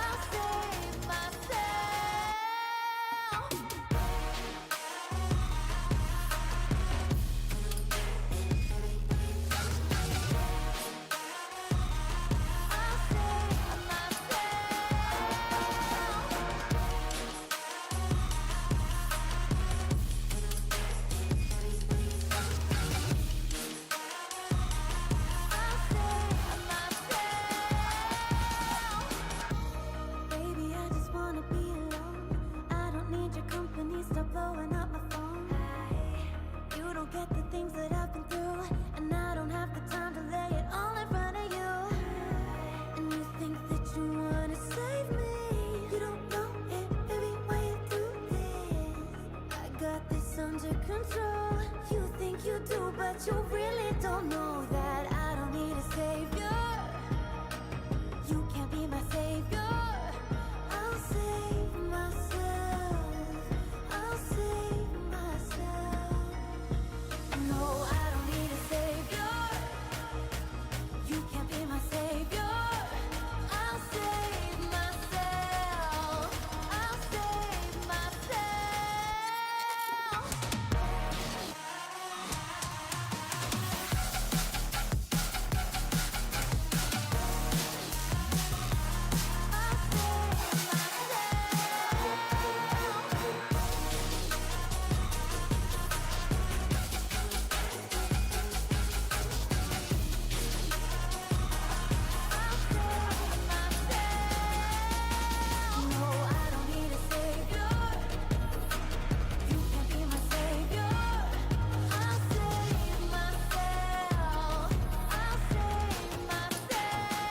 Speaker 5: I'll save myself. I'll save Baby, I just wanna be alone. I don't need your company, stop blowing up my phone. You don't get the things that I've been through, and I don't have the time to lay it all in front of you. And you think that you wanna save me. You don't know it, baby, why you do this? I got this under control. You think you do, but you really don't know that I don't need a savior. You can't be my savior. I'll save myself. I'll save myself. No, I don't need a savior. You can't be my savior. I'll save myself. I'll save myself. No, I don't need a savior. You can't be my savior. I'll save myself. I'll save myself.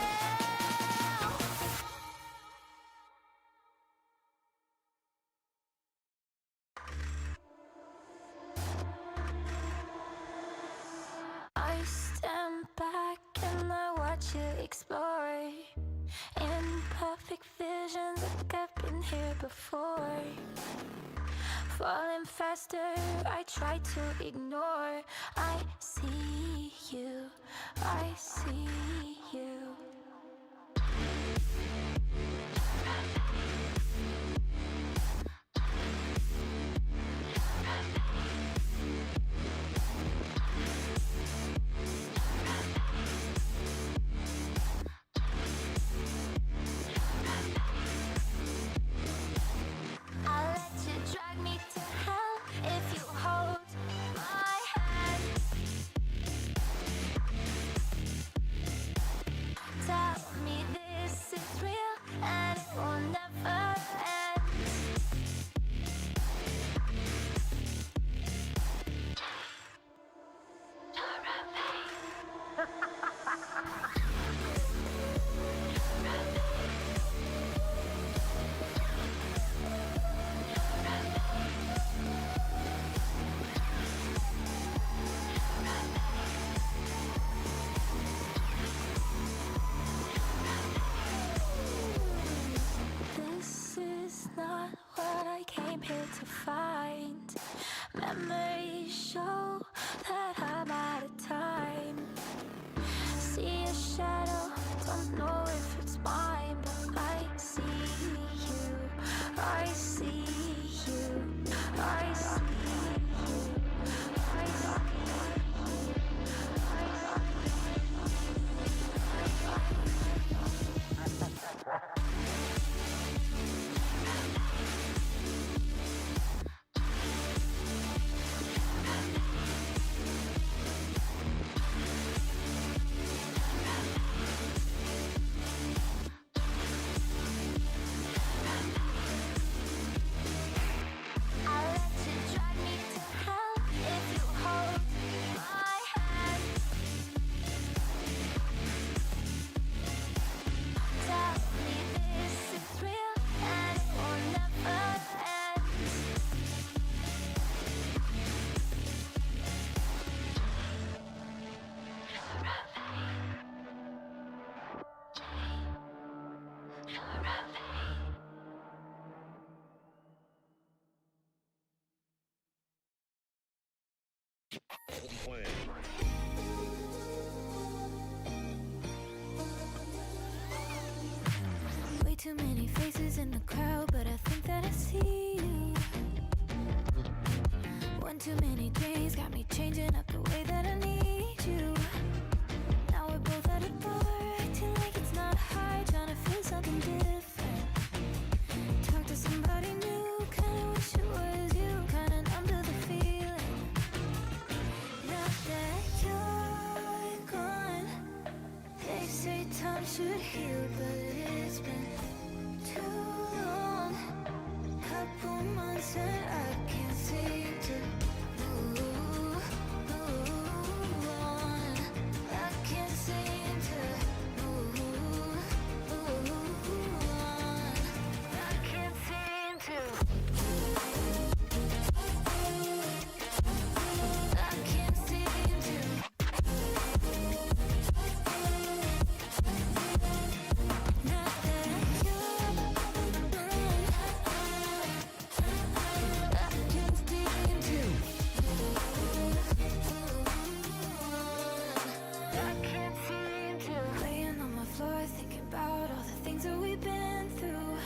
Speaker 5: I stand back and I watch you explore. In perfect visions, like I've been here before. Falling faster, I try to ignore. I see you, I see you. I'll let you drag me to hell if you hold my hand. Tell me this is real and it will never end. This is not what I came here to find. Memories show that I'm out of time. See a shadow, don't know if it's mine, but I see you, I see you, I see you, I see you. Way too many faces in the crowd, but I think that I see you. One too many days got me changing up the way that I need you. Now we're both at a bar, acting like it's not hard, trying to feel something different. Talk to somebody new, kinda wish it was you, kinda numb to the feeling. Now that you're gone, they say time should heal, but it's been too long. Couple months and I can't seem to move on. I can't seem to move on. I can't seem to. I can't seem to. Not that you're gone. I can't seem to. I can't seem to. Laying on my floor, thinking about all the things that we've been through.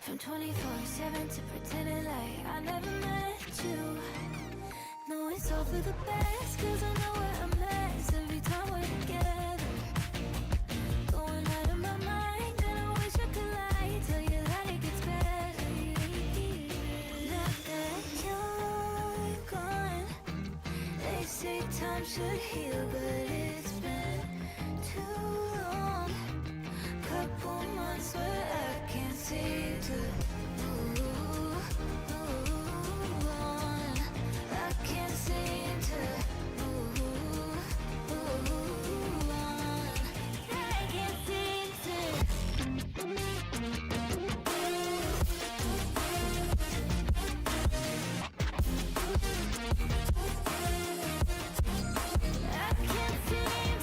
Speaker 5: From 24/7 to pretending like I never met you. No, it's all for the best, 'cause I know we're a mess every time we're together. Going out of my mind, and I wish I could lie, tell you that it gets better. Now that you're gone, they say time should heal, but it's been too long. Couple months where I can't seem to move on. I can't seem to move on. I can't seem to. I can't seem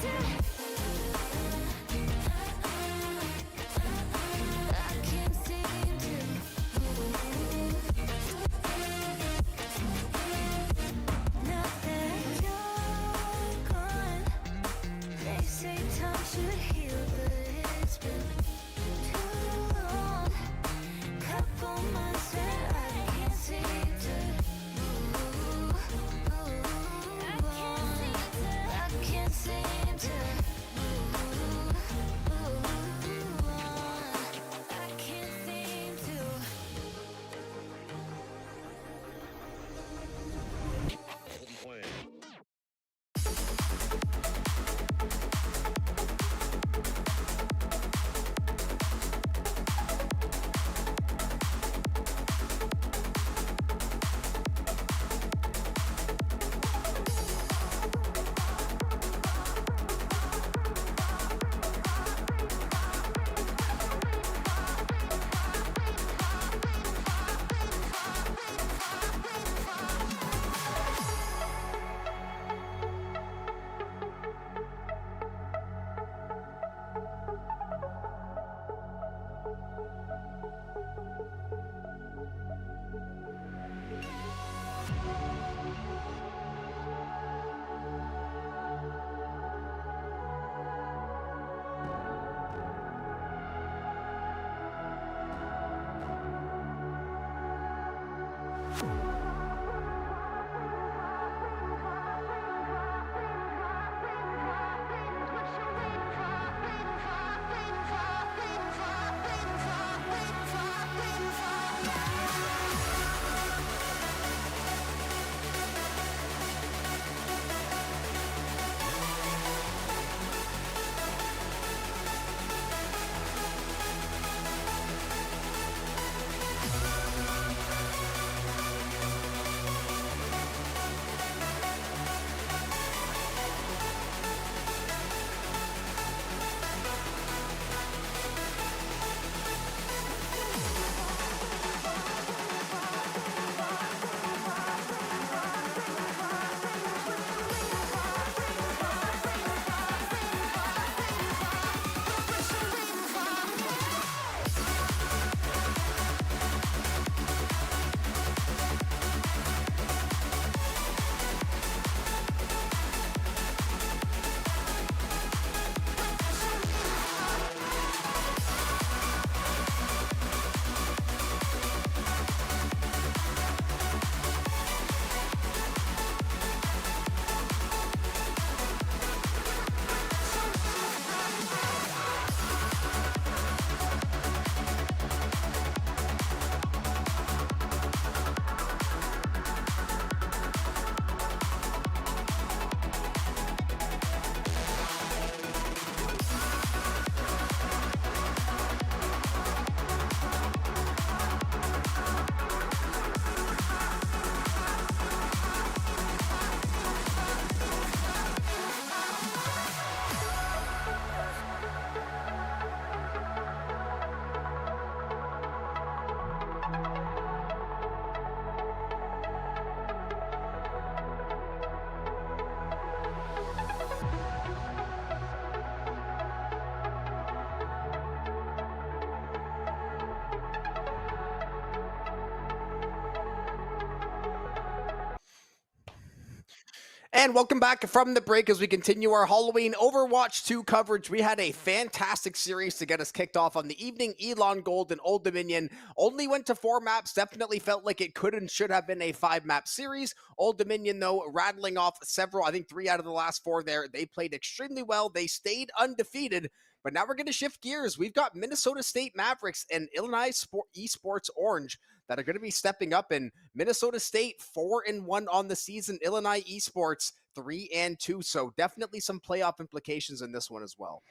Speaker 2: And welcome back from the break as we continue our Halloween Overwatch 2 coverage. We had a fantastic series to get us kicked off on the evening. Elon Gold and Old Dominion only went to 4 maps. Definitely felt like it could and should have been a 5-map series. Old Dominion, though, rattling off several, I think 3 out of the last 4 there. They played extremely well. They stayed undefeated. But now we're going to shift gears. We've got Minnesota State Mavericks and Illinois Esports Orange that are going to be stepping up. In Minnesota State 4-1 on the season. Illinois Esports 3-2. So definitely some playoff implications in this one as well.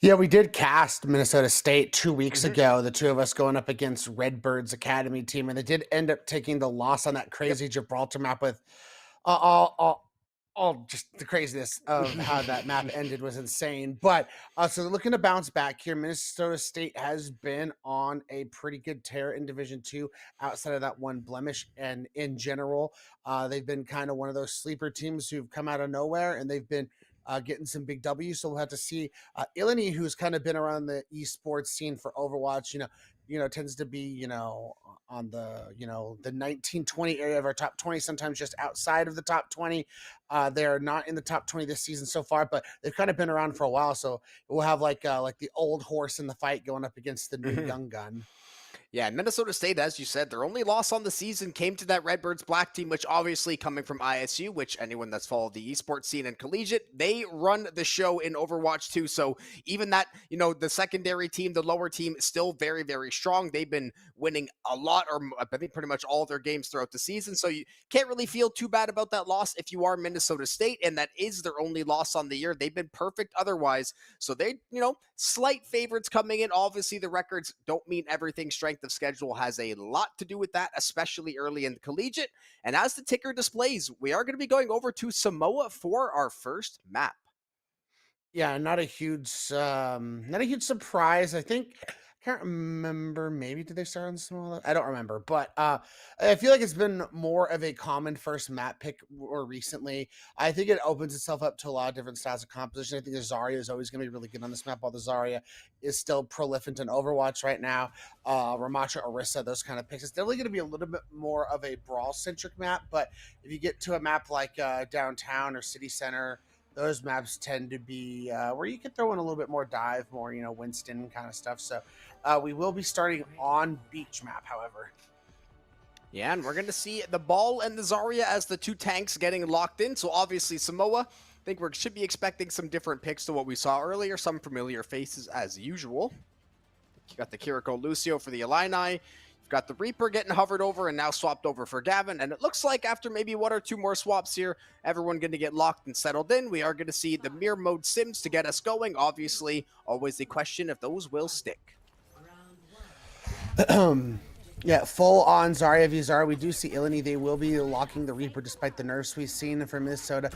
Speaker 3: Yeah, we did cast Minnesota State 2 weeks ago, the two of us going up against Redbird's Academy team, and they did end up taking the loss on that crazy Gibraltar map with all just the craziness of how that map ended was insane. But so they're looking to bounce back here. Minnesota State has been on a pretty good tear in Division 2 outside of that one blemish. And in general, they've been kind of one of those sleeper teams who've come out of nowhere, and they've been getting some big W's. So we'll have to see. Illini, who's kind of been around the esports scene for Overwatch, tends to be, on the, the 19-20 area of our top 20, sometimes just outside of the top 20. They're not in the top 20 this season so far, but they've kind of been around for a while. So we'll have like the old horse in the fight going up against the new young gun.
Speaker 2: Yeah, and Minnesota State, as you said, their only loss on the season came to that Redbirds Black team, which obviously coming from ISU, which anyone that's followed the esports scene and collegiate, they run the show in Overwatch 2. So even that, the secondary team, the lower team, is still very, very strong. They've been winning a lot, or I think pretty much all of their games throughout the season. So you can't really feel too bad about that loss if you are Minnesota State, and that is their only loss on the year. They've been perfect otherwise. So they, slight favorites coming in. Obviously, the records don't mean everything. Strength of schedule has a lot to do with that, especially early in the collegiate. And as the ticker displays, we are going to be going over to Samoa for our first map.
Speaker 3: Yeah, not a huge surprise. I think I can't remember. Maybe did they start on Samoa? I don't remember, but I feel like it's been more of a common first map pick more recently. I think it opens itself up to a lot of different styles of composition. I think the Zarya is always going to be really good on this map, while the Zarya is still prolific in Overwatch right now. Ramatra, Orisa, those kind of picks. It's definitely going to be a little bit more of a brawl-centric map, but if you get to a map like downtown or city center, those maps tend to be where you can throw in a little bit more dive, more, Winston kind of stuff. So we will be starting on beach map, however.
Speaker 2: Yeah, and we're going to see the Ball and the Zarya as the two tanks getting locked in. So obviously Samoa, I think we should be expecting some different picks to what we saw earlier. Some familiar faces as usual. You got the Kiriko Lucio for the Illini. Got the Reaper getting hovered over and now swapped over for Gavin. And it looks like after maybe 1 or 2 more swaps here, everyone going to get locked and settled in. We are going to see the mirror mode sims to get us going. Obviously, always the question if those will stick.
Speaker 3: Yeah, full on Zarya v Zarya. We do see Illini. They will be locking the Reaper despite the nerfs we've seen from Minnesota.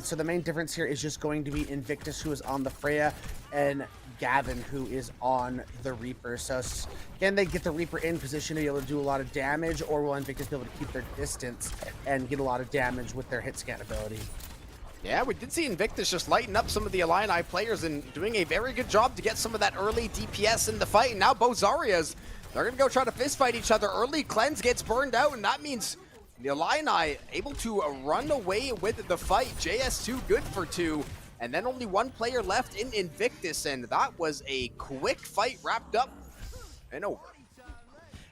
Speaker 3: So the main difference here is just going to be Invictus, who is on the Freya, and Gavin, who is on the Reaper. So can they get the Reaper in position to be able to do a lot of damage, or will Invictus be able to keep their distance and get a lot of damage with their hit scan ability?
Speaker 2: Yeah, we did see Invictus just lighten up some of the Illini players and doing a very good job to get some of that early DPS in the fight. And now both Zaryas, they're going to go try to fist fight each other. Early cleanse gets burned out, and that means the Illini able to run away with the fight. JS2 good for 2. And then only 1 player left in Invictus, and that was a quick fight wrapped up and over.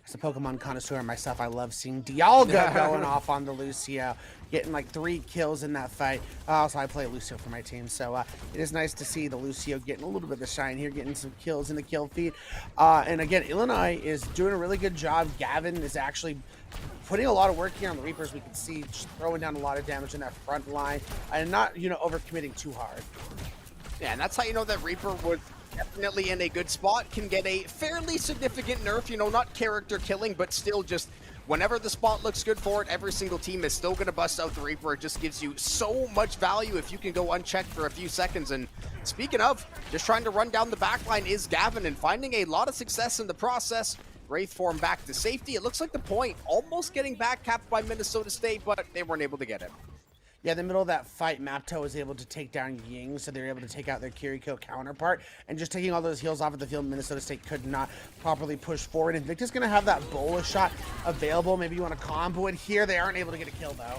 Speaker 3: As a Pokemon connoisseur myself, I love seeing Dialga going off on the Lucio, getting like 3 kills in that fight. Also, I play Lucio for my team, so it is nice to see the Lucio getting a little bit of the shine here, getting some kills in the kill feed. And again, Illinois is doing a really good job. Gavin is actually putting a lot of work here on the Reapers. We can see just throwing down a lot of damage in that front line and not, overcommitting too hard.
Speaker 2: Yeah, and that's how you know that Reaper was definitely in a good spot. Can get a fairly significant nerf, not character killing, but still just whenever the spot looks good for it, every single team is still going to bust out the Reaper. It just gives you so much value if you can go unchecked for a few seconds. And speaking of, just trying to run down the backline is Gavin and finding a lot of success in the process. Wraith form back to safety. It looks like the point almost getting back capped by Minnesota State, but they weren't able to get it.
Speaker 3: Yeah, in the middle of that fight, Mapto was able to take down Ying, so they were able to take out their Kiriko counterpart. And just taking all those heals off of the field, Minnesota State could not properly push forward. And Victor's going to have that Bola shot available. Maybe you want to combo it here. They aren't able to get a kill, though.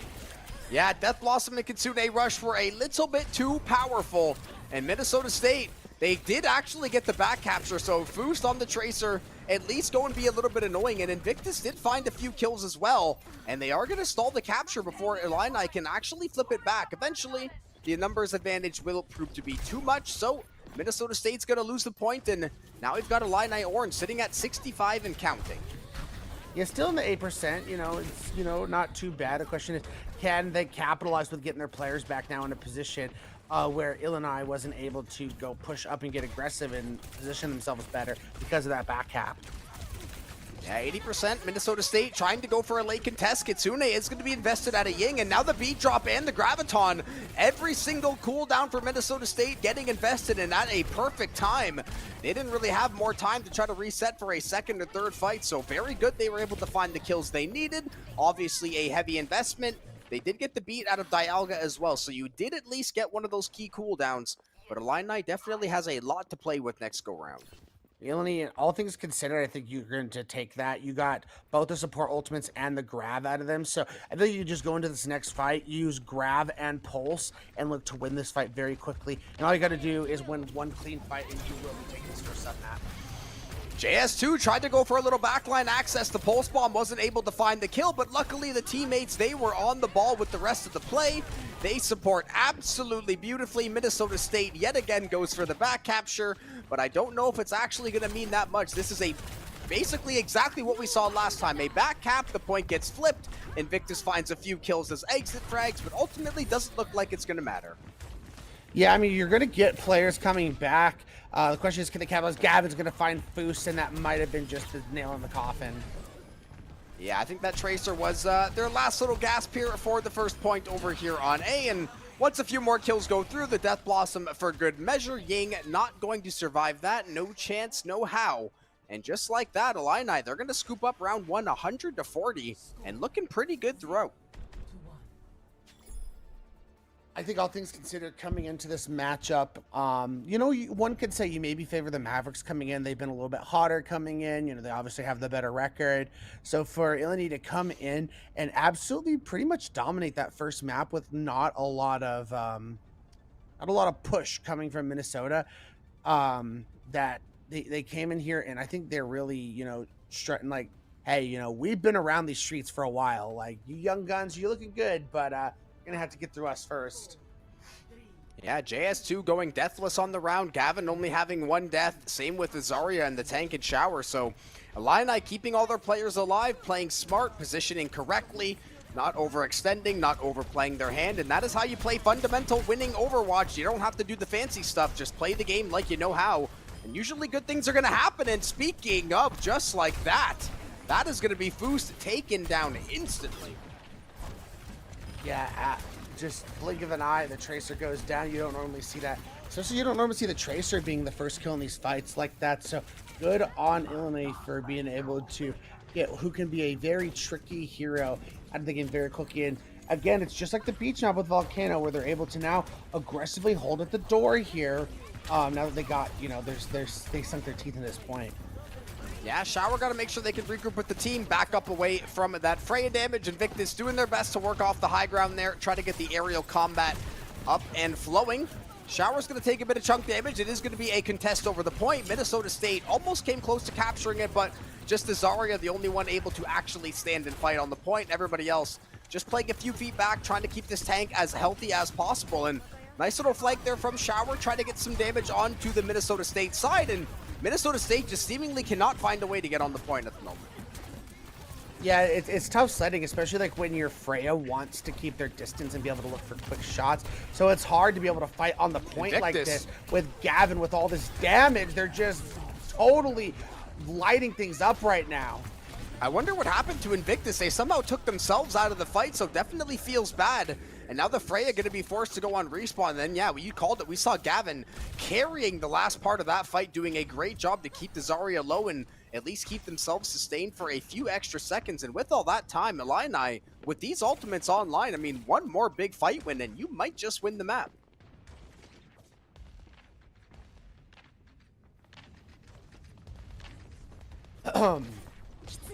Speaker 2: Yeah, Death Blossom and Kitsune Rush were a little bit too powerful, and Minnesota State, they did actually get the back capture, so Foost on the Tracer at least going to be a little bit annoying, and Invictus did find a few kills as well, and they are going to stall the capture before Illini can actually flip it back. Eventually, the numbers advantage will prove to be too much, so Minnesota State's going to lose the point, and now we've got Illini Orange sitting at 65 and counting.
Speaker 3: Yeah, still in the 8%, it's, not too bad. The question is, can they capitalize with getting their players back now in a position where Illinois wasn't able to go push up and get aggressive and position themselves better because of that back cap?
Speaker 2: Yeah, 80%. Minnesota State trying to go for a late contest. Kitsune is going to be invested at a Ying, and now the beat drop and the Graviton. Every single cooldown for Minnesota State getting invested in at a perfect time. They didn't really have more time to try to reset for a second or third fight, so very good they were able to find the kills they needed. Obviously a heavy investment. They did get the beat out of Dialga as well, so you did at least get one of those key cooldowns, but Illini definitely has a lot to play with next go-round.
Speaker 3: Illini, all things considered, I think you're going to take that. You got both the support ultimates and the grab out of them. So I think you just go into this next fight, use grab and pulse, and look to win this fight very quickly. And all you got to do is win one clean fight, and you will be taking this first sub map.
Speaker 2: JS2 tried to go for a little backline access. The pulse bomb wasn't able to find the kill, but luckily the teammates, they were on the ball with the rest of the play. They support absolutely beautifully. Minnesota State yet again goes for the back capture, but I don't know if it's actually going to mean that much. This is basically exactly what we saw last time. A back cap, the point gets flipped. Invictus finds a few kills as exit frags, but ultimately doesn't look like it's going to matter.
Speaker 3: Yeah, I mean, you're going to get players coming back. The question is, can they capitalize? Gavin's going to find Foost, and that might have been just the nail in the coffin.
Speaker 2: Yeah, I think that Tracer was their last little gasp here for the first point over here on A, and once a few more kills go through, the Death Blossom for good measure. Ying not going to survive that. No chance, no how. And just like that, Illini, they're going to scoop up round one 100-40, and looking pretty good throughout.
Speaker 3: I think all things considered coming into this matchup, one could say you maybe favor the Mavericks coming in. They've been a little bit hotter coming in. They obviously have the better record. So for Illini to come in and absolutely pretty much dominate that first map with not a lot of push coming from Minnesota, that they came in here, and I think they're really, strutting like, hey, we've been around these streets for a while. Like, you young guns, you're looking good, but gonna have to get through us first.
Speaker 2: Yeah, JS2 going deathless on the round. Gavin only having one death. Same with Azaria and the tank and shower. So Illini keeping all their players alive, playing smart, positioning correctly, not overextending, not overplaying their hand. And that is how you play fundamental winning Overwatch. You don't have to do the fancy stuff. Just play the game like you know how. And usually good things are going to happen. And speaking of just like that, that is going to be Foost taken down instantly.
Speaker 3: Yeah, just blink of an eye, the Tracer goes down. You don't normally see that. Especially you don't normally see the Tracer being the first kill in these fights like that. So good on Illinois for being able to get who can be a very tricky hero out of the game very quickly. And again, it's just like the beach knob with Volcano, where they're able to now aggressively hold at the door here. Now that they got, they sunk their teeth in this point.
Speaker 2: Yeah, Shower got to make sure they can regroup with the team, back up away from that Freya damage. Invictus doing their best to work off the high ground there, try to get the aerial combat up and flowing. Shower's going to take a bit of chunk damage. It is going to be a contest over the point. Minnesota State almost came close to capturing it, but just Azaria, the only one able to actually stand and fight on the point. Everybody else just playing a few feet back, trying to keep this tank as healthy as possible. And nice little flank there from Shower, trying to get some damage onto the Minnesota State side. And Minnesota State just seemingly cannot find a way to get on the point at the moment.
Speaker 3: Yeah, it's tough sledding, especially like when your Freya wants to keep their distance and be able to look for quick shots. So it's hard to be able to fight on the point
Speaker 2: Invictus.
Speaker 3: like this with Gavin with all this damage. They're just totally lighting things up right now.
Speaker 2: I wonder what happened to Invictus. They somehow took themselves out of the fight, so definitely feels bad. And now the Freya going to be forced to go on respawn. And then, yeah, you called it. We saw Gavin carrying the last part of that fight, doing a great job to keep the Zarya low and at least keep themselves sustained for a few extra seconds. And with all that time, Illini, with these ultimates online, I mean, one more big fight win and you might just win the map.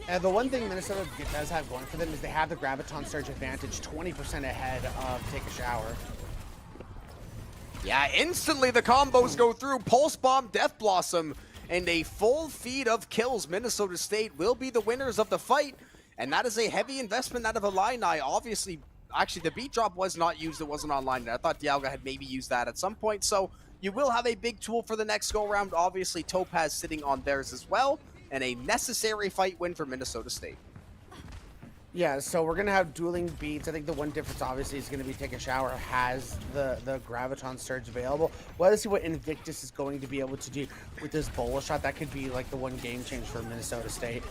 Speaker 3: And the one thing Minnesota does have going for them is they have the Graviton Surge advantage 20% ahead of Take a Shower.
Speaker 2: Yeah, instantly the combos go through. Pulse Bomb, Death Blossom, and a full feed of kills. Minnesota State will be the winners of the fight, and that is a heavy investment out of Illini. Obviously, actually, the beat drop was not used. It wasn't online. I thought Dialga had maybe used that at some point, so you will have a big tool for the next go-around. Obviously, Topaz sitting on theirs as well, and a necessary fight win for Minnesota State.
Speaker 3: Yeah, so we're going to have dueling beats. I think the one difference, obviously, is going to be Take a Shower has the Graviton Surge available. We'll have to see what Invictus is going to be able to do with this Bola shot. That could be like the one game change for Minnesota State.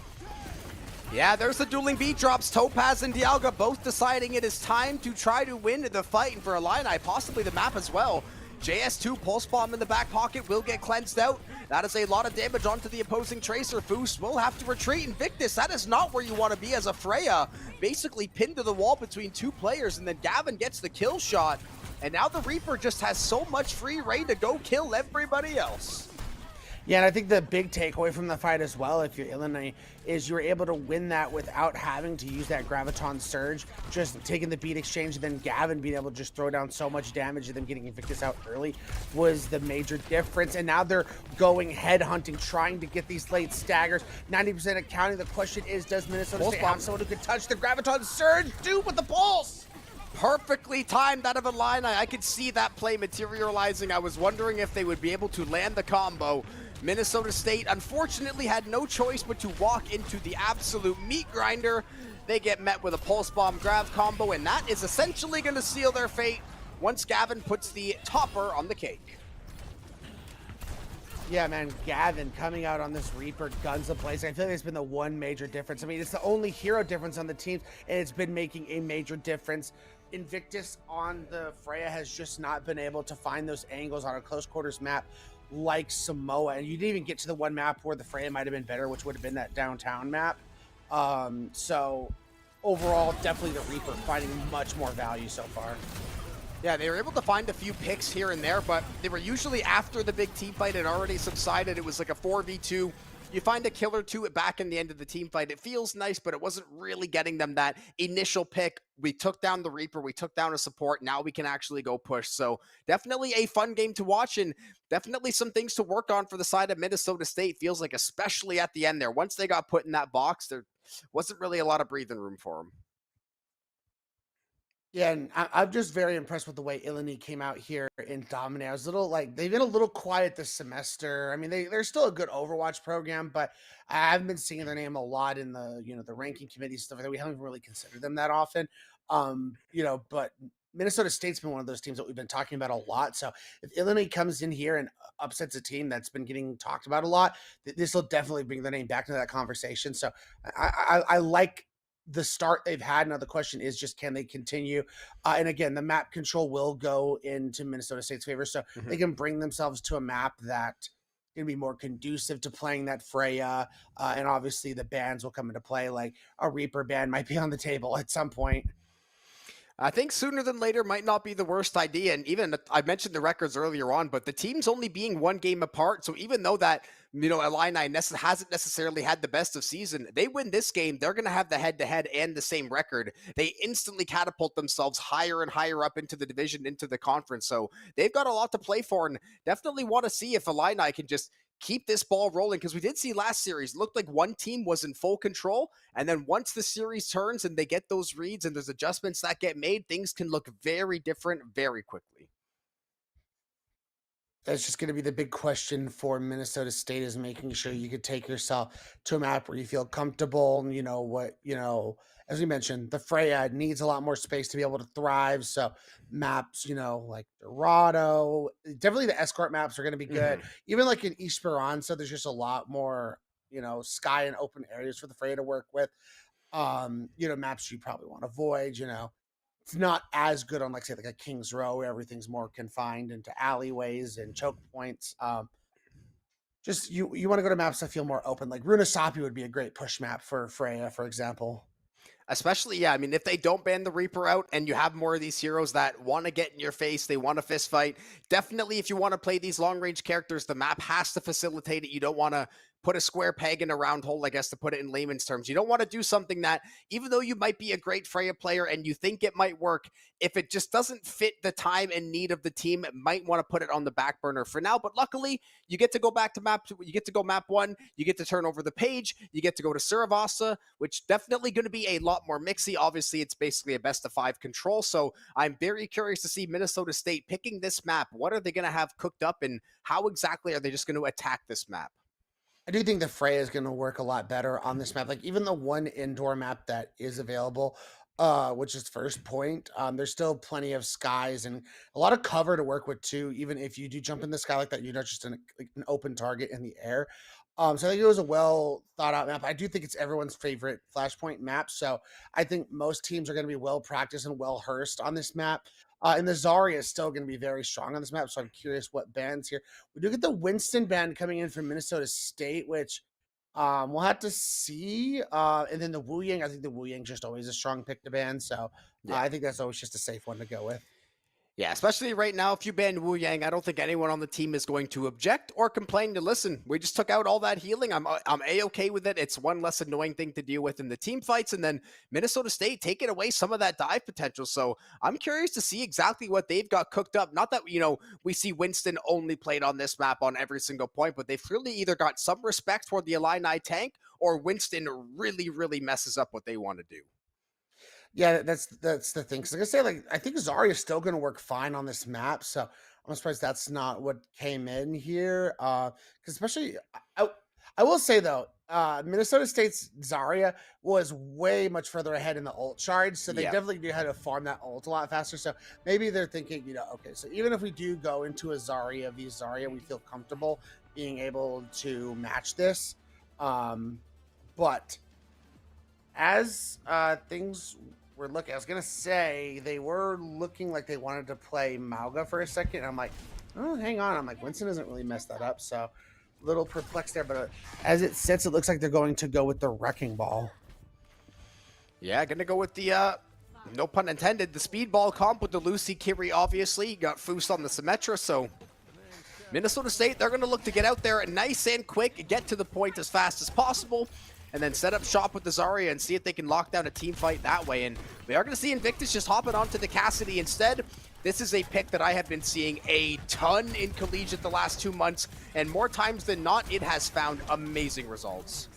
Speaker 2: Yeah, there's the dueling beat drops. Topaz and Dialga both deciding it is time to try to win the fight, and for Illini, possibly the map as well. JS2 Pulse Bomb in the back pocket will get cleansed out. That is a lot of damage onto the opposing Tracer. Foos will have to retreat. Invictus, that is not where you want to be as a Freya. Basically pinned to the wall between two players, and then Gavin gets the kill shot. And now the Reaper just has so much free reign to go kill everybody else.
Speaker 3: Yeah, and I think the big takeaway from the fight as well, if you're Illinois, is you were able to win that without having to use that Graviton Surge, just taking the beat exchange, and then Gavin being able to just throw down so much damage and then getting Invictus out early was the major difference. And now they're going head hunting, trying to get these late staggers. 90% accounting. The question is, does Minnesota State have someone who can touch the Graviton Surge? Dude with the pulse!
Speaker 2: Perfectly timed out of Illini. I could see that play materializing. I was wondering if they would be able to land the combo. Minnesota State, unfortunately, had no choice but to walk into the absolute meat grinder. They get met with a Pulse Bomb Grav combo, and that is essentially going to seal their fate once Gavin puts the topper on the cake.
Speaker 3: Yeah, man, Gavin coming out on this Reaper, guns ablazing. I feel like it's been the one major difference. I mean, it's the only hero difference on the team, and it's been making a major difference. Invictus on the Freya has just not been able to find those angles on a close quarters map like Samoa, and you didn't even get to the one map where the Freya might have been better, which would have been that downtown map. So overall, definitely the Reaper finding much more value so far.
Speaker 2: Yeah, they were able to find a few picks here and there, but they were usually after the big team fight had already subsided. It was like a 4v2. You find a kill or two back in the end of the team fight. It feels nice, but it wasn't really getting them that initial pick. We took down the Reaper. We took down a support. Now we can actually go push. So definitely a fun game to watch, and definitely some things to work on for the side of Minnesota State. Feels like especially at the end there. Once they got put in that box, there wasn't really a lot of breathing room for them.
Speaker 3: Yeah, and I'm just very impressed with the way Illini came out here and dominated. I was a little like, they've been a little quiet this semester. I mean, they're still a good Overwatch program, but I haven't been seeing their name a lot in the, the ranking committee stuff. We haven't really considered them that often. But Minnesota State's been one of those teams that we've been talking about a lot. So if Illinois comes in here and upsets a team that's been getting talked about a lot, this will definitely bring their name back into that conversation. So I like the start they've had. Now the question is just, can they continue? And again, the map control will go into Minnesota State's favor, so they can bring themselves to a map that going to be more conducive to playing that Freya. And obviously the bans will come into play. Like a Reaper ban might be on the table at some point.
Speaker 2: I think sooner than later might not be the worst idea. And even I mentioned the records earlier on, but the teams only being one game apart. So even though that, Illini hasn't necessarily had the best of season, they win this game, they're going to have the head-to-head and the same record. They instantly catapult themselves higher and higher up into the division, into the conference. So they've got a lot to play for, and definitely want to see if Illini can just keep this ball rolling, because we did see last series, it looked like one team was in full control, and then once the series turns and they get those reads and there's adjustments that get made, things can look very different very quickly.
Speaker 3: That's just going to be the big question for Minnesota State, is making sure you could take yourself to a map where you feel comfortable. And as we mentioned, the Freya needs a lot more space to be able to thrive. So maps, like Dorado, definitely the escort maps are going to be good. Even like in Esperanza, there's just a lot more, sky and open areas for the Freya to work with. Maps you probably want to avoid, It's not as good on, say, like a King's Row, where everything's more confined into alleyways and choke points. Just you want to go to maps that feel more open. Like Runasapi would be a great push map for Freya, for example.
Speaker 2: Especially, if they don't ban the Reaper out and you have more of these heroes that want to get in your face, they want to fist fight, definitely if you want to play these long-range characters, the map has to facilitate it. You don't want to put a square peg in a round hole, I guess, to put it in layman's terms. You don't want to do something that, even though you might be a great Freya player and you think it might work, if it just doesn't fit the time and need of the team, it might want to put it on the back burner for now. But luckily, you get to go back to map 2, you get to go map 1, you get to turn over the page, you get to go to Suravasa, which definitely going to be a lot more mixy. Obviously, it's basically a best of 5 control. So I'm very curious to see Minnesota State picking this map. What are they going to have cooked up, and how exactly are they just going to attack this map?
Speaker 3: I do think the Freya is going to work a lot better on this map. Like even the one indoor map that is available, which is First Point, there's still plenty of skies and a lot of cover to work with too. Even if you do jump in the sky like that, you're not just in like an open target in the air. So I think it was a well thought out map. I do think it's everyone's favorite Flashpoint map. So I think most teams are going to be well practiced and well rehearsed on this map. And the Zarya is still going to be very strong on this map. So I'm curious what bands here. We do get the Winston band coming in from Minnesota State, which we'll have to see. And then the Wu Yang, I think the Wu Yang just always a strong pick to ban. So I think that's always just a safe one to go with.
Speaker 2: Yeah, especially right now, if you ban Wu Yang, I don't think anyone on the team is going to object or complain to listen. We just took out all that healing. I'm A-okay with it. It's one less annoying thing to deal with in the team fights. And then Minnesota State taking away some of that dive potential. So I'm curious to see exactly what they've got cooked up. Not that, we see Winston only played on this map on every single point, but they've clearly either got some respect for the Illini tank or Winston really, really messes up what they want to do.
Speaker 3: Yeah, that's the thing. Because like I say, like I think Zarya is still going to work fine on this map. So I'm surprised that's not what came in here. Because especially, I will say though, Minnesota State's Zarya was way much further ahead in the ult charge, so they definitely knew how to farm that ult a lot faster. So maybe they're thinking, okay, so even if we do go into a Zarya v Zarya, we feel comfortable being able to match this. But as things were looking, I was gonna say they were looking like they wanted to play Mauga for a second. And I'm like, oh, hang on. I'm like, Winston doesn't really mess that up, so a little perplexed there. But as it sits, it looks like they're going to go with the Wrecking Ball.
Speaker 2: Yeah, gonna go with the no pun intended, the speedball comp with the Lucy Kiri. Obviously, you got Foos on the Symmetra, so Minnesota State, they're gonna look to get out there nice and quick, get to the point as fast as possible, and then set up shop with the Zarya and see if they can lock down a team fight that way. And we are going to see Invictus just hopping onto the Cassidy instead. This is a pick that I have been seeing a ton in Collegiate the last 2 months, and more times than not, it has found amazing results.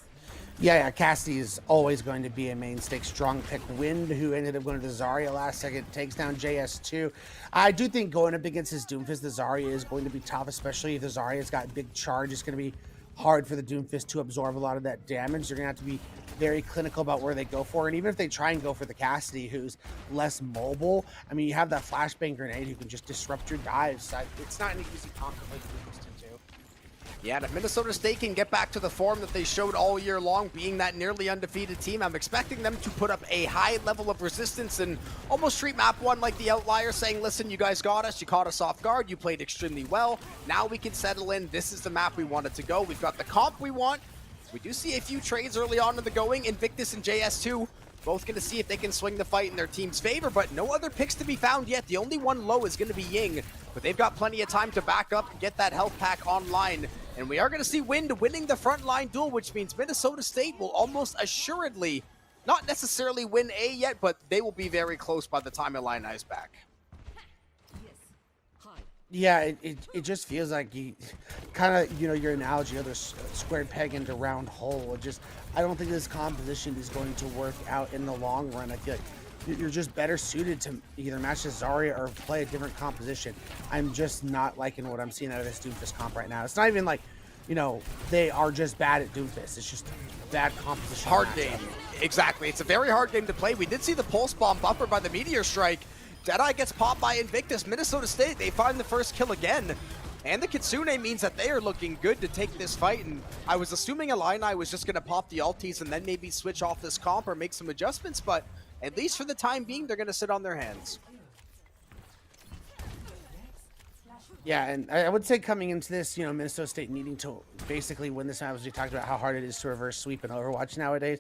Speaker 3: Yeah, Cassidy is always going to be a mainstay strong pick. Wind, who ended up going to the Zarya last second, takes down JS2. I do think going up against his Doomfist, the Zarya is going to be tough, especially if the Zarya's got big charge. It's going to be hard for the Doomfist to absorb a lot of that damage. They're going to have to be very clinical about where they go for. And even if they try and go for the Cassidy, who's less mobile, I mean, you have that flashbang grenade who can just disrupt your dives. It's not an easy comp to play the Doomfist into.
Speaker 2: Yeah, and if Minnesota State can get back to the form that they showed all year long, being that nearly undefeated team, I'm expecting them to put up a high level of resistance and almost treat map 1 like the outlier, saying, listen, you guys got us, you caught us off guard, you played extremely well, now we can settle in, this is the map we wanted to go, we've got the comp we want. We do see a few trades early on in the going, Invictus and JS2, both going to see if they can swing the fight in their team's favor, but no other picks to be found yet. The only one low is going to be Ying, but they've got plenty of time to back up and get that health pack online. And we are going to see Wind winning the frontline duel, which means Minnesota State will almost assuredly not necessarily win A yet, but they will be very close by the time Illini is back.
Speaker 3: Yeah, it just feels like you kind of, your analogy of the squared peg into round hole. I don't think this composition is going to work out in the long run. I feel like you're just better suited to either match the Zarya or play a different composition. I'm just not liking what I'm seeing out of this Doomfist comp right now. It's not even like, they are just bad at Doomfist. It's just bad composition.
Speaker 2: Hard game. Exactly. It's a very hard game to play. We did see the Pulse Bomb buffer by the Meteor Strike. Deadeye gets popped by Invictus. Minnesota State, they find the first kill again. And the Kitsune means that they are looking good to take this fight. And I was assuming Illini was just going to pop the ultis and then maybe switch off this comp or make some adjustments. But at least for the time being, they're going to sit on their hands.
Speaker 3: Yeah, and I would say coming into this, Minnesota State needing to basically win this map, as we talked about how hard it is to reverse sweep in Overwatch nowadays.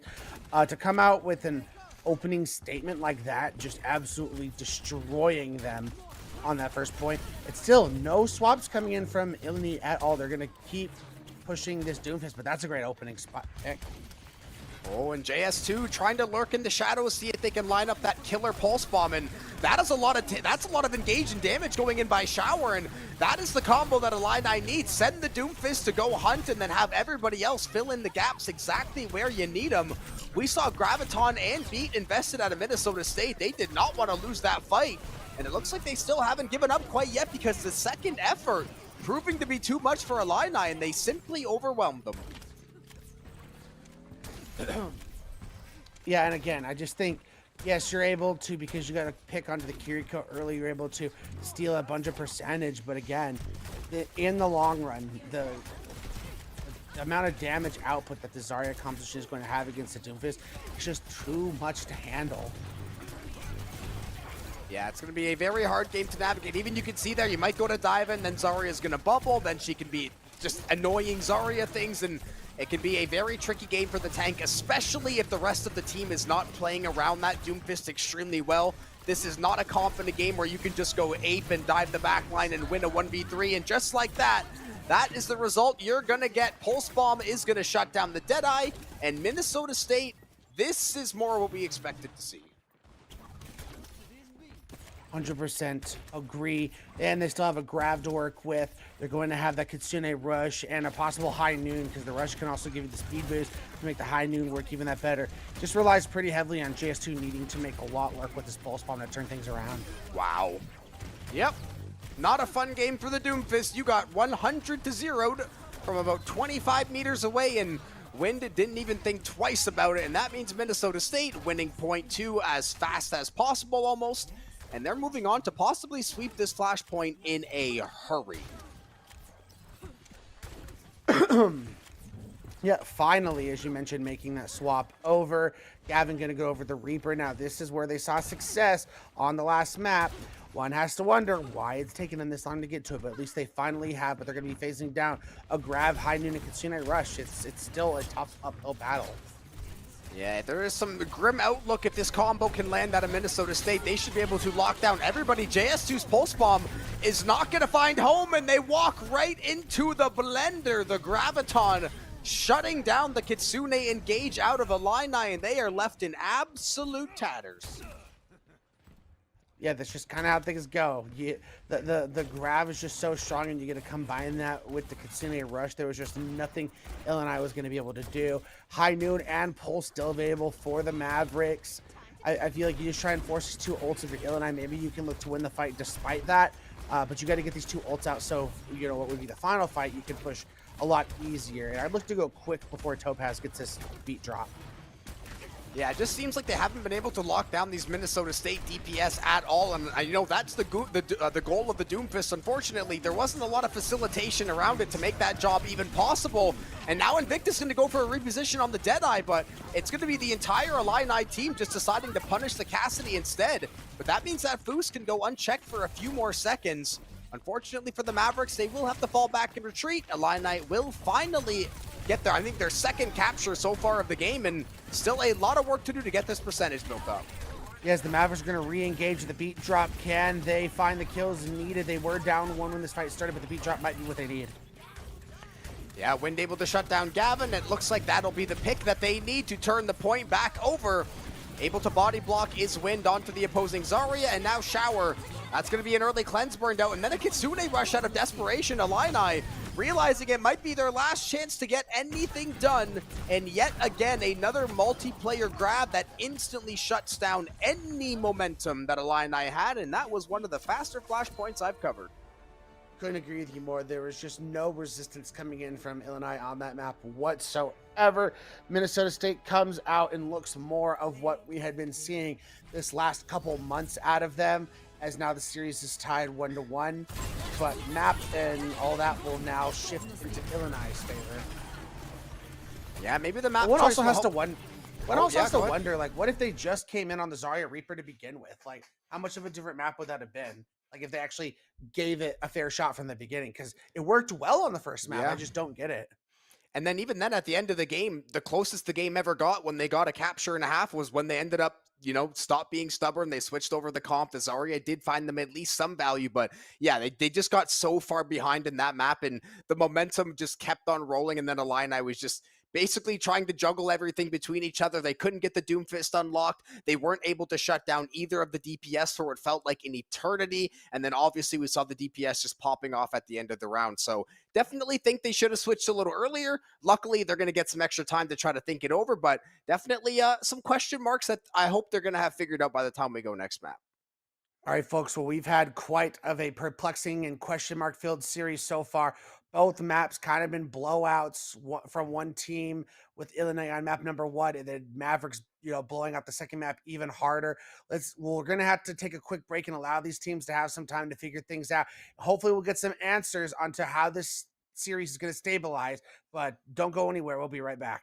Speaker 3: To come out with an opening statement like that, just absolutely destroying them on that first point. It's still no swaps coming in from Illini at all. They're going to keep pushing this Doomfist, but that's a great opening spot pick.
Speaker 2: Oh, and JS2 trying to lurk in the shadows, see if they can line up that killer pulse bomb, and that is a lot of engage and damage going in by Shower, and that is the combo that Illini needs. Send the Doomfist to go hunt, and then have everybody else fill in the gaps exactly where you need them. We saw Graviton and Beat invested out of Minnesota State. They did not want to lose that fight, and it looks like they still haven't given up quite yet because the second effort proving to be too much for Illini, and they simply overwhelmed them.
Speaker 3: Yeah, and again, I just think, yes, you're able to, because you got to pick onto the Kiriko early, you're able to steal a bunch of percentage, but again, in the long run, the amount of damage output that the Zarya composition is going to have against the Doomfist is just too much to handle.
Speaker 2: Yeah, it's going to be a very hard game to navigate. Even you can see there, you might go to dive in, then Zarya is going to bubble, then she can be just annoying Zarya things, and it can be a very tricky game for the tank, especially if the rest of the team is not playing around that Doomfist extremely well. This is not a confident game where you can just go ape and dive the back line and win a 1v3, and just like that, that is the result you're going to get. Pulse Bomb is going to shut down the Deadeye, and Minnesota State, this is more what we expected to see.
Speaker 3: 100% agree. And they still have a grab to work with. They're going to have that Kitsune Rush and a possible High Noon, because the Rush can also give you the speed boost to make the High Noon work even that better. Just relies pretty heavily on JS2 needing to make a lot work with his Pulse Bomb to turn things around.
Speaker 2: Wow. Yep. Not a fun game for the Doomfist. You got 100 to 0'd from about 25 meters away, and Wind didn't even think twice about it, and that means Minnesota State winning point 2 as fast as possible almost. And they're moving on to possibly sweep this flashpoint in a hurry.
Speaker 3: Yeah, finally, as you mentioned, making that swap over. Gavin going to go over the Reaper. Now, this is where they saw success on the last map. One has to wonder why it's taken them this long to get to it, but at least they finally have. But they're going to be facing down a Grav, High Noon, and Kitsune Rush. It's still a tough uphill battle.
Speaker 2: Yeah, there is some grim outlook if this combo can land out of Minnesota State. They should be able to lock down everybody. JS2's Pulse Bomb is not going to find home, and they walk right into the blender. The Graviton shutting down the Kitsune engage out of Illini, and they are left in absolute tatters.
Speaker 3: Yeah, that's just kind of how things go. The grab is just so strong, and you get to combine that with the Kitsune Rush. There was just nothing Illini was going to be able to do. High Noon and Pulse still available for the Mavericks. I feel like you just try and force these two ults if you're Illini. Maybe you can look to win the fight despite that, but you got to get these two ults out, so you know what would be the final fight, you can push a lot easier. And I'd look to go quick before Topaz gets this beat drop.
Speaker 2: Yeah, it just seems like they haven't been able to lock down these Minnesota State DPS at all, and you know that's the goal of the Doomfist. Unfortunately, there wasn't a lot of facilitation around it to make that job even possible. And now Invictus is going to go for a reposition on the Deadeye, but it's going to be the entire Illini team just deciding to punish the Cassidy instead. But that means that Foos can go unchecked for a few more seconds. Unfortunately for the Mavericks, they will have to fall back and retreat. Illini will finally get there. I think their second capture so far of the game, and still a lot of work to do to get this percentage built up.
Speaker 3: Yes, the Mavericks are going to re-engage the beat drop. Can they find the kills needed? They were down 1 when this fight started, but the beat drop might be what they need.
Speaker 2: Yeah, Wind able to shut down Gavin. It looks like that'll be the pick that they need to turn the point back over. Able to body block is Wind onto the opposing Zarya, and now Shower. That's going to be an early cleanse burned out, and then a Kitsune Rush out of desperation. Illini realizing it might be their last chance to get anything done, and yet again, another multiplayer grab that instantly shuts down any momentum that Illini had, and that was one of the faster flashpoints I've covered.
Speaker 3: Couldn't agree with you more. There was just no resistance coming in from Illini on that map whatsoever. Minnesota State comes out and looks more of what we had been seeing this last couple months out of them, as now the series is tied 1-1. But map and all that will now shift into Illini's favor.
Speaker 2: Yeah, maybe the map
Speaker 3: One
Speaker 2: choice
Speaker 3: also
Speaker 2: will
Speaker 3: has to
Speaker 2: help.
Speaker 3: wonder. One also has to wonder, like, what if they just came in on the Zarya Reaper to begin with? Like, how much of a different map would that have been? Like, if they actually gave it a fair shot from the beginning, because it worked well on the first map.
Speaker 2: Yeah.
Speaker 3: I just don't get it.
Speaker 2: And then even then at the end of the game, the closest the game ever got when they got a capture and a half was when they ended up stop being stubborn. They switched over the comp. The Zarya did find them at least some value, but yeah, they just got so far behind in that map, and the momentum just kept on rolling. And then Illini was just basically trying to juggle everything between each other. They couldn't get the Doomfist unlocked. They weren't able to shut down either of the DPS for what felt like an eternity. And then obviously we saw the DPS just popping off at the end of the round. So definitely think they should have switched a little earlier. Luckily, they're going to get some extra time to try to think it over, but definitely some question marks that I hope they're going to have figured out by the time we go next map.
Speaker 3: All right, folks. Well, we've had quite of a perplexing and question mark filled series so far. Both maps kind of been blowouts from one team, with Illinois on map number 1, and then Mavericks, blowing out the second map even harder. We're gonna have to take a quick break and allow these teams to have some time to figure things out. Hopefully, we'll get some answers onto how this series is going to stabilize. But don't go anywhere. We'll be right back.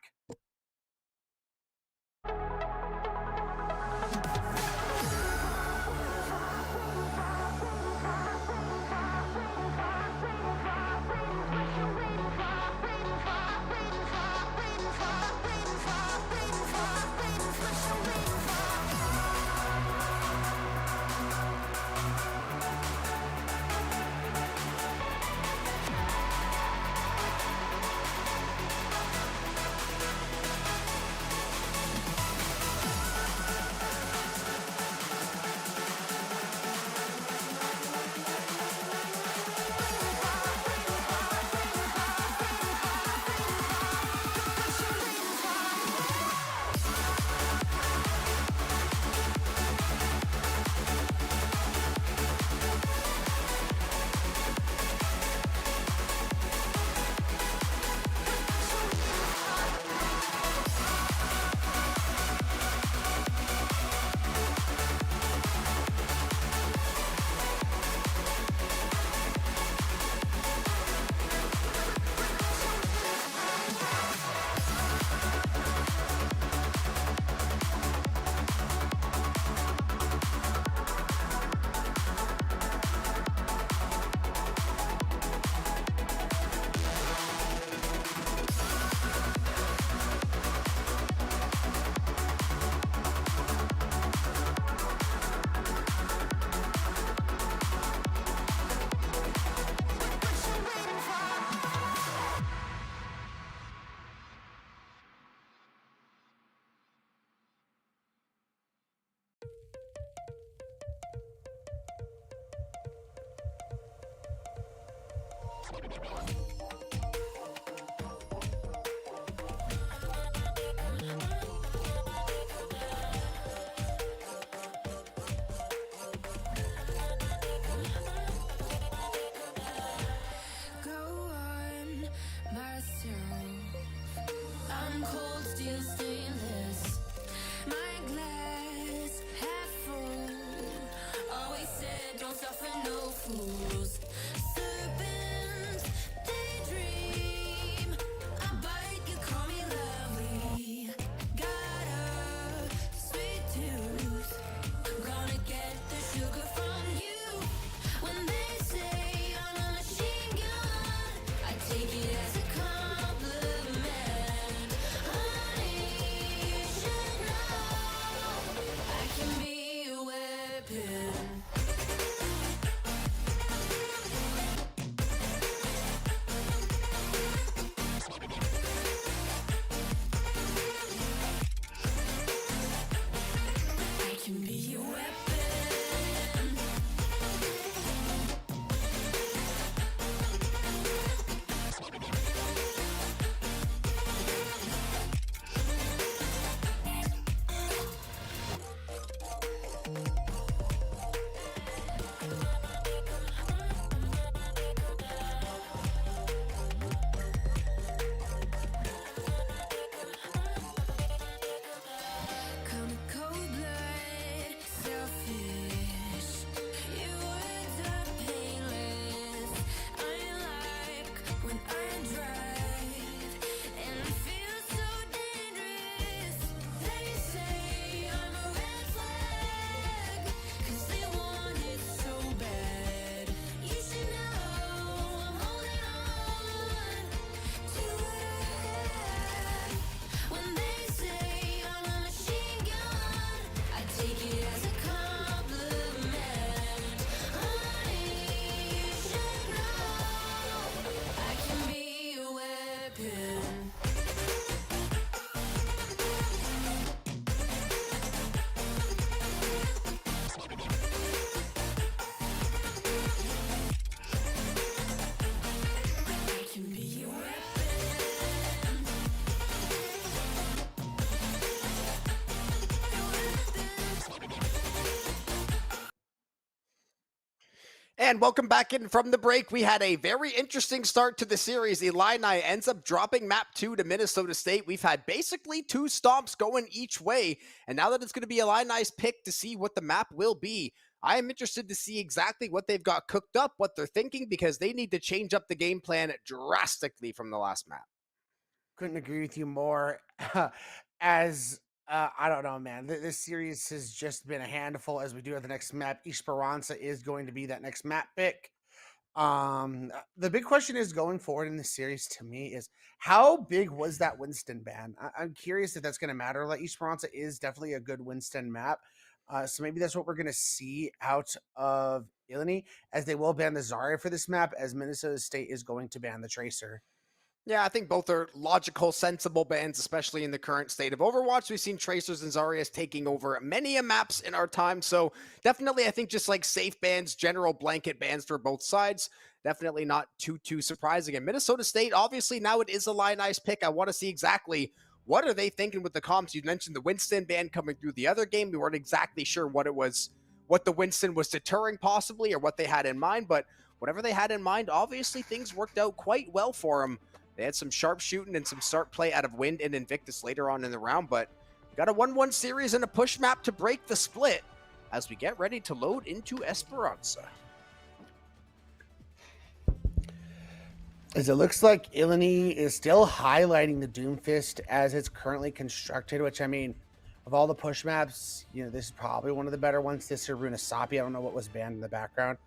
Speaker 2: And welcome back in from the break. We had a very interesting start to the series. Illini ends up dropping map 2 to Minnesota State. We've had basically 2 stomps going each way. And now that it's going to be Illini's pick to see what the map will be, I am interested to see exactly what they've got cooked up, what they're thinking, because they need to change up the game plan drastically from the last map.
Speaker 3: Couldn't agree with you more. I don't know, man. This series has just been a handful as we do at the next map. Esperanza is going to be that next map pick. The big question is going forward in this series to me is how big was that Winston ban? I'm curious if that's going to matter. Like Esperanza is definitely a good Winston map. So maybe that's what we're going to see out of Illini, as they will ban the Zarya for this map, as Minnesota State is going to ban the Tracer.
Speaker 2: Yeah, I think both are logical, sensible bans, especially in the current state of Overwatch. We've seen Tracers and Zaryas taking over many maps in our time, so definitely I think just like safe bans, general blanket bans for both sides, definitely not too surprising. And Minnesota State, obviously now it is a Illini's pick. I want to see exactly what are they thinking with the comps. You mentioned the Winston ban coming through the other game. We weren't exactly sure what it was, what the Winston was deterring possibly, or what they had in mind, but whatever they had in mind, obviously things worked out quite well for them. They had some sharp shooting and some start play out of Wind and Invictus later on in the round, but got a 1-1 series and a push map to break the split as we get ready to load into Esperanza.
Speaker 3: As it looks like Illini is still highlighting the Doomfist as it's currently constructed, which, I mean, of all the push maps, you know, this is probably one of the better ones. This or Runasapi, I don't know what was banned in the background.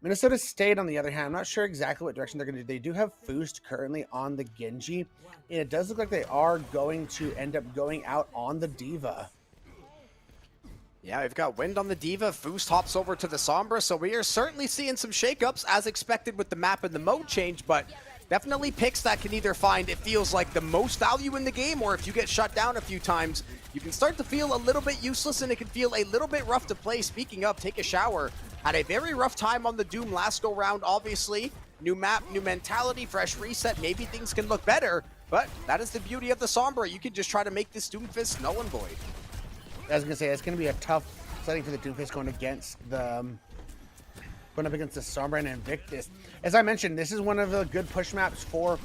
Speaker 3: Minnesota State, on the other hand, I'm not sure exactly what direction they're going to do. They do have Foost currently on the Genji, and it does look like they are going to end up going out on the Diva.
Speaker 2: Yeah, we've got Wind on the Diva. Foost hops over to the Sombra, so we are certainly seeing some shakeups as expected with the map and the mode change, but definitely picks that can either find, it feels like, the most value in the game, or if you get shut down a few times, you can start to feel a little bit useless and it can feel a little bit rough to play. Speaking of, take a shower. Had a very rough time on the Doom last go round, obviously. New map, new mentality, fresh reset. Maybe things can look better, but that is the beauty of the Sombra. You can just try to make this Doomfist null and void.
Speaker 3: I was going to say, it's going to be a tough setting for the Doomfist going against the... going up against the Sombra and Invictus. As I mentioned, this is one of the good push maps for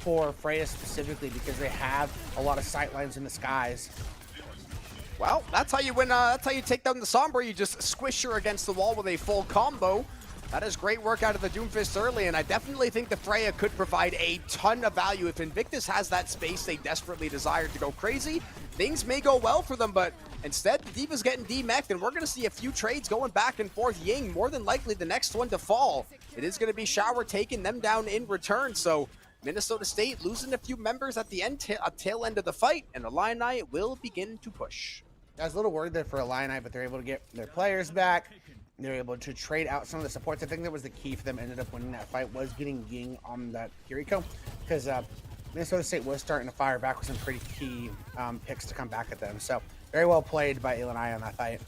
Speaker 3: Freya specifically, because they have a lot of sight lines in the skies.
Speaker 2: Well, that's how you win. That's how you take down the Sombra. You just squish her against the wall with a full combo. That is great work out of the Doomfist early, and I definitely think the Freya could provide a ton of value. If Invictus has that space they desperately desire to go crazy, things may go well for them, but instead, the Diva's getting demeched, and we're going to see a few trades going back and forth. Ying, more than likely the next one to fall. It is going to be Shower taking them down in return, so Minnesota State losing a few members at the end, tail end of the fight, and Illini will begin to push.
Speaker 3: I was a little worried there for Illini, but they're able to get their players back. They're able to trade out some of the supports. I think that was the key for them. Ended up winning that fight was getting Ying on that Kiriko, because Minnesota State was starting to fire back with some pretty key picks to come back at them. So very well played by Illini on that fight.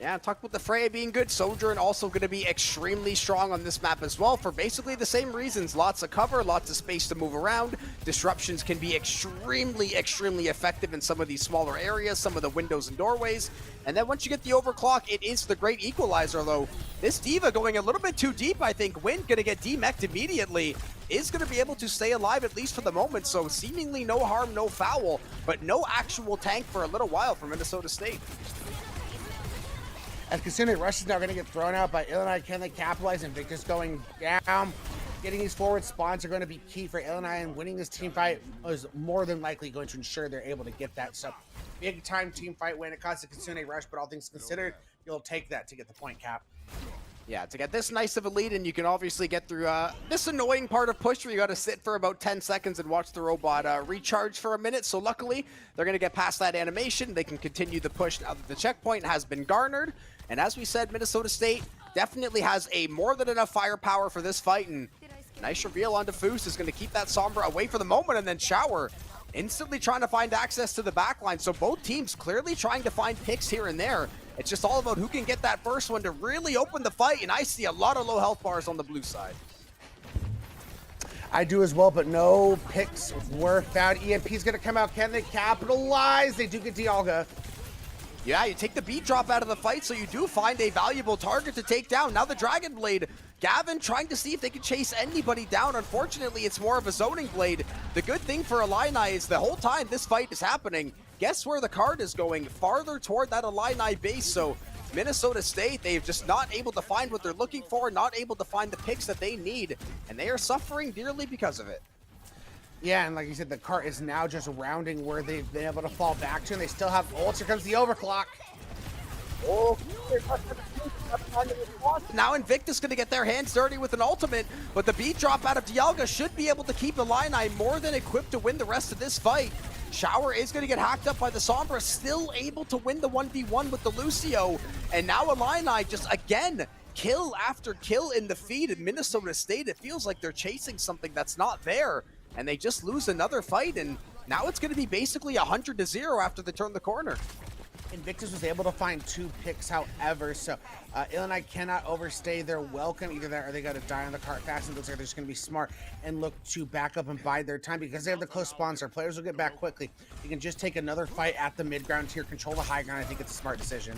Speaker 2: Yeah, talk about the Freya being good. Sojourn also going to be extremely strong on this map as well for basically the same reasons. Lots of cover, lots of space to move around. Disruptions can be extremely effective in some of these smaller areas, some of the windows and doorways. And then once you get the overclock, it is the great equalizer, though. This Diva going a little bit too deep, I think. Wind going to get demeched immediately. Is going to be able to stay alive, at least for the moment. So seemingly no harm, no foul, but no actual tank for a little while for Minnesota State.
Speaker 3: As Kasune Rush is now going to get thrown out by Illini, can they capitalize? Invictus going down. Getting these forward spawns are going to be key for Illini, and winning this team fight is more than likely going to ensure they're able to get that. So, big time team fight win. It costs a Kasune Rush, but all things considered, you'll take that to get the point cap.
Speaker 2: Yeah, to get this nice of a lead, and you can obviously get through this annoying part of push where you got to sit for about 10 seconds and watch the robot recharge for a minute. So luckily, they're going to get past that animation. They can continue the push now that the checkpoint has been garnered. And as we said, Minnesota State definitely has a more than enough firepower for this fight. And nice reveal onto Foos is going to keep that Sombra away for the moment, and then Shower instantly trying to find access to the backline. So both teams clearly trying to find picks here and there. It's just all about who can get that first one to really open the fight, and I see a lot of low health bars on the blue side.
Speaker 3: I do as well, but no picks were found. EMP's going to come out. Can they capitalize? They do get Dialga.
Speaker 2: Yeah, you take the beat drop out of the fight, so you do find a valuable target to take down. Now the Dragon Blade, Gavin trying to see if they can chase anybody down. Unfortunately, it's more of a zoning blade. The good thing for Illini is the whole time this fight is happening, guess where the card is going? Farther toward that Illini base, so Minnesota State, they've just not able to find what they're looking for, not able to find the picks that they need, and they are suffering dearly because of it.
Speaker 3: Yeah, and like you said, the cart is now just rounding where they've been able to fall back to, and they still have ults. Here comes the overclock.
Speaker 2: Oh, now Invictus going to get their hands dirty with an ultimate, but the beat drop out of Dialga should be able to keep Illini more than equipped to win the rest of this fight. Shower is going to get hacked up by the Sombra, still able to win the 1v1 with the Lucio, and now Illini just again kill after kill in the feed. In Minnesota State, it feels like they're chasing something that's not there, and they just lose another fight, and now it's going to be basically 100-0 after they turn the corner.
Speaker 3: Invictus was able to find 2 picks, however, so Illini cannot overstay their welcome. Either that or they got to die on the cart fast, and it looks like they're just going to be smart and look to back up and bide their time because they have the close sponsor. Players will get back quickly. You can just take another fight at the mid ground here, control the high ground. I think it's a smart decision.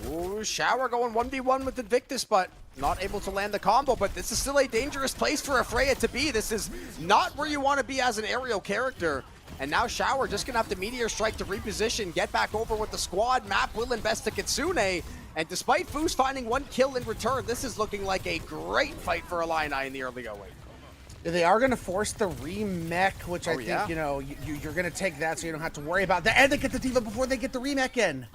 Speaker 2: Ooh, Shower going 1v1 with Invictus, but not able to land the combo. But this is still a dangerous place for a Freya to be. This is not where you want to be as an aerial character. And now Shower just gonna have to Meteor Strike to reposition, get back over with the squad. Map will invest to Kitsune. And despite Foos finding 1 kill in return, this is looking like a great fight for Illini in the early 08.
Speaker 3: They are going to force the remech, which I think, you know, you're going to take that so you don't have to worry about that. And they get the Diva before they get the remech in.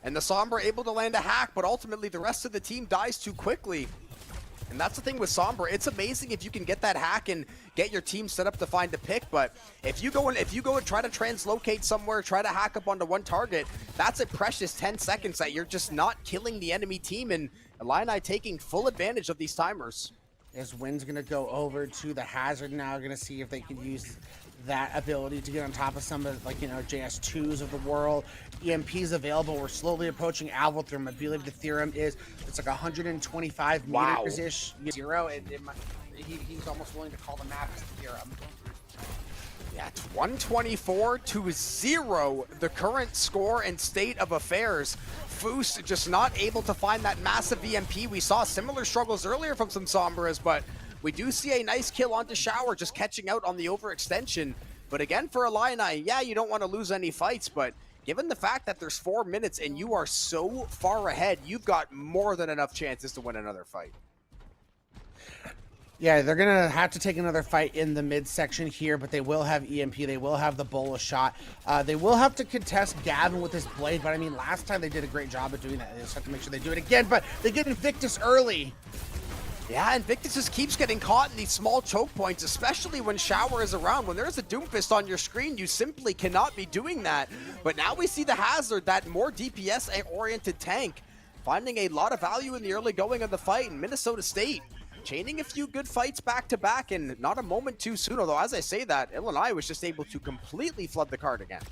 Speaker 2: And the Sombra able to land a hack, but ultimately the rest of the team dies too quickly. And that's the thing with Sombra. It's amazing if you can get that hack and get your team set up to find a pick, but if you go and try to translocate somewhere, try to hack up onto one target, that's a precious 10 seconds that you're just not killing the enemy team, and Illini taking full advantage of these timers.
Speaker 3: As Wynn's going to go over to the Hazard now, going to see if they can use that ability to get on top of some of, like, you know, JS2s of the world. EMP's available. We're slowly approaching Alvotherm. I believe the theorem is it's like 125 meters ish. Zero. He's almost willing to call the map as the theorem.
Speaker 2: Yeah, it's 124-0, the current score and state of affairs. Foos just not able to find that massive EMP. We saw similar struggles earlier from some Sombras, but we do see a nice kill onto Shower, just catching out on the overextension. But again, for Illini, yeah, you don't want to lose any fights, but given the fact that there's 4 minutes and you are so far ahead, you've got more than enough chances to win another fight.
Speaker 3: Yeah, they're going to have to take another fight in the midsection here, but they will have EMP. They will have the Bola shot. They will have to contest Gavin with his blade, but I mean, last time they did a great job of doing that. They just have to make sure they do it again, but they get Invictus early.
Speaker 2: Yeah, Invictus just keeps getting caught in these small choke points, especially when Shower is around. When there's a Doomfist on your screen, you simply cannot be doing that. But now we see the Hazard, that more DPS-oriented tank, finding a lot of value in the early going of the fight in Minnesota State. Chaining a few good fights back-to-back, and not a moment too soon, although as I say that, Illini was just able to completely flood the card again.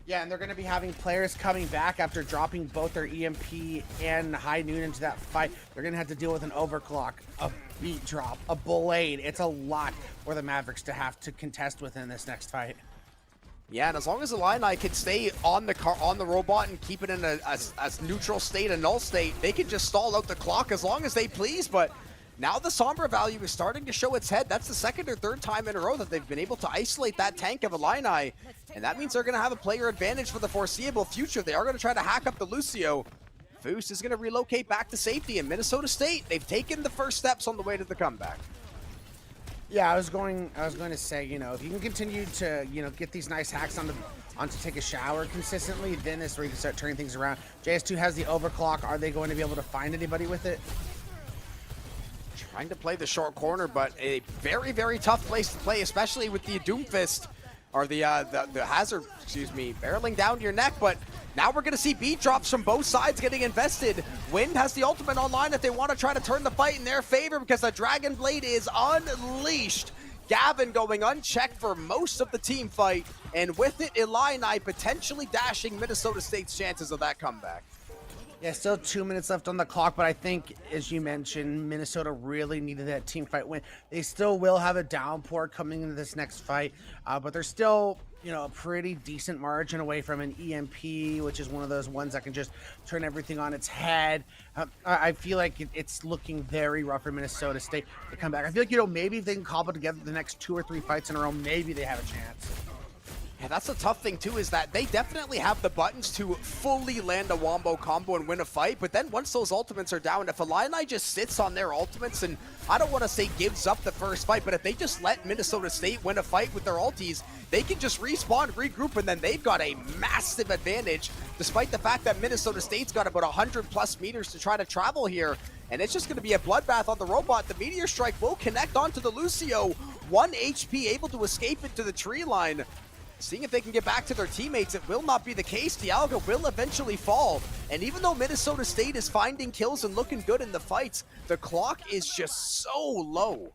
Speaker 3: Yeah, and they're going to be having players coming back after dropping both their EMP and High Noon into that fight. They're going to have to deal with an overclock, a beat drop, a blade. It's a lot for the Mavericks to have to contest with in this next fight.
Speaker 2: Yeah, and as long as Illini can stay on the robot and keep it in a neutral state, a null state, they can just stall out the clock as long as they please. But now the Sombra value is starting to show its head. That's the 2nd or 3rd time in a row that they've been able to isolate that tank of Illini. And that means they're going to have a player advantage for the foreseeable future. They are going to try to hack up the Lucio. Foos is going to relocate back to safety in Minnesota State. They've taken the first steps on the way to the comeback.
Speaker 3: Yeah, I was going to say, you know, if you can continue to, you know, get these nice hacks onto Take a Shower consistently, then this is where you can start turning things around. JS2 has the overclock. Are they going to be able to find anybody with it?
Speaker 2: Trying to play the short corner, but a very, very tough place to play, especially with the Doomfist, or the Hazard, excuse me, barreling down your neck. But now we're going to see beat drops from both sides getting invested. Wind has the ultimate online if they want to try to turn the fight in their favor, because the Dragon Blade is unleashed. Gavin going unchecked for most of the team fight, and with it, Illini potentially dashing Minnesota State's chances of that comeback.
Speaker 3: Yeah, still 2 minutes left on the clock, but I think, as you mentioned, Minnesota really needed that team fight win. They still will have a downpour coming into this next fight, but they're still a pretty decent margin away from an EMP, which is one of those ones that can just turn everything on its head. I feel like it's looking very rough for Minnesota State to come back. I feel like, maybe if they can cobble together the next 2 or 3 fights in a row, maybe they have a chance.
Speaker 2: Yeah, that's the tough thing too, is that they definitely have the buttons to fully land a wombo combo and win a fight, but then once those ultimates are down, if Illini just sits on their ultimates, and I don't want to say gives up the first fight, but if they just let Minnesota State win a fight with their ultis, they can just respawn, regroup, and then they've got a massive advantage, despite the fact that Minnesota State's got about 100 plus meters to try to travel here, and it's just going to be a bloodbath on the robot. The Meteor Strike will connect onto the Lucio, 1 HP, able to escape into the tree line. Seeing if they can get back to their teammates, it will not be the case. Dialga will eventually fall. And even though Minnesota State is finding kills and looking good in the fights, the clock is just so low.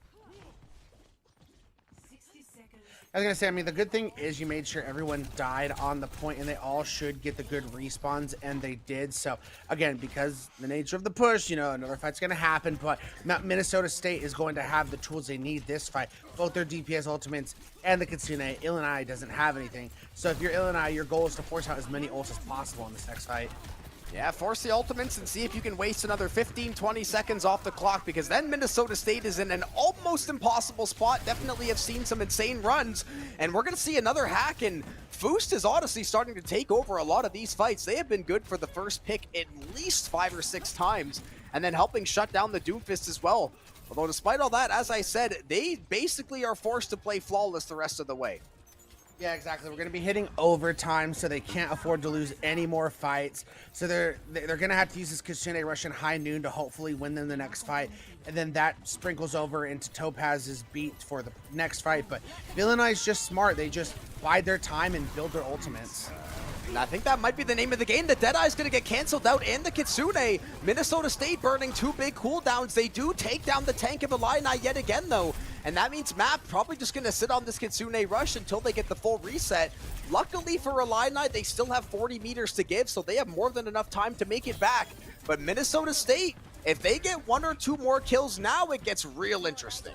Speaker 3: I was going to say, the good thing is you made sure everyone died on the point, and they all should get the good respawns, and they did. So, again, because the nature of the push, another fight's going to happen, but Minnesota State is going to have the tools they need this fight, both their DPS ultimates and the Kitsune. Illini doesn't have anything. So if you're Illini, your goal is to force out as many ults as possible in this next fight.
Speaker 2: Yeah, force the ultimates and see if you can waste another 15, 20 seconds off the clock, because then Minnesota State is in an almost impossible spot. Definitely have seen some insane runs, and we're going to see another hack, and Foost is honestly starting to take over a lot of these fights. They have been good for the first pick at least 5 or 6 times, and then helping shut down the Doomfist as well. Although despite all that, as I said, they basically are forced to play flawless the rest of the way.
Speaker 3: Yeah, exactly. We're going to be hitting overtime, so they can't afford to lose any more fights. So they're going to have to use this Kitsune Rush in high noon to hopefully win them the next fight. And then that sprinkles over into Topaz's beat for the next fight. But Illini is just smart. They just bide their time and build their ultimates.
Speaker 2: And I think that might be the name of the game. The Deadeye's going to get canceled out, and the Kitsune. Minnesota State burning 2 big cooldowns. They do take down the tank of Illini yet again, though. And that means Map probably just going to sit on this Kitsune Rush until they get the full reset. Luckily for Illini, they still have 40 meters to give, so they have more than enough time to make it back. But Minnesota State, if they get 1 or 2 more kills now, it gets real interesting.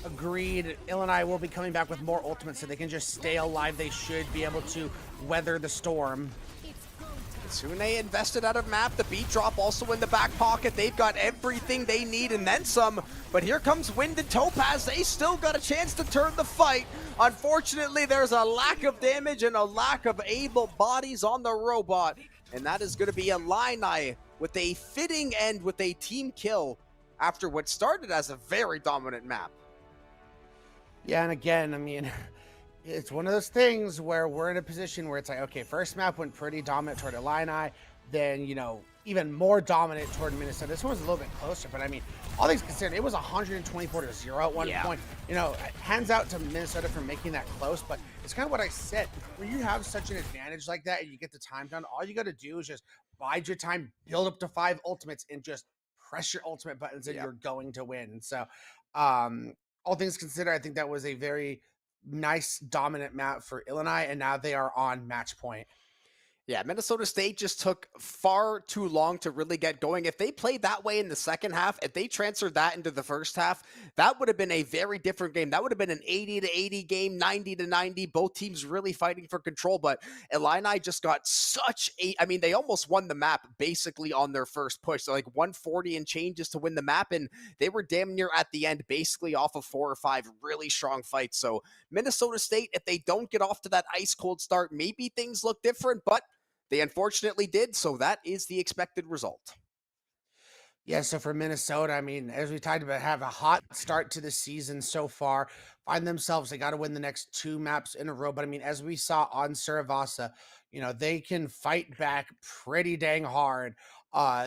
Speaker 3: Agreed. Illini will be coming back with more ultimates, so they can just stay alive. They should be able to weather the storm.
Speaker 2: Kitsune invested out of Map. The beat drop also in the back pocket. They've got everything they need and then some. But here comes Wind and Topaz. They still got a chance to turn the fight. Unfortunately, there's a lack of damage and a lack of able bodies on the robot. And that is going to be Illini with a fitting end with a team kill after what started as a very dominant map.
Speaker 3: Yeah, and again, it's one of those things where we're in a position where it's like, okay, first map went pretty dominant toward Illini, then, even more dominant toward Minnesota. This one was a little bit closer, but all things considered, it was 124-0 at one point. Hands out to Minnesota for making that close, but it's kind of what I said. When you have such an advantage like that and you get the time down, all you got to do is just bide your time, build up to 5 ultimates, and just press your ultimate buttons, and you're going to win. So, all things considered, I think that was a very nice, dominant map for Illini, and now they are on match point.
Speaker 2: Yeah, Minnesota State just took far too long to really get going. If they played that way in the second half, if they transferred that into the first half, that would have been a very different game. That would have been an 80-80 game, 90-90, both teams really fighting for control. But Illini just got they almost won the map basically on their first push. So 140 and changes to win the map, and they were damn near at the end, basically off of 4 or 5 really strong fights. So Minnesota State, if they don't get off to that ice cold start, maybe things look different, but they unfortunately did, so that is the expected result.
Speaker 3: Yeah, so for Minnesota, as we talked about, have a hot start to the season so far. Find themselves, they got to win the next 2 maps in a row. But as we saw on Saravasa, they can fight back pretty dang hard.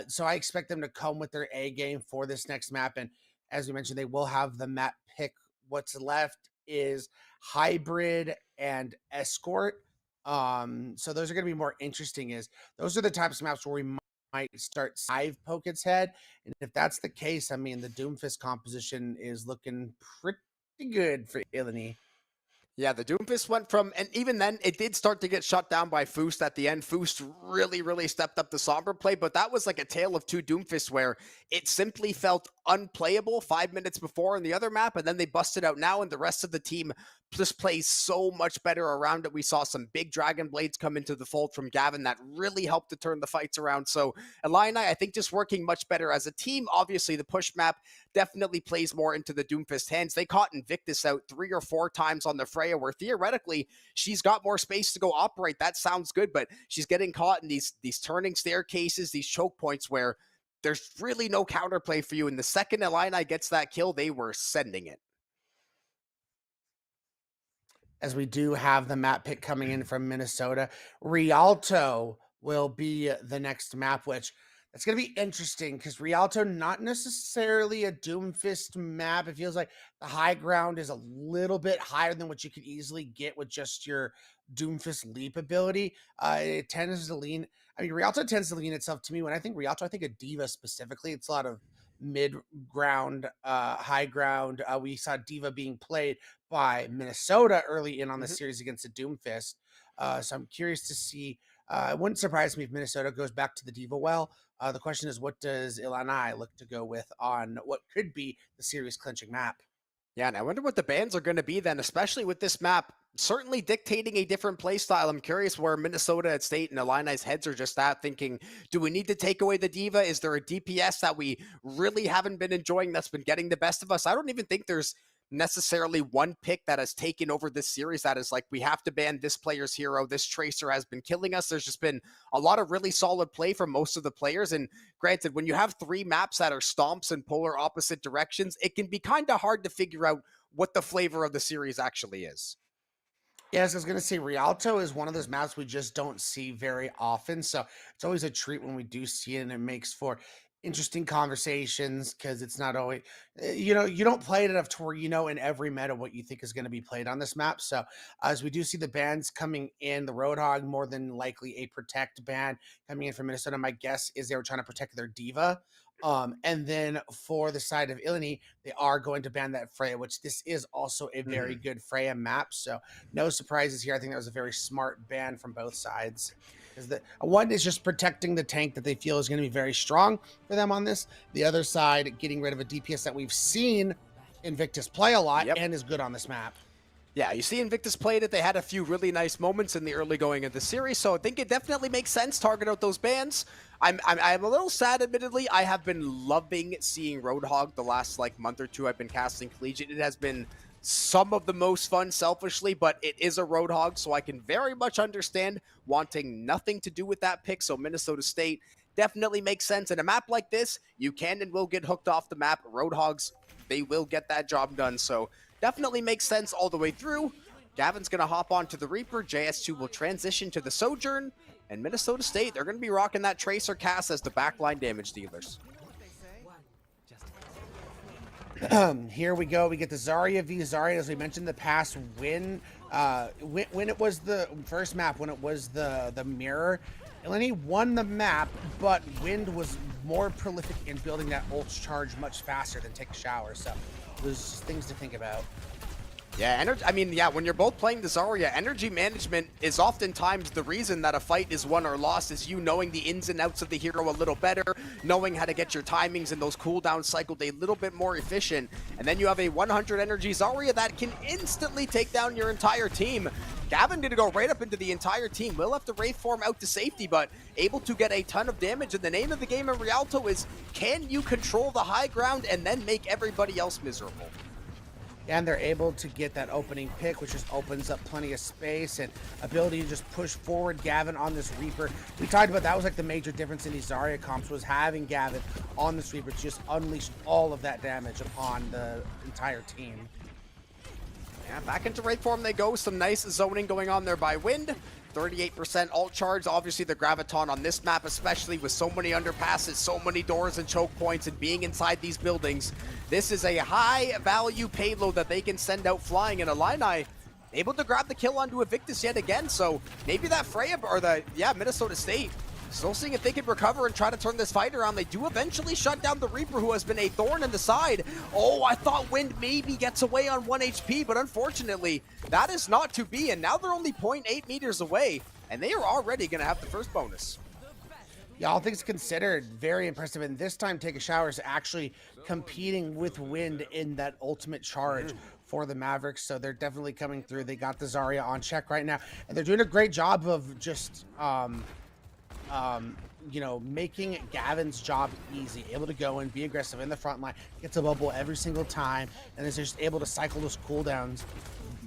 Speaker 3: So I expect them to come with their A game for this next map. And as we mentioned, they will have the map pick. What's left is Hybrid and Escort. So those are going to be more interesting. Those are the types of maps where we might start Scythe poke its head, and if that's the case, the Doomfist composition is looking pretty good for Illini.
Speaker 2: Yeah, the Doomfist went from, and even then, it did start to get shut down by Foost at the end. Foost really stepped up the Sombra play, but that was like a tale of two Doomfists where it simply felt unplayable 5 minutes before in the other map, and then they busted out now, and the rest of the team just plays so much better around it. We saw some big Dragon Blades come into the fold from Gavin that really helped to turn the fights around. So, Illini, I think, just working much better as a team. Obviously, the push map definitely plays more into the Doomfist hands. They caught Invictus out 3 or 4 times on the Freya, where theoretically she's got more space to go operate. That sounds good, but she's getting caught in these turning staircases, these choke points where there's really no counterplay for you. And the second Illini gets that kill, they were sending it.
Speaker 3: As we do have the map pick coming in from Minnesota, Rialto will be the next map, which that's going to be interesting because Rialto, not necessarily a Doomfist map. It feels like the high ground is a little bit higher than what you could easily get with just your Doomfist leap ability. It tends to lean, I mean, Rialto tends to lean itself to me. When I think Rialto, I think of D.Va specifically. It's a lot of mid ground, high ground. We saw D.Va being played by Minnesota early in on the series against the Doomfist. So I'm curious to see. It wouldn't surprise me if Minnesota goes back to the D.Va well. The question is, what does Illini look to go with on what could be the series clinching map?
Speaker 2: Yeah, and I wonder what the bans are going to be then, especially with this map certainly dictating a different play style. I'm curious where Minnesota at State and Illini's heads are just at, thinking, do we need to take away the D.Va? Is there a DPS that we really haven't been enjoying that's been getting the best of us? I don't even think there's necessarily one pick that has taken over this series that is like, we have to ban this player's hero, this tracer has been killing us. There's just been a lot of really solid play from most of the players, and granted, when you have 3 maps that are stomps in polar opposite directions, it can be kind of hard to figure out what the flavor of the series actually is.
Speaker 3: Yes, I was going to say Rialto is one of those maps we just don't see very often. So it's always a treat when we do see it, and it makes for interesting conversations because it's not always, you don't play it enough to where in every meta what you think is going to be played on this map. So as we do see the bans coming in, the Roadhog more than likely a protect ban coming in from Minnesota. My guess is they were trying to protect their D.Va. And then for the side of Illini, they are going to ban that Freya, which this is also a very good Freya map. So no surprises here. I think that was a very smart ban from both sides. Because the one is just protecting the tank that they feel is going to be very strong for them on this. The other side, getting rid of a DPS that we've seen Invictus play a lot and is good on this map.
Speaker 2: Yeah, you see Invictus played it. They had a few really nice moments in the early going of the series, so I think it definitely makes sense target out those bans. I'm a little sad, admittedly. I have been loving seeing Roadhog the last month or two I've been casting Collegiate. It has been some of the most fun selfishly, but it is a Roadhog, so I can very much understand wanting nothing to do with that pick. So Minnesota State definitely makes sense. In a map like this, you can and will get hooked off the map. Roadhogs, they will get that job done. So definitely makes sense all the way through. Gavin's going to hop onto the Reaper. JS2 will transition to the Sojourn. And Minnesota State, they're going to be rocking that Tracer cast as the backline damage dealers.
Speaker 3: Here we go. We get the Zarya v Zarya. As we mentioned, the past when it was the first map, when it was the mirror, Illini won the map, but Wind was more prolific in building that ult charge much faster than Take a Shower. So there's just things to think about.
Speaker 2: Yeah, when you're both playing the Zarya, energy management is oftentimes the reason that a fight is won or lost, is you knowing the ins and outs of the hero a little better, knowing how to get your timings and those cooldown cycles a little bit more efficient, and then you have a 100 energy Zarya that can instantly take down your entire team. Gavin did go right up into the entire team. Will have to Wraith form out to safety, but able to get a ton of damage. And the name of the game in Rialto is, can you control the high ground and then make everybody else miserable?
Speaker 3: And they're able to get that opening pick, which just opens up plenty of space and ability to just push forward Gavin on this Reaper. We talked about that was the major difference in these Zarya comps, was having Gavin on this Reaper to just unleash all of that damage upon the entire team.
Speaker 2: Yeah, back into Wraith form they go. Some nice zoning going on there by Wind. 38% ult charge. Obviously the Graviton on this map, especially with so many underpasses, so many doors and choke points, and being inside these buildings, this is a high value payload that they can send out flying. And Illini able to grab the kill onto Invictus yet again. So maybe that Freya, or Minnesota State Still seeing if they can recover and try to turn this fight around. They do eventually shut down the Reaper, who has been a thorn in the side. Oh, I thought Wind maybe gets away on 1 HP, but unfortunately, that is not to be. And now they're only 0.8 meters away, and they are already going to have the first bonus.
Speaker 3: Yeah, all things considered, very impressive. And this time, Take a Shower is actually competing with Wind in that ultimate charge for the Mavericks. So they're definitely coming through. They got the Zarya on check right now, and they're doing a great job of just you know, making Gavin's job easy, able to go and be aggressive in the front line, gets a bubble every single time, and is just able to cycle those cooldowns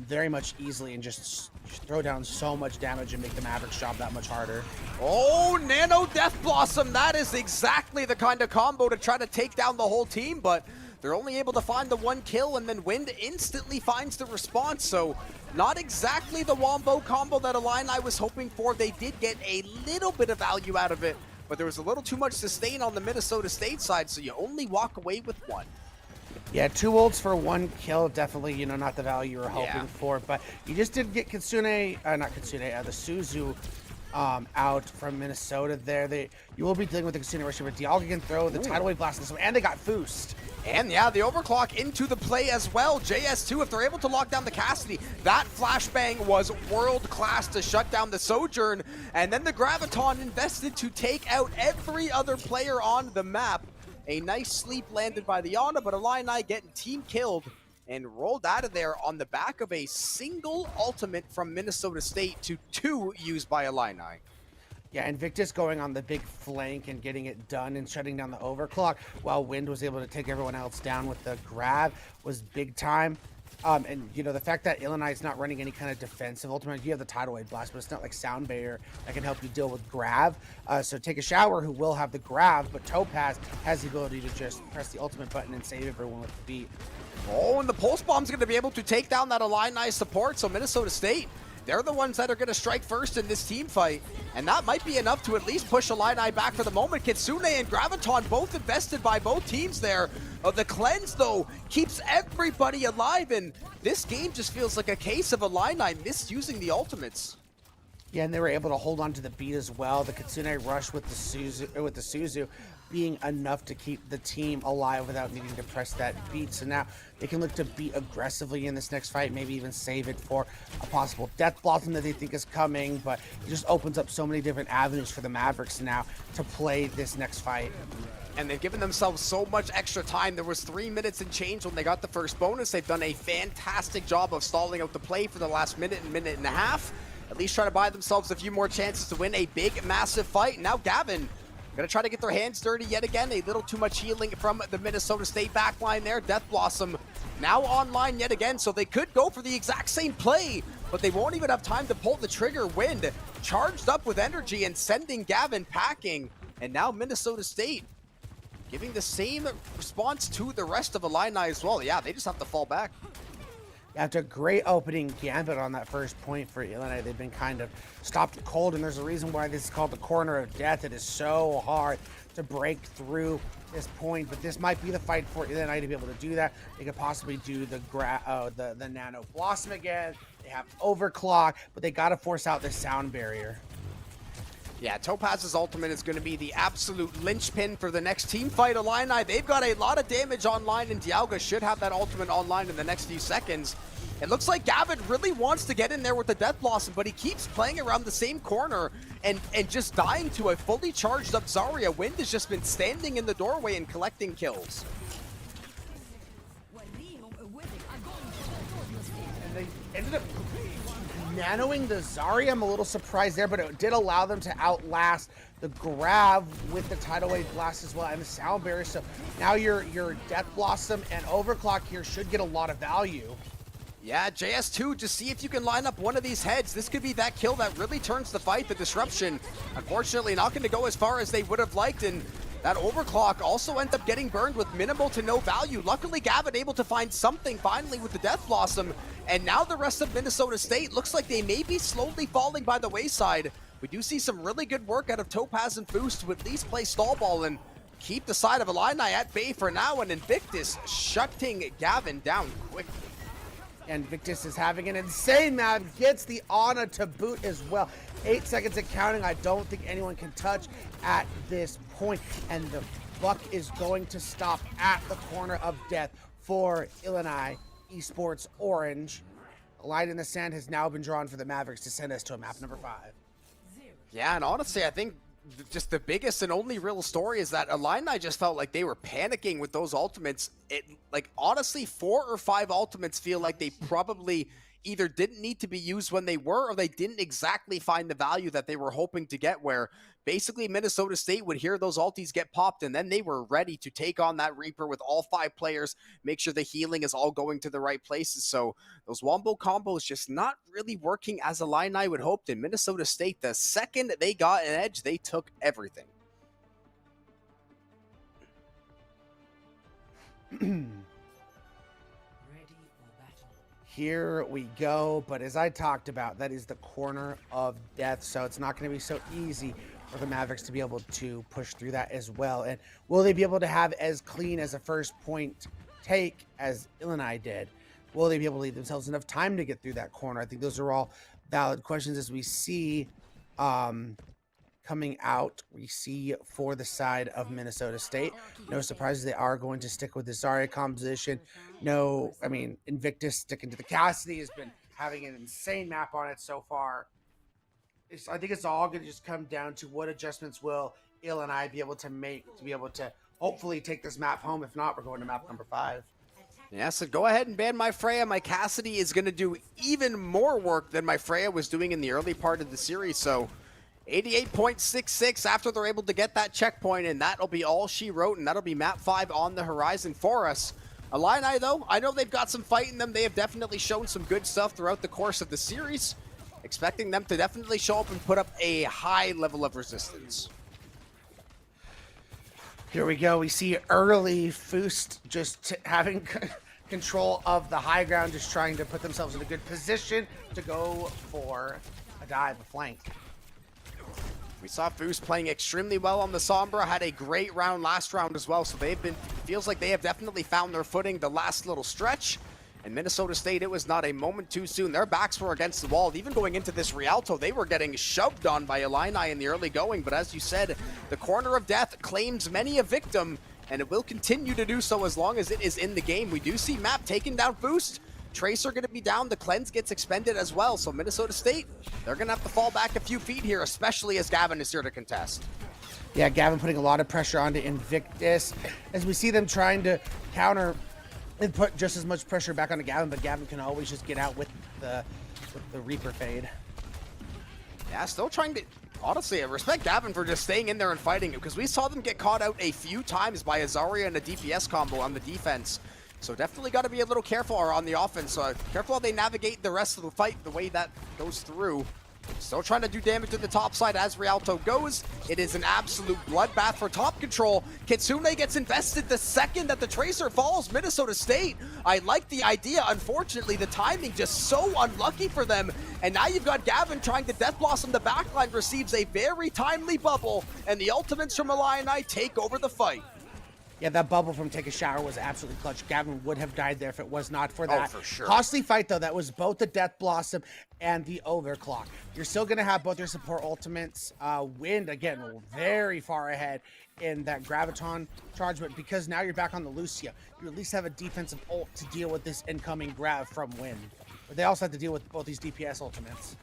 Speaker 3: very much easily and just throw down so much damage and make the Mavericks job that much harder.
Speaker 2: Oh, Nano Death Blossom, that is exactly the kind of combo to try to take down the whole team, but they're only able to find the 1 kill, and then Wind instantly finds the response. So not exactly the Wombo combo that Illini was hoping for. They did get a little bit of value out of it, but there was a little too much sustain on the Minnesota State side, so you only walk away with 1.
Speaker 3: Yeah, 2 ults for 1 kill, definitely, you know, not the value you were hoping for, but you just did get Kitsune, the Suzu out from Minnesota there. You will be dealing with the Kitsune Rush, but Dialga can throw the Tidal Wave Blast in this one, and they got Foost.
Speaker 2: And yeah, the overclock into the play as well. JS2, if they're able to lock down the Cassidy, that flashbang was world class to shut down the Sojourn. And then the Graviton invested to take out every other player on the map. A nice sleep landed by the Ana, but Illini getting team killed and rolled out of there on the back of a single ultimate from Minnesota State to 2 used by Illini.
Speaker 3: Yeah, Invictus going on the big flank and getting it done and shutting down the overclock, while Wind was able to take everyone else down with the grab was big time. And, you know, the fact that Illini is not running any kind of defensive ultimate, you have the Tidal Wave Blast, but it's not like Sound Barrier that can help you deal with grab. So Take a Shower, who will have the grab, but Topaz has the ability to just press the ultimate button and save everyone with the beat.
Speaker 2: Oh, and the Pulse Bomb's going to be able to take down that Illini support, so Minnesota State, they're the ones that are going to strike first in this team fight, and that might be enough to at least push Illini back for the moment. Kitsune and Graviton both invested by both teams there. The cleanse, though, keeps everybody alive, and this game just feels like a case of Illini misusing the ultimates.
Speaker 3: Yeah, and they were able to hold on to the beat as well. The Kitsune rush with the Suzu being enough to keep the team alive without needing to press that beat. So now they can look to beat aggressively in this next fight, maybe even save it for a possible Death Blossom that they think is coming, but it just opens up so many different avenues for the Mavericks now to play this next fight.
Speaker 2: And they've given themselves so much extra time. There was 3 minutes and change when they got the first bonus. They've done a fantastic job of stalling out the play for the last minute and a half. At least try to buy themselves a few more chances to win a big, massive fight. Now Gavin gonna try to get their hands dirty yet again. A little too much healing from the Minnesota State backline there. Death Blossom now online yet again, so they could go for the exact same play, but they won't even have time to pull the trigger. Wind charged up with energy and sending Gavin packing. And now Minnesota State giving the same response to the rest of Illini as well. Yeah, they just have to fall back.
Speaker 3: After a great opening gambit on that first point for Illini, they've been kind of stopped cold, and there's a reason why this is called the corner of death. It is so hard to break through this point, but this might be the fight for Illini to be able to do that. They could possibly do the Nano Blossom again. They have Overclock, but they got to force out this Sound Barrier.
Speaker 2: Yeah, Topaz's ultimate is going to be the absolute linchpin for the next team fight. Illini, they've got a lot of damage online, and Dialga should have that ultimate online in the next few seconds. It looks like Gavin really wants to get in there with the Death Blossom, but he keeps playing around the same corner and just dying to a fully charged up Zarya. Wind has just been standing in the doorway and collecting kills.
Speaker 3: And they ended up nanoing the Zarya. I'm a little surprised there, but it did allow them to outlast the grab with the Tidal Wave Blast as well and the Sound Barrier. So now your Death Blossom and Overclock here should get a lot of value.
Speaker 2: Yeah, JS2, just see if you can line up one of these heads. This could be that kill that really turns the fight. The disruption, unfortunately, not going to go as far as they would have liked, and that Overclock also ends up getting burned with minimal to no value. Luckily, Gavin able to find something finally with the Death Blossom, and now the rest of Minnesota State looks like they may be slowly falling by the wayside. We do see some really good work out of Topaz and Boost to at least play stall ball and keep the side of Illini at bay for now, and Invictus shutting Gavin down quickly.
Speaker 3: And Victus is having an insane map, gets the Ana to boot as well. 8 seconds and counting. I don't think anyone can touch at this point. And the buck is going to stop at the corner of death for Illini Esports Orange. A line in the sand has now been drawn for the Mavericks to send us to a map number 5.
Speaker 2: Yeah, and honestly, I think just the biggest and only real story is that Illini just felt like they were panicking with those ultimates. Like, honestly, 4 or 5 ultimates feel like they probably either didn't need to be used when they were, or they didn't exactly find the value that they were hoping to get, where basically Minnesota State would hear those ultis get popped, and then they were ready to take on that Reaper with all 5 players, make sure the healing is all going to the right places. So those wombo combos just not really working as Illini would hope. In Minnesota State, the second they got an edge, they took everything.
Speaker 3: Here we go, but as I talked about, that is the corner of death, so it's not going to be so easy for the Mavericks to be able to push through that as well. And will they be able to have as clean as a first point take as Illini did? Will they be able to leave themselves enough time to get through that corner? I think those are all valid questions as we see coming out. We see for the side of Minnesota State, no surprises, they are going to stick with the Zarya composition. No, I mean, Invictus sticking to the Cassidy has been having an insane map on it so far. I think it's all going to just come down to what adjustments will Illini be able to make to be able to hopefully take this map home. If not, we're going to map number 5.
Speaker 2: Yeah, so go ahead and ban my Freya. My Cassidy is going to do even more work than my Freya was doing in the early part of the series. So 88.66 after they're able to get that checkpoint, and that'll be all she wrote, and that'll be map 5 on the horizon for us. Illini, though, I know they've got some fight in them. They have definitely shown some good stuff throughout the course of the series. Expecting them to definitely show up and put up a high level of resistance.
Speaker 3: Here we go. We see early Foost just having control of the high ground, just trying to put themselves in a good position to go for a dive, a flank.
Speaker 2: We saw Foost playing extremely well on the Sombra, had a great round last round as well, so feels like they have definitely found their footing the last little stretch. And Minnesota State, it was not a moment too soon. Their backs were against the wall. Even going into this Rialto, they were getting shoved on by Illini in the early going. But as you said, the corner of death claims many a victim, and it will continue to do so as long as it is in the game. We do see Map taking down Foost. Tracer going to be down. The cleanse gets expended as well. So Minnesota State, they're going to have to fall back a few feet here, especially as Gavin is here to contest.
Speaker 3: Yeah, Gavin putting a lot of pressure onto Invictus. As we see them trying to counter and put just as much pressure back onto Gavin, but Gavin can always just get out with the Reaper fade.
Speaker 2: Yeah, still trying to... Honestly, I respect Gavin for just staying in there and fighting it, because we saw them get caught out a few times by a Zarya and a DPS combo on the defense. So definitely got to be a little careful on the offense. So careful how they navigate the rest of the fight, the way that goes through. Still trying to do damage to the top side as Rialto goes. It is an absolute bloodbath for top control. Kitsune gets invested the second that the Tracer falls. Minnesota State, I like the idea. Unfortunately, the timing just so unlucky for them. And now you've got Gavin trying to Death Blossom. The backline receives a very timely bubble, and the ultimates from Illini take over the fight.
Speaker 3: Yeah, that bubble from Take a Shower was absolutely clutch. Gavin would have died there if it was not for that.
Speaker 2: Oh, for sure.
Speaker 3: Costly fight, though. That was both the Death Blossom and the Overclock. You're still going to have both your support ultimates. Wind, again, very far ahead in that Graviton charge, but because now you're back on the Lucia, you at least have a defensive ult to deal with this incoming Grav from Wind. But they also have to deal with both these DPS ultimates.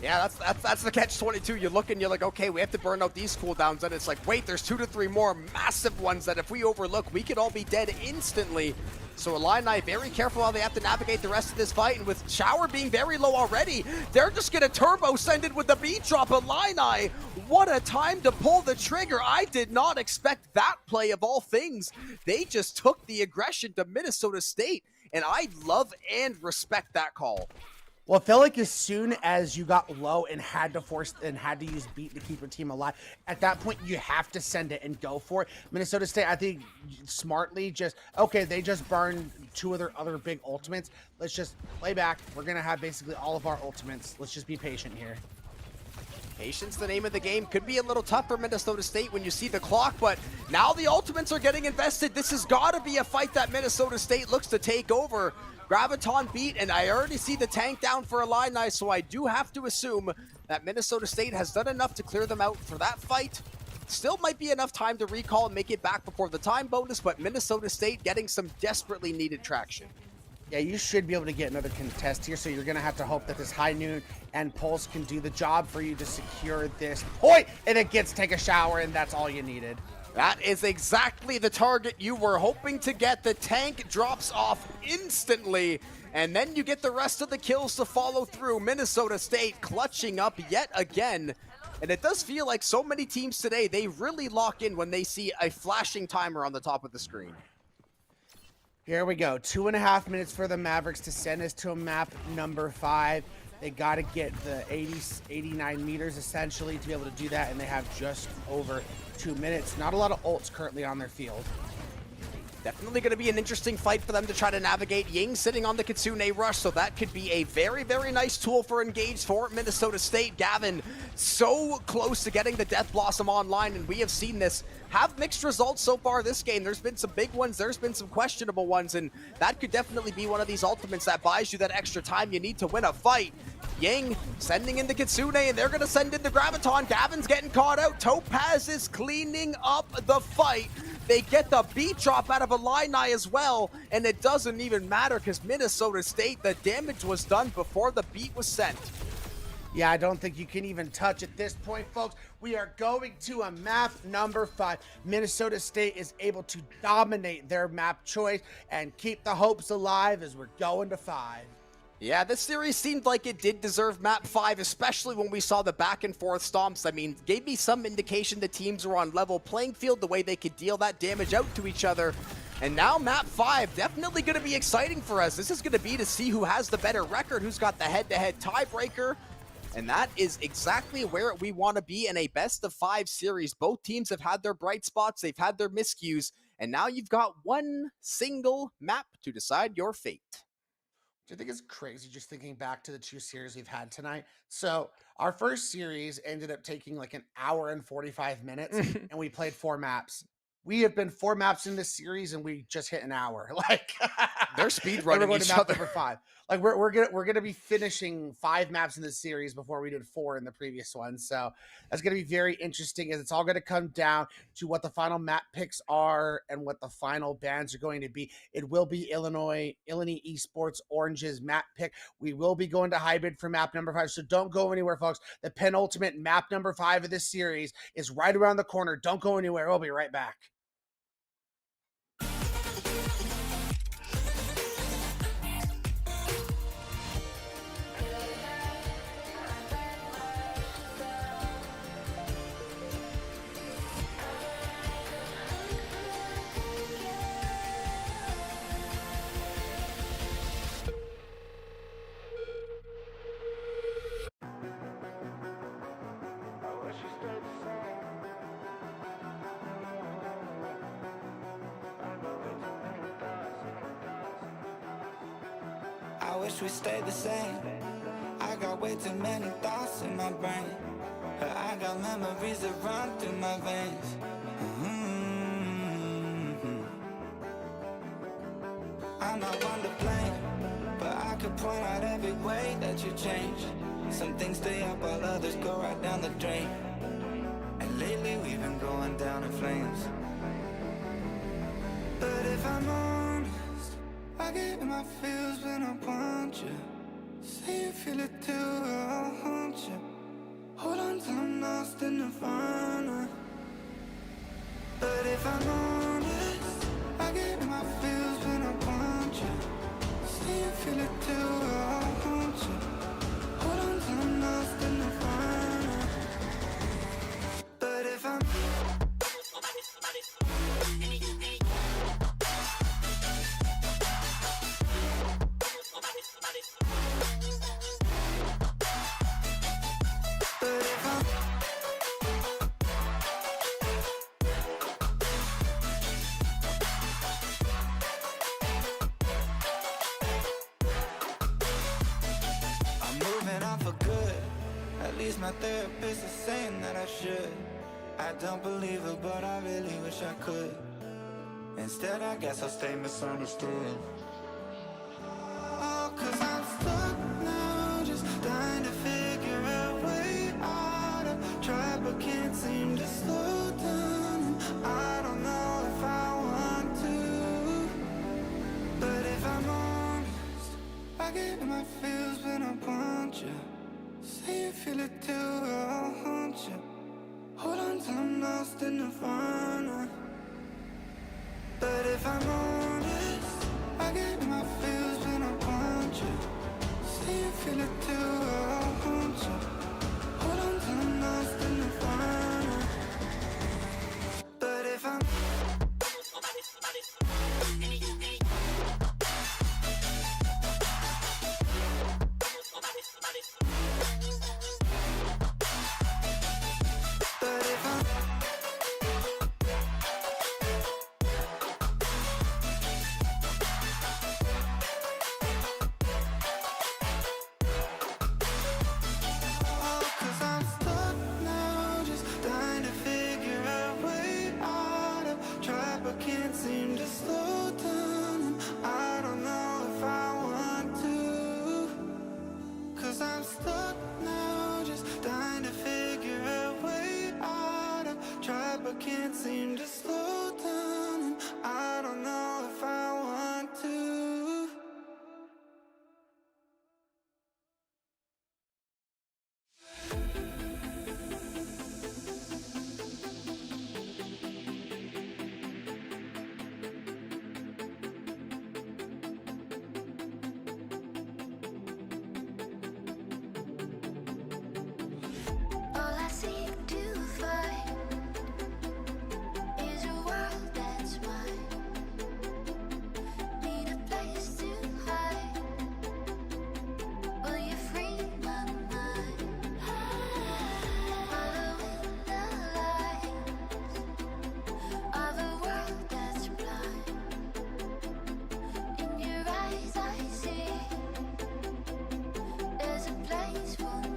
Speaker 2: Yeah, that's the catch-22. You look and you're like, okay, we have to burn out these cooldowns, and it's like, wait, there's 2 to 3 more massive ones that if we overlook, we could all be dead instantly. So Illini, very careful how they have to navigate the rest of this fight, and with Shower being very low already, they're just gonna turbo send it with the beat drop. Illini, what a time to pull the trigger. I did not expect that play of all things. They just took the aggression to Minnesota State, and I love and respect that call.
Speaker 3: Well, I felt like as soon as you got low and had to use beat to keep your team alive, at that point you have to send it and go for it. Minnesota State, I think, smartly just, okay, they just burned 2 of their other big ultimates. Let's just play back. We're going to have basically all of our ultimates. Let's just be patient here.
Speaker 2: Patience, the name of the game. Could be a little tough for Minnesota State when you see the clock, but now the ultimates are getting invested. This has got to be a fight that Minnesota State looks to take over. Graviton beat, and I already see the tank down for Illini, so I do have to assume that Minnesota State has done enough to clear them out for that fight. Still might be enough time to recall and make it back before the time bonus, but Minnesota State getting some desperately needed traction.
Speaker 3: Yeah, you should be able to get another contest here, so you're going to have to hope that this High Noon and Pulse can do the job for you to secure this point, and it gets take a shower, and that's all you needed.
Speaker 2: That is exactly the target you were hoping to get. The tank drops off instantly, and then you get the rest of the kills to follow through. Minnesota State clutching up yet again. And it does feel like so many teams today, they really lock in when they see a flashing timer on the top of the screen.
Speaker 3: Here we go. 2.5 minutes for the Mavericks to send us to a map number 5. They got to get the 89 meters essentially to be able to do that, and they have just over 2 minutes. Not a lot of ults currently on their field.
Speaker 2: Definitely going to be an interesting fight for them to try to navigate. Ying sitting on the Kitsune Rush, so that could be a very, very nice tool for engage for Minnesota State. Gavin so close to getting the Death Blossom online, and we have seen this have mixed results so far this game. There's been some big ones, there's been some questionable ones, and that could definitely be one of these ultimates that buys you that extra time you need to win a fight. Ying sending in the Kitsune, and they're going to send in the Graviton. Gavin's getting caught out. Topaz is cleaning up the fight. They get the beat drop out of Illini as well, and it doesn't even matter because Minnesota State, the damage was done before the beat was sent.
Speaker 3: Yeah, I don't think you can even touch at this point, folks. We are going to a map number 5. Minnesota State is able to dominate their map choice and keep the hopes alive as we're going to 5.
Speaker 2: Yeah, this series seemed like it did deserve map 5, especially when we saw the back and forth stomps. I mean, gave me some indication the teams were on level playing field, the way they could deal that damage out to each other. And now map 5, definitely going to be exciting for us. This is going to be to see who has the better record, who's got the head-to-head tiebreaker. And that is exactly where we want to be in a best-of-5 series. Both teams have had their bright spots, they've had their miscues, and now you've got one single map to decide your fate.
Speaker 3: I think it's crazy just thinking back to the 2 series we've had tonight. So our first series ended up taking like an hour and 45 minutes, and we played 4 maps. We have been 4 maps in this series, and we just hit an hour. Like
Speaker 2: they're speed running each other.
Speaker 3: Number 5. Like we're gonna be finishing 5 maps in this series before we did 4 in the previous one. So that's gonna be very interesting, as it's all gonna come down to what the final map picks are and what the final bans are going to be. It will be Illini Esports Orange's map pick. We will be going to hybrid for map number 5. So don't go anywhere, folks. The penultimate map number 5 of this series is right around the corner. Don't go anywhere. We'll be right back.
Speaker 1: I wish we stayed the same. I got way too many thoughts in my brain, but I got memories that run through my veins. I'm not one to blame, but I could point out every way that you changed. Some things stay up while others go right down the drain. And lately we've been going down in flames. But if I'm honest, I get in my feels when I want you. Say you feel it too, I'll haunt you. Hold on till I'm lost in nirvana. But if I'm honest, I get in my feels when I want you. Say you feel it too, I'll haunt you. Hold on till I'm lost in nirvana. But if I'm my therapist is saying that I should. I don't believe her, but I really wish I could. Instead, I guess I'll stay misunderstood. feel it too, I'll haunt you. Hold on till I'm lost in the nirvana. But if I'm honest, I get my feels when I want you. Say you feel it too, I'll haunt you. Hold on till I'm lost in the nirvana. But if I'm But if I'm Oh, 'cause I'm stuck now, just trying to figure a way out of trap. I can't seem to slow down. I don't know if I want to. 'Cause I'm stuck now, just trying to figure a way out of trap. I can't seem to slow down. I don't know if I want to.
Speaker 5: All I seek to find is a world that's mine. Need a place to hide. Will you free my mind? Following the light of a world that's blind. In your eyes I see there's a place for me.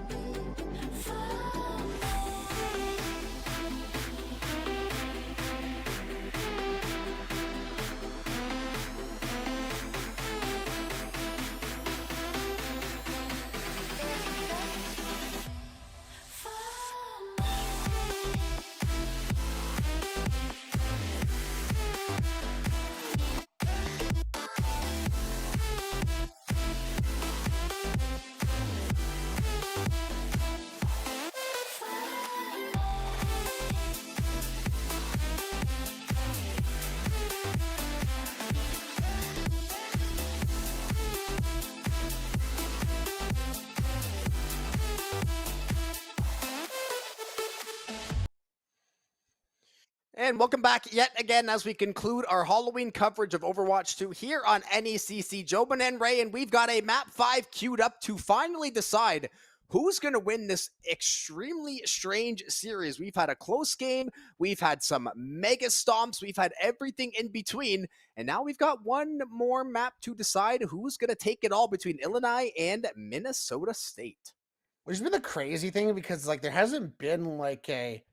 Speaker 2: And welcome back yet again as we conclude our Halloween coverage of Overwatch 2 here on NECC. Jobin and Ray, and we've got a map 5 queued up to finally decide who's going to win this extremely strange series. We've had a close game, we've had some mega stomps, we've had everything in between, and now we've got one more map to decide who's going to take it all between Illinois and Minnesota State.
Speaker 3: Which has been the crazy thing because like there hasn't been like a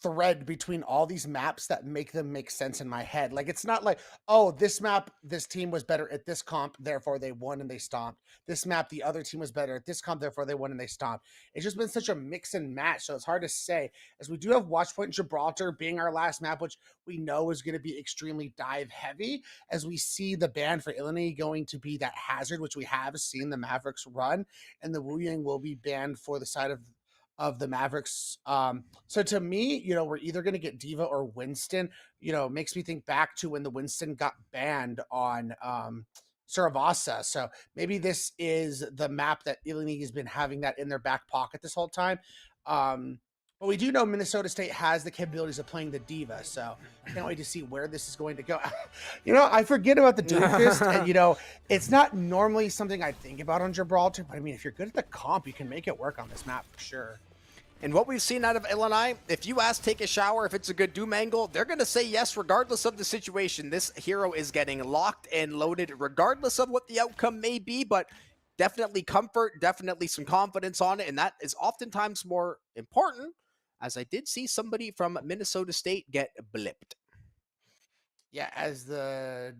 Speaker 3: thread between all these maps that make them make sense in my head. Like it's not like, oh, this map, this team was better at this comp, therefore they won and they stomped. This map, the other team was better at this comp, therefore they won and they stomped. It's just been such a mix and match, so it's hard to say. As we do have Watchpoint Gibraltar being our last map, which we know is going to be extremely dive heavy, as we see the ban for Illinois going to be that hazard, which we have seen the Mavericks run, and the Wu Yang will be banned for the side of the Mavericks. So to me, you know, we're either going to get Diva or Winston. You know, makes me think back to when the Winston got banned on Saravasa. So maybe this is the map that Illinois has been having that in their back pocket this whole time. But we do know Minnesota State has the capabilities of playing the Diva, so I can't wait to see where this is going to go. You know, I forget about the Doomfist, and you know, it's not normally something I think about on Gibraltar, but I mean, if you're good at the comp, you can make it work on this map for sure.
Speaker 2: And what we've seen out of Illinois, if you ask Take a Shower if it's a good Doom angle, they're going to say yes regardless of the situation. This hero is getting locked and loaded regardless of what the outcome may be, but definitely comfort, definitely some confidence on it, and that is oftentimes more important, as I did see somebody from Minnesota State get blipped.
Speaker 3: Yeah, as the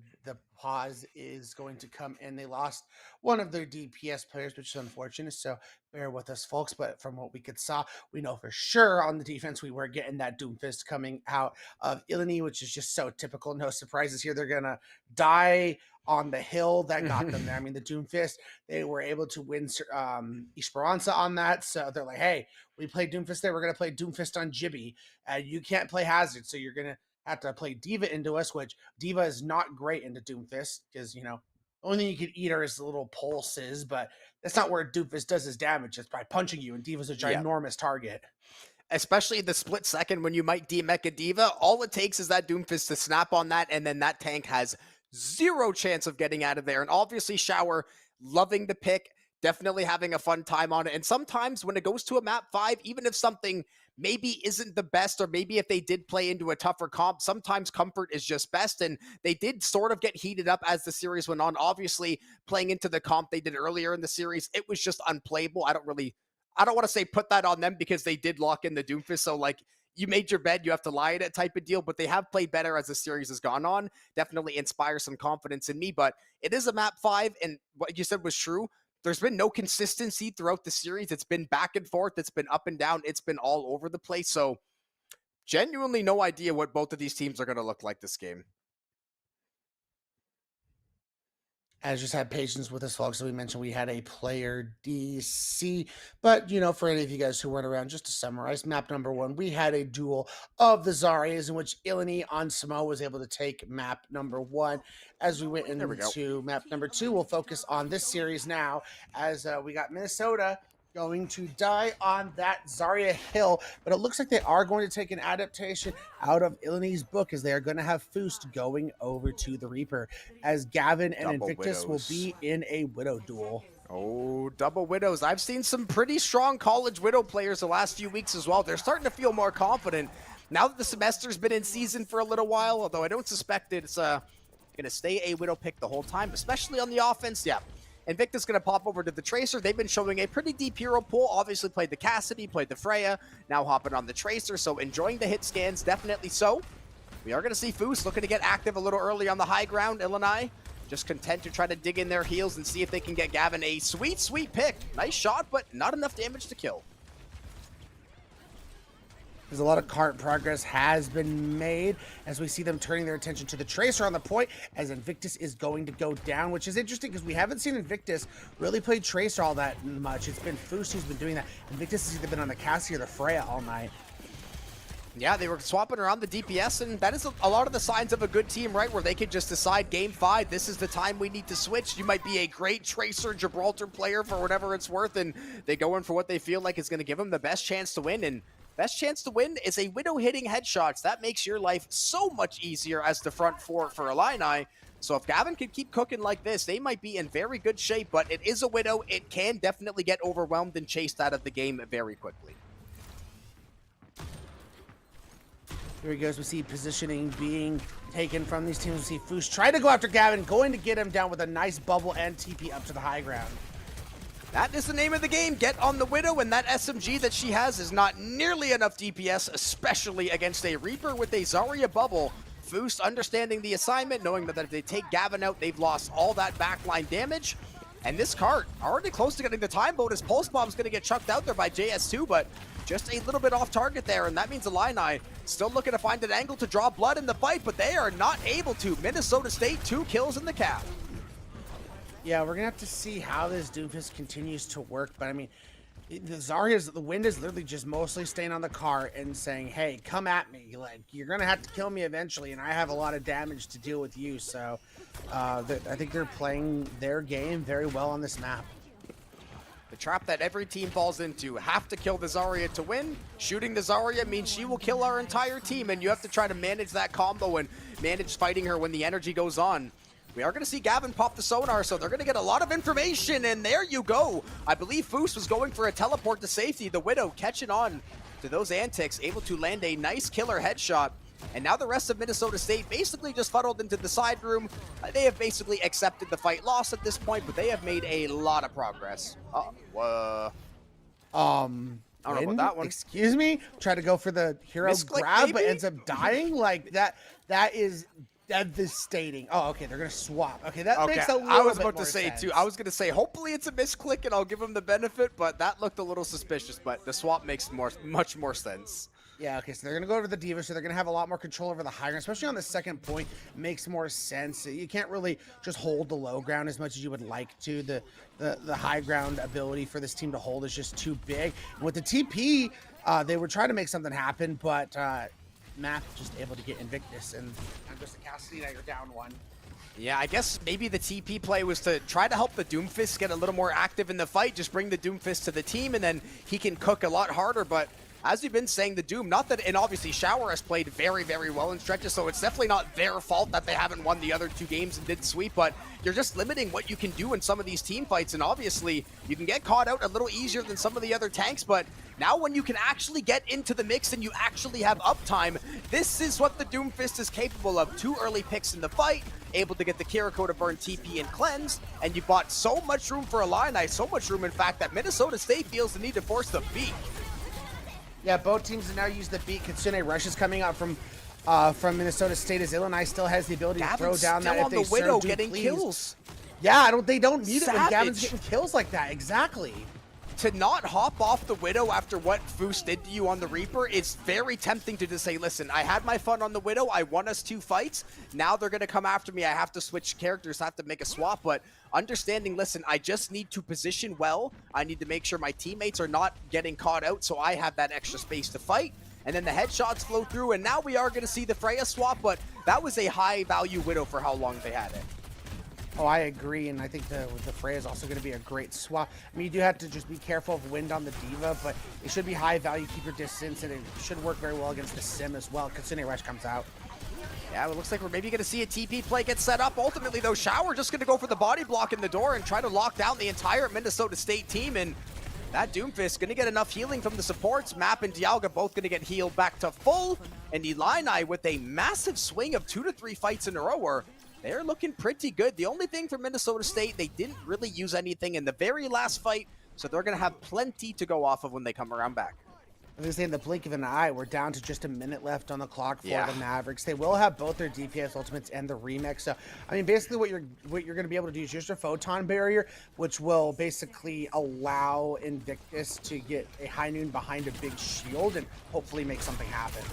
Speaker 3: pause is going to come in, they lost one of their DPS players, which is unfortunate. So bear with us, folks. But from what we could saw, we know for sure on the defense we were getting that Doomfist coming out of Illinois, which is just so typical. No surprises here. They're gonna die on the hill that got them there. I mean, the Doomfist, they were able to win Esperanza on that. So they're like, hey, we played Doomfist there. We're going to play Doomfist on Jibby. You can't play Hazard. So you're going to have to play Diva into us, which Diva is not great into Doomfist because, you know, the only thing you can eat are his little pulses, but that's not where Doomfist does his damage. It's by punching you, and Diva's a ginormous target.
Speaker 2: Especially in the split second when you might DMech a Diva, all it takes is that Doomfist to snap on that, and then that tank has zero chance of getting out of there. And obviously, Shower loving the pick, definitely having a fun time on it. And sometimes when it goes to a map 5, even if something maybe isn't the best, or maybe if they did play into a tougher comp, sometimes comfort is just best. And they did sort of get heated up as the series went on. Obviously, playing into the comp they did earlier in the series, it was just unplayable. I don't want to say put that on them because they did lock in the Doomfist. So like, you made your bed, you have to lie in it type of deal, but they have played better as the series has gone on. Definitely inspires some confidence in me, but it is a map 5, and what you said was true. There's been no consistency throughout the series. It's been back and forth. It's been up and down. It's been all over the place. So genuinely no idea what both of these teams are going to look like this game.
Speaker 3: As just had patience with us, folks. So we mentioned we had a player DC, but you know, for any of you guys who weren't around, just to summarize, map number 1, we had a duel of the Zarya's in which Ilani on Samo was able to take map number 1. As we went into map number 2, we'll focus on this series now, as we got Minnesota going to die on that Zarya hill, but it looks like they are going to take an adaptation out of Ilani's book, as they are going to have Foost going over to the Reaper, as Gavin and
Speaker 2: Double
Speaker 3: Invictus
Speaker 2: Widows.
Speaker 3: will be in a Widow duel.
Speaker 2: Oh, double Widows. I've seen some pretty strong college Widow players the last few weeks as well. They're starting to feel more confident now that the semester's been in season for a little while, although I don't suspect it's going to stay a Widow pick the whole time, especially on the offense. Yeah. Invictus going to pop over to the Tracer. They've been showing a pretty deep hero pool. Obviously played the Cassidy, played the Freya, now hopping on the Tracer, so enjoying the hit scans, definitely so. We are going to see Foos looking to get active a little early on the high ground. Illini just content to try to dig in their heels and see if they can get Gavin a sweet, sweet pick. Nice shot, but not enough damage to kill.
Speaker 3: There's a lot of cart progress has been made as we see them turning their attention to the Tracer on the point, as Invictus is going to go down, which is interesting because we haven't seen Invictus really play Tracer all that much. It's been Foos who's been doing that. Invictus has either been on the Cassie or the Freya all night.
Speaker 2: Yeah, they were swapping around the DPS, and that is a lot of the signs of a good team, right? Where they could just decide game 5, this is the time we need to switch. You might be a great Tracer Gibraltar player for whatever it's worth, and they go in for what they feel like is going to give them the best chance to win. And best chance to win is a Widow hitting headshots. That makes your life so much easier as the front four for Illini. So if Gavin can keep cooking like this, they might be in very good shape, but it is a Widow. It can definitely get overwhelmed and chased out of the game very quickly.
Speaker 3: Here he goes. We see positioning being taken from these teams. We see Foos try to go after Gavin, going to get him down with a nice bubble and TP up to the high ground.
Speaker 2: That is the name of the game. Get on the Widow, and that SMG that she has is not nearly enough DPS, especially against a Reaper with a Zarya bubble. Foos understanding the assignment, knowing that if they take Gavin out, they've lost all that backline damage. And this cart already close to getting the time bonus. Pulse Bomb's going to get chucked out there by JS2, but just a little bit off target there, and that means Illini still looking to find an angle to draw blood in the fight, but they are not able to. Minnesota State, 2 kills in the cap.
Speaker 3: Yeah, we're going to have to see how this Doomfist continues to work, but I mean, the wind is literally just mostly staying on the cart and saying, hey, come at me. Like, you're going to have to kill me eventually, and I have a lot of damage to deal with you, so I think they're playing their game very well on this map.
Speaker 2: The trap that every team falls into. Have to kill the Zarya to win. Shooting the Zarya means she will kill our entire team, and you have to try to manage that combo and manage fighting her when the energy goes on. We are going to see Gavin pop the sonar, so they're going to get a lot of information, and there you go. I believe Foos was going for a teleport to safety. The Widow catching on to those antics, able to land a nice killer headshot. And now the rest of Minnesota State basically just funneled into the side room. They have basically accepted the fight loss at this point, but they have made a lot of progress. I don't know about that one.
Speaker 3: Excuse me? Try to go for the hero
Speaker 2: Misclick,
Speaker 3: grab,
Speaker 2: maybe?
Speaker 3: but ends up dying? Like, that is devastating. Oh, okay, they're going to swap. Okay, that makes a little bit more sense.
Speaker 2: I was about to say, too. I was going to say, hopefully it's a misclick and I'll give him the benefit, but that looked a little suspicious, but the swap makes much more sense.
Speaker 3: Yeah, okay, so they're going to go over the Diva, so they're going to have a lot more control over the high ground, especially on the second point. Makes more sense. You can't really just hold the low ground as much as you would like to. The high ground ability for this team to hold is just too big. And with the TP, they were trying to make something happen, but Math just able to get Invictus, and just the Cassidy, now you're down one.
Speaker 2: Yeah, I guess maybe the TP play was to try to help the Doomfist get a little more active in the fight, just bring the Doomfist to the team, and then he can cook a lot harder, but as we've been saying, the Doom, not that, and obviously Shower has played very, very well in stretches, so it's definitely not their fault that they haven't won the other 2 games and did sweep, but you're just limiting what you can do in some of these team fights, and obviously you can get caught out a little easier than some of the other tanks, but now when you can actually get into the mix and you actually have uptime, this is what the Doomfist is capable of. 2 early picks in the fight, able to get the Kiriko to burn TP and cleanse, and you bought so much room for Illini, so much room in fact that Minnesota State feels the need to force the beat.
Speaker 3: Yeah, both teams have now used the beat. Kitsune Rush is coming out from Minnesota State, as Illinois still has the ability to throw down that if they
Speaker 2: on the Widow
Speaker 3: serve
Speaker 2: getting
Speaker 3: please.
Speaker 2: Kills.
Speaker 3: Yeah, they don't need it when
Speaker 2: Savage.
Speaker 3: Gavin's getting kills like that. Exactly.
Speaker 2: To not hop off the Widow after what Foos did to you on the Reaper is very tempting to just say, listen, I had my fun on the Widow, I won us 2 fights, now they're going to come after me, I have to switch characters, I have to make a swap, but understanding, listen, I just need to position well, I need to make sure my teammates are not getting caught out, so I have that extra space to fight, and then the headshots flow through, and now we are going to see the Freya swap, but that was a high-value Widow for how long they had it.
Speaker 3: Oh, I agree, and I think the Freya is also going to be a great swap. I mean, you do have to just be careful of wind on the Diva, but it should be high value, keep your distance, and it should work very well against the Sim as well. Kitsune Rush comes out.
Speaker 2: Yeah, it looks like we're maybe going to see a TP play get set up. Ultimately, though, Shower just going to go for the body block in the door and try to lock down the entire Minnesota State team, and that Doomfist going to get enough healing from the supports. Map and Dialga both going to get healed back to full, and Illini with a massive swing of 2 to 3 fights in a row where they're looking pretty good. The only thing for Minnesota State, they didn't really use anything in the very last fight, so they're going to have plenty to go off of when they come around back.
Speaker 3: I was going to say, in the blink of an eye, we're down to just a minute left on the clock for
Speaker 2: Yeah.
Speaker 3: the Mavericks. They will have both their DPS ultimates and the remix. So, I mean, basically what you're going to be able to do is use your photon barrier, which will basically allow Invictus to get a high noon behind a big shield and hopefully make something happen.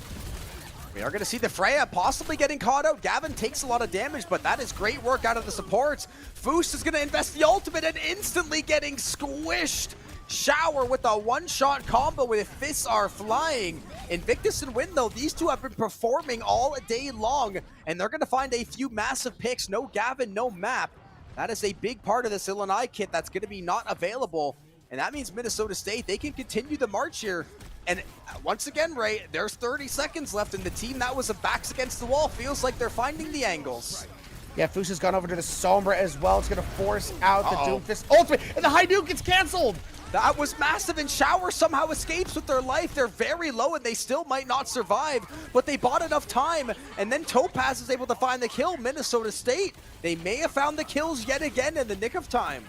Speaker 2: We are going to see the Freya possibly getting caught out. Gavin takes a lot of damage, but that is great work out of the supports. Foos is going to invest the ultimate and instantly getting squished. Shower with a one-shot combo with fists are flying. Invictus and Win, though, these two have been performing all day long, and they're going to find a few massive picks. No Gavin, no Map. That is a big part of this Illinois kit that's going to be not available, and that means Minnesota State, they can continue the march here. And once again, Ray, there's 30 seconds left, and the team that was a backs against the wall feels like they're finding the angles.
Speaker 3: Yeah, Foos has gone over to the Sombra as well. It's going to force out the Doomfist ultimate, and the high nuke gets canceled.
Speaker 2: That was massive, and Shower somehow escapes with their life. They're very low, and they still might not survive, but they bought enough time, and then Topaz is able to find the kill. Minnesota State, they may have found the kills yet again in the nick of time.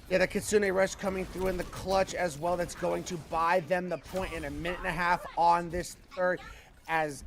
Speaker 3: Yeah, the Kitsune Rush coming through in the clutch as well. That's going to buy them the point in a minute and a half on this third, as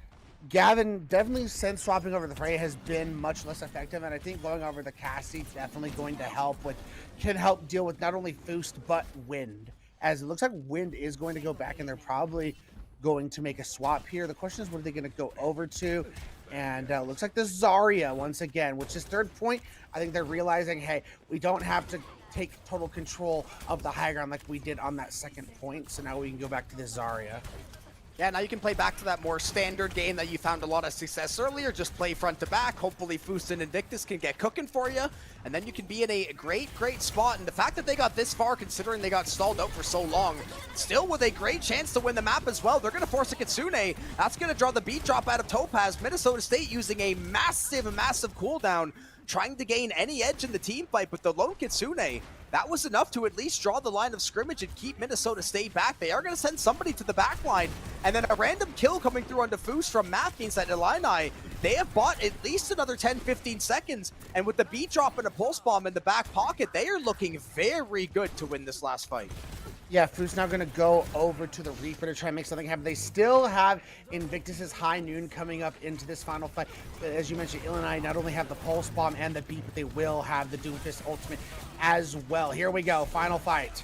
Speaker 3: Gavin definitely, since swapping over the Freya, has been much less effective, and I think going over the Cassie definitely going to help with, can help deal with not only Foost but Wind, as it looks like Wind is going to go back, and they're probably going to make a swap here. The question is, what are they going to go over to? And looks like the Zarya once again, which is third point. I think they're realizing, hey, we don't have to take total control of the high ground like we did on that second point, so now we can go back to the Zarya.
Speaker 2: Yeah, now you can play back to that more standard game that you found a lot of success earlier. Just play front to back. Hopefully Foos and Invictus can get cooking for you, and then you can be in a great spot. And the fact that they got this far, considering they got stalled out for so long, still with a great chance to win the map as well. They're going to force a Kitsune. That's going to draw the beat drop out of Topaz. Minnesota State using a massive cooldown, trying to gain any edge in the team fight, but the lone Kitsune, that was enough to at least draw the line of scrimmage and keep Minnesota State back. They are going to send somebody to the back line, and then a random kill coming through on Diffuse from Math means that Illini, they have bought at least another 10-15 seconds, and with the beat drop and a pulse bomb in the back pocket, they are looking very good to win this last fight.
Speaker 3: Yeah, Foos now going to go over to the Reaper to try and make something happen. They still have Invictus's high noon coming up into this final fight. But as you mentioned, Illinois not only have the pulse bomb and the beat, but they will have the Doomfist ultimate as well. Here we go, final fight.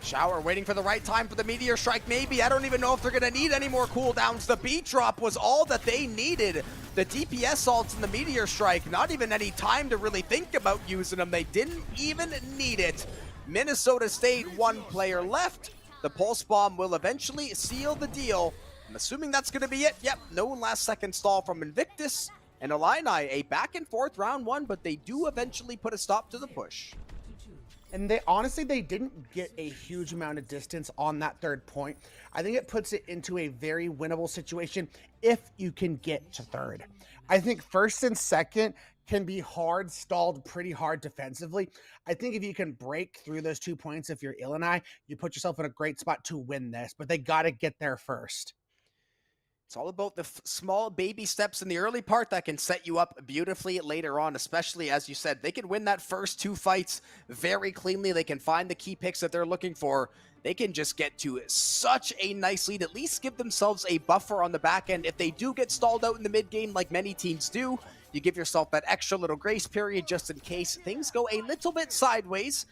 Speaker 2: Shower waiting for the right time for the Meteor Strike, maybe. I don't even know if they're going to need any more cooldowns. The beat drop was all that they needed. The DPS ults and the Meteor Strike, not even any time to really think about using them. They didn't even need it. Minnesota State, 1 player left. The Pulse Bomb will eventually seal the deal. I'm assuming that's going to be it. Yep, no last second stall from Invictus. And Illini, a back and forth round 1, but they do eventually put a stop to the push.
Speaker 3: And they honestly, they didn't get a huge amount of distance on that 3rd point. I think it puts it into a very winnable situation if you can get to 3rd. I think 1st and 2nd can be hard, stalled pretty hard defensively. I think if you can break through those 2 points, if you're Illini, you put yourself in a great spot to win this, but they got to get there first.
Speaker 2: It's all about the small baby steps in the early part that can set you up beautifully later on, especially as you said, they can win that first 2 fights very cleanly. They can find the key picks that they're looking for. They can just get to such a nice lead, at least give themselves a buffer on the back end. If they do get stalled out in the mid game like many teams do, you give yourself that extra little grace period just in case things go a little bit sideways.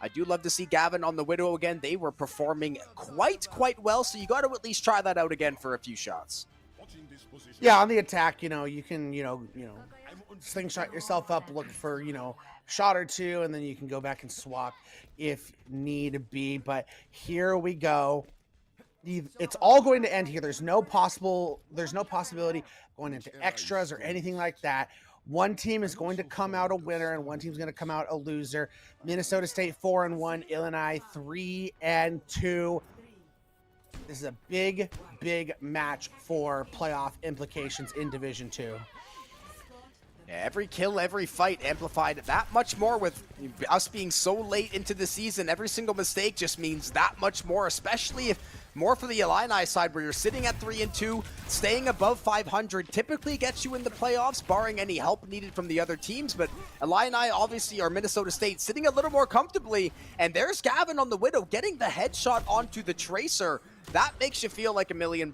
Speaker 2: I do love to see Gavin on the Widow again. They were performing quite well, so you got to at least try that out again for a few shots.
Speaker 3: Yeah, on the attack, you can, slingshot yourself up, look for, shot or 2, and then you can go back and swap if need be. But here we go. It's all going to end here. There's no possibility going into extras or anything like that. One team is going to come out a winner, and one team's going to come out a loser. Minnesota State 4-1, Illini 3-2. This is a big match for playoff implications in Division 2.
Speaker 2: Every kill, every fight amplified that much more with us being so late into the season. Every single mistake just means that much more, especially if more for the Illini side where you're sitting at 3-2, staying above 500 typically gets you in the playoffs, barring any help needed from the other teams. But Illini obviously are Minnesota State sitting a little more comfortably, and there's Gavin on the Widow getting the headshot onto the Tracer. That makes you feel like $1 million.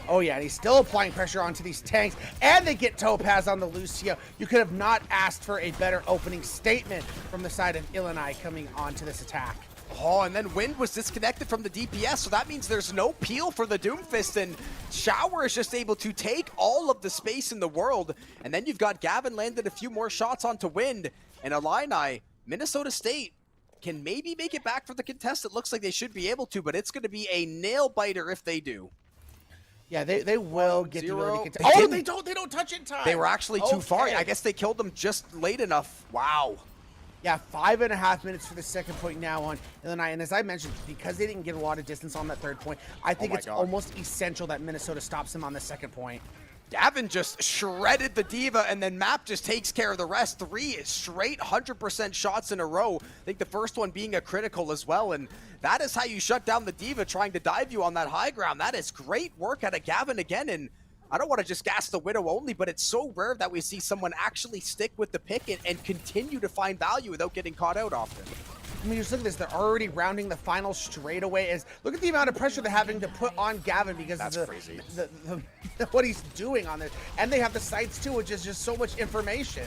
Speaker 3: Oh yeah, and he's still applying pressure onto these tanks, and they get Topaz on the Lucio. You could have not asked for a better opening statement from the side of Illini coming onto this attack.
Speaker 2: Oh, and then Wind was disconnected from the DPS, so that means there's no peel for the Doomfist, and Shower is just able to take all of the space in the world. And then you've got Gavin landed a few more shots onto Wind, and Illini, Minnesota State, can maybe make it back for the contest. It looks like they should be able to, but it's going to be a nail-biter if they do.
Speaker 3: Yeah, they will get the ability to
Speaker 2: Oh,
Speaker 3: they don't touch in time.
Speaker 2: They were actually too far. I guess they killed them just late enough. Wow.
Speaker 3: Yeah, 5.5 minutes for the 2nd point now on Illini. And as I mentioned, because they didn't get a lot of distance on that 3rd point, I think it's almost essential that Minnesota stops them on the 2nd point.
Speaker 2: Gavin just shredded the Diva, and then Map just takes care of the rest. 3 straight 100% shots in a row. I think the first one being a critical as well, and that is how you shut down the Diva trying to dive you on that high ground. That is great work out of Gavin again, and I don't want to just gas the Widow only, but it's so rare that we see someone actually stick with the pick and continue to find value without getting caught out often.
Speaker 3: I mean, just look at this. They're already rounding the final straightaway. Look at the amount of pressure they're having to put on Gavin because of what he's doing on this. And they have the sights too, which is just so much information.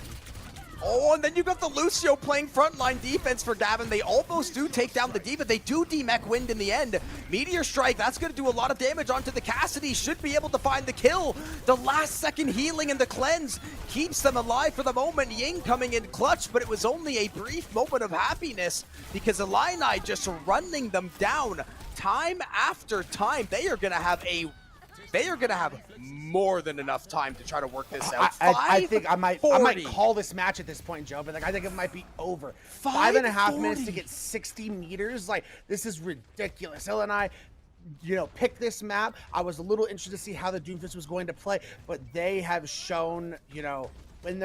Speaker 2: Oh, and then you got the Lucio playing frontline defense for Gavin. They almost do take down the Diva. They do demech Wind in the end. Meteor Strike, that's going to do a lot of damage onto the Cassidy. Should be able to find the kill. The last second healing and the cleanse keeps them alive for the moment. Ying coming in clutch, but it was only a brief moment of happiness because Illini just running them down time after time. They are going to have more than enough time to try to work this out.
Speaker 3: I think I might call this match at this point, Joe, but I think it might be over. 5.5 minutes to get 60 meters. This is ridiculous. Illini, pick this map. I was a little interested to see how the Doomfist was going to play, but they have shown, when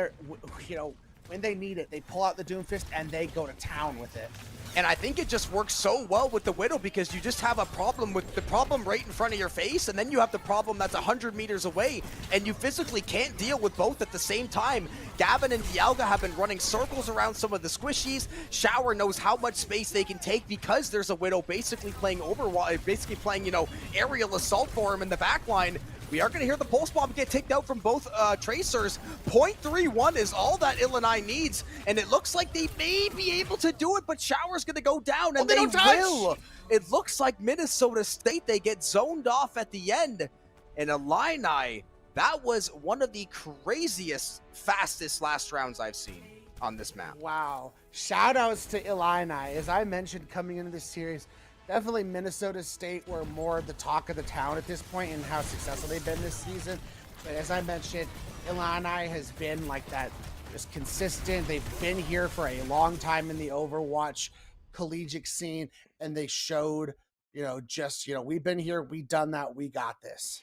Speaker 3: they need it, they pull out the Doomfist and they go to town with it.
Speaker 2: And I think it just works so well with the Widow because you just have a problem with the problem right in front of your face, and then you have the problem that's 100 meters away, and you physically can't deal with both at the same time. Gavin and Dialga have been running circles around some of the squishies. Shower knows how much space they can take because there's a Widow basically playing Overwatch, aerial assault for him in the back line. we are going to hear the pulse bomb get taken out from both tracers. 0.31 is all that Illinois needs, and it looks like they may be able to do it, but Shower's going to go down, and
Speaker 3: they don't touch!
Speaker 2: will. It looks like Minnesota State, they get zoned off at the end, and Illini, that was one of the craziest, fastest last rounds I've seen on this map.
Speaker 3: Wow. Shout outs to Illini. As I mentioned coming into this series, definitely Minnesota State were more the talk of the town at this point and how successful they've been this season. But as I mentioned, Illini has been like that, just consistent. They've been here for a long time in the Overwatch collegiate scene, and they showed, we've been here, we've done that, we got this.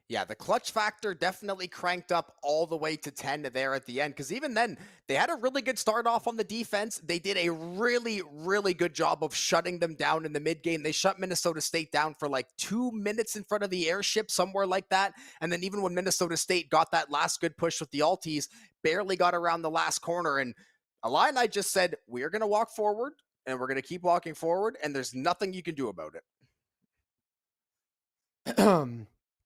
Speaker 2: Yeah, the clutch factor definitely cranked up all the way to 10 there at the end, because even then, they had a really good start off on the defense. They did a really, really good job of shutting them down in the mid game. They shut Minnesota State down for like 2 minutes in front of the airship, somewhere like that. And then even when Minnesota State got that last good push with the alties, barely got around the last corner. And Illini just said, we're going to walk forward, and we're going to keep walking forward, and there's nothing you can do about it.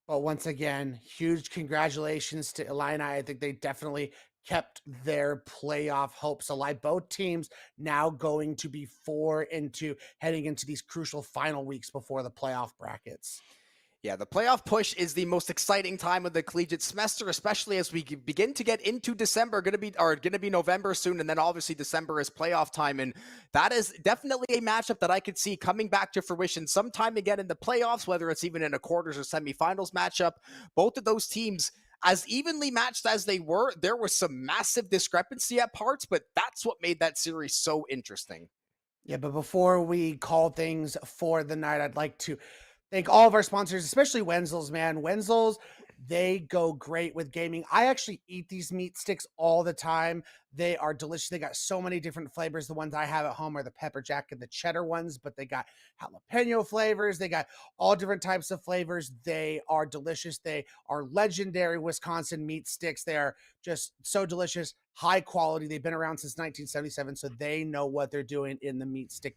Speaker 3: But once again, huge congratulations to Illini. I think they definitely kept their playoff hopes alive. Both teams now going to be heading into these crucial final weeks before the playoff brackets.
Speaker 2: Yeah, the playoff push is the most exciting time of the collegiate semester, especially as we begin to get into December. Going to be November soon, and then obviously December is playoff time, and that is definitely a matchup that I could see coming back to fruition sometime again in the playoffs, whether it's even in a quarters or semifinals matchup. Both of those teams, as evenly matched as they were, there was some massive discrepancy at parts, but that's what made that series so interesting.
Speaker 3: Yeah, but before we call things for the night, I'd like to thank all of our sponsors, especially Wenzel's, man. Wenzel's, they go great with gaming. I actually eat these meat sticks all the time. They are delicious. They got so many different flavors. The ones I have at home are the pepper jack and the cheddar ones, but they got jalapeno flavors. They got all different types of flavors. They are delicious. They are legendary Wisconsin meat sticks. They are just so delicious, high quality. They've been around since 1977, so they know what they're doing in the meat stick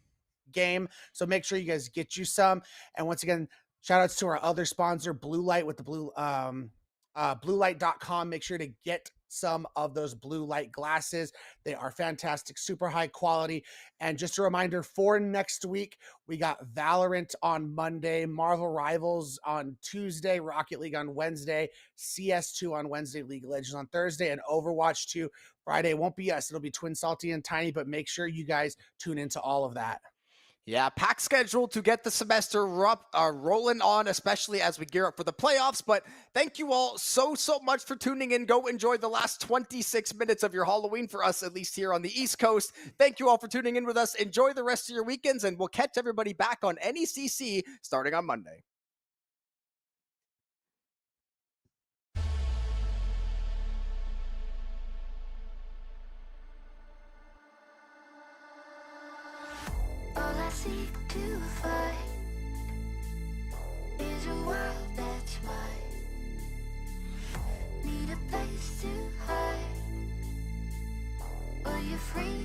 Speaker 3: game. So make sure you guys get you some. And once again, shout outs to our other sponsor, Blue Light, with the bluelight.com. Make sure to get some of those blue light glasses. They are fantastic, super high quality. And just a reminder, for next week, we got Valorant on Monday, Marvel Rivals on Tuesday, Rocket League on Wednesday, CS2 on Wednesday, League of Legends on Thursday, and Overwatch 2 Friday. It won't be us, it'll be Twin Salty and Tiny, but make sure you guys tune into all of that.
Speaker 2: Yeah, packed schedule to get the semester rolling on, especially as we gear up for the playoffs. But thank you all so much for tuning in. Go enjoy the last 26 minutes of your Halloween for us, at least here on the East Coast. Thank you all for tuning in with us. Enjoy the rest of your weekends, and we'll catch everybody back on NECC starting on Monday.
Speaker 5: All I seek to find is a world that's mine. Need a place to hide, but you're free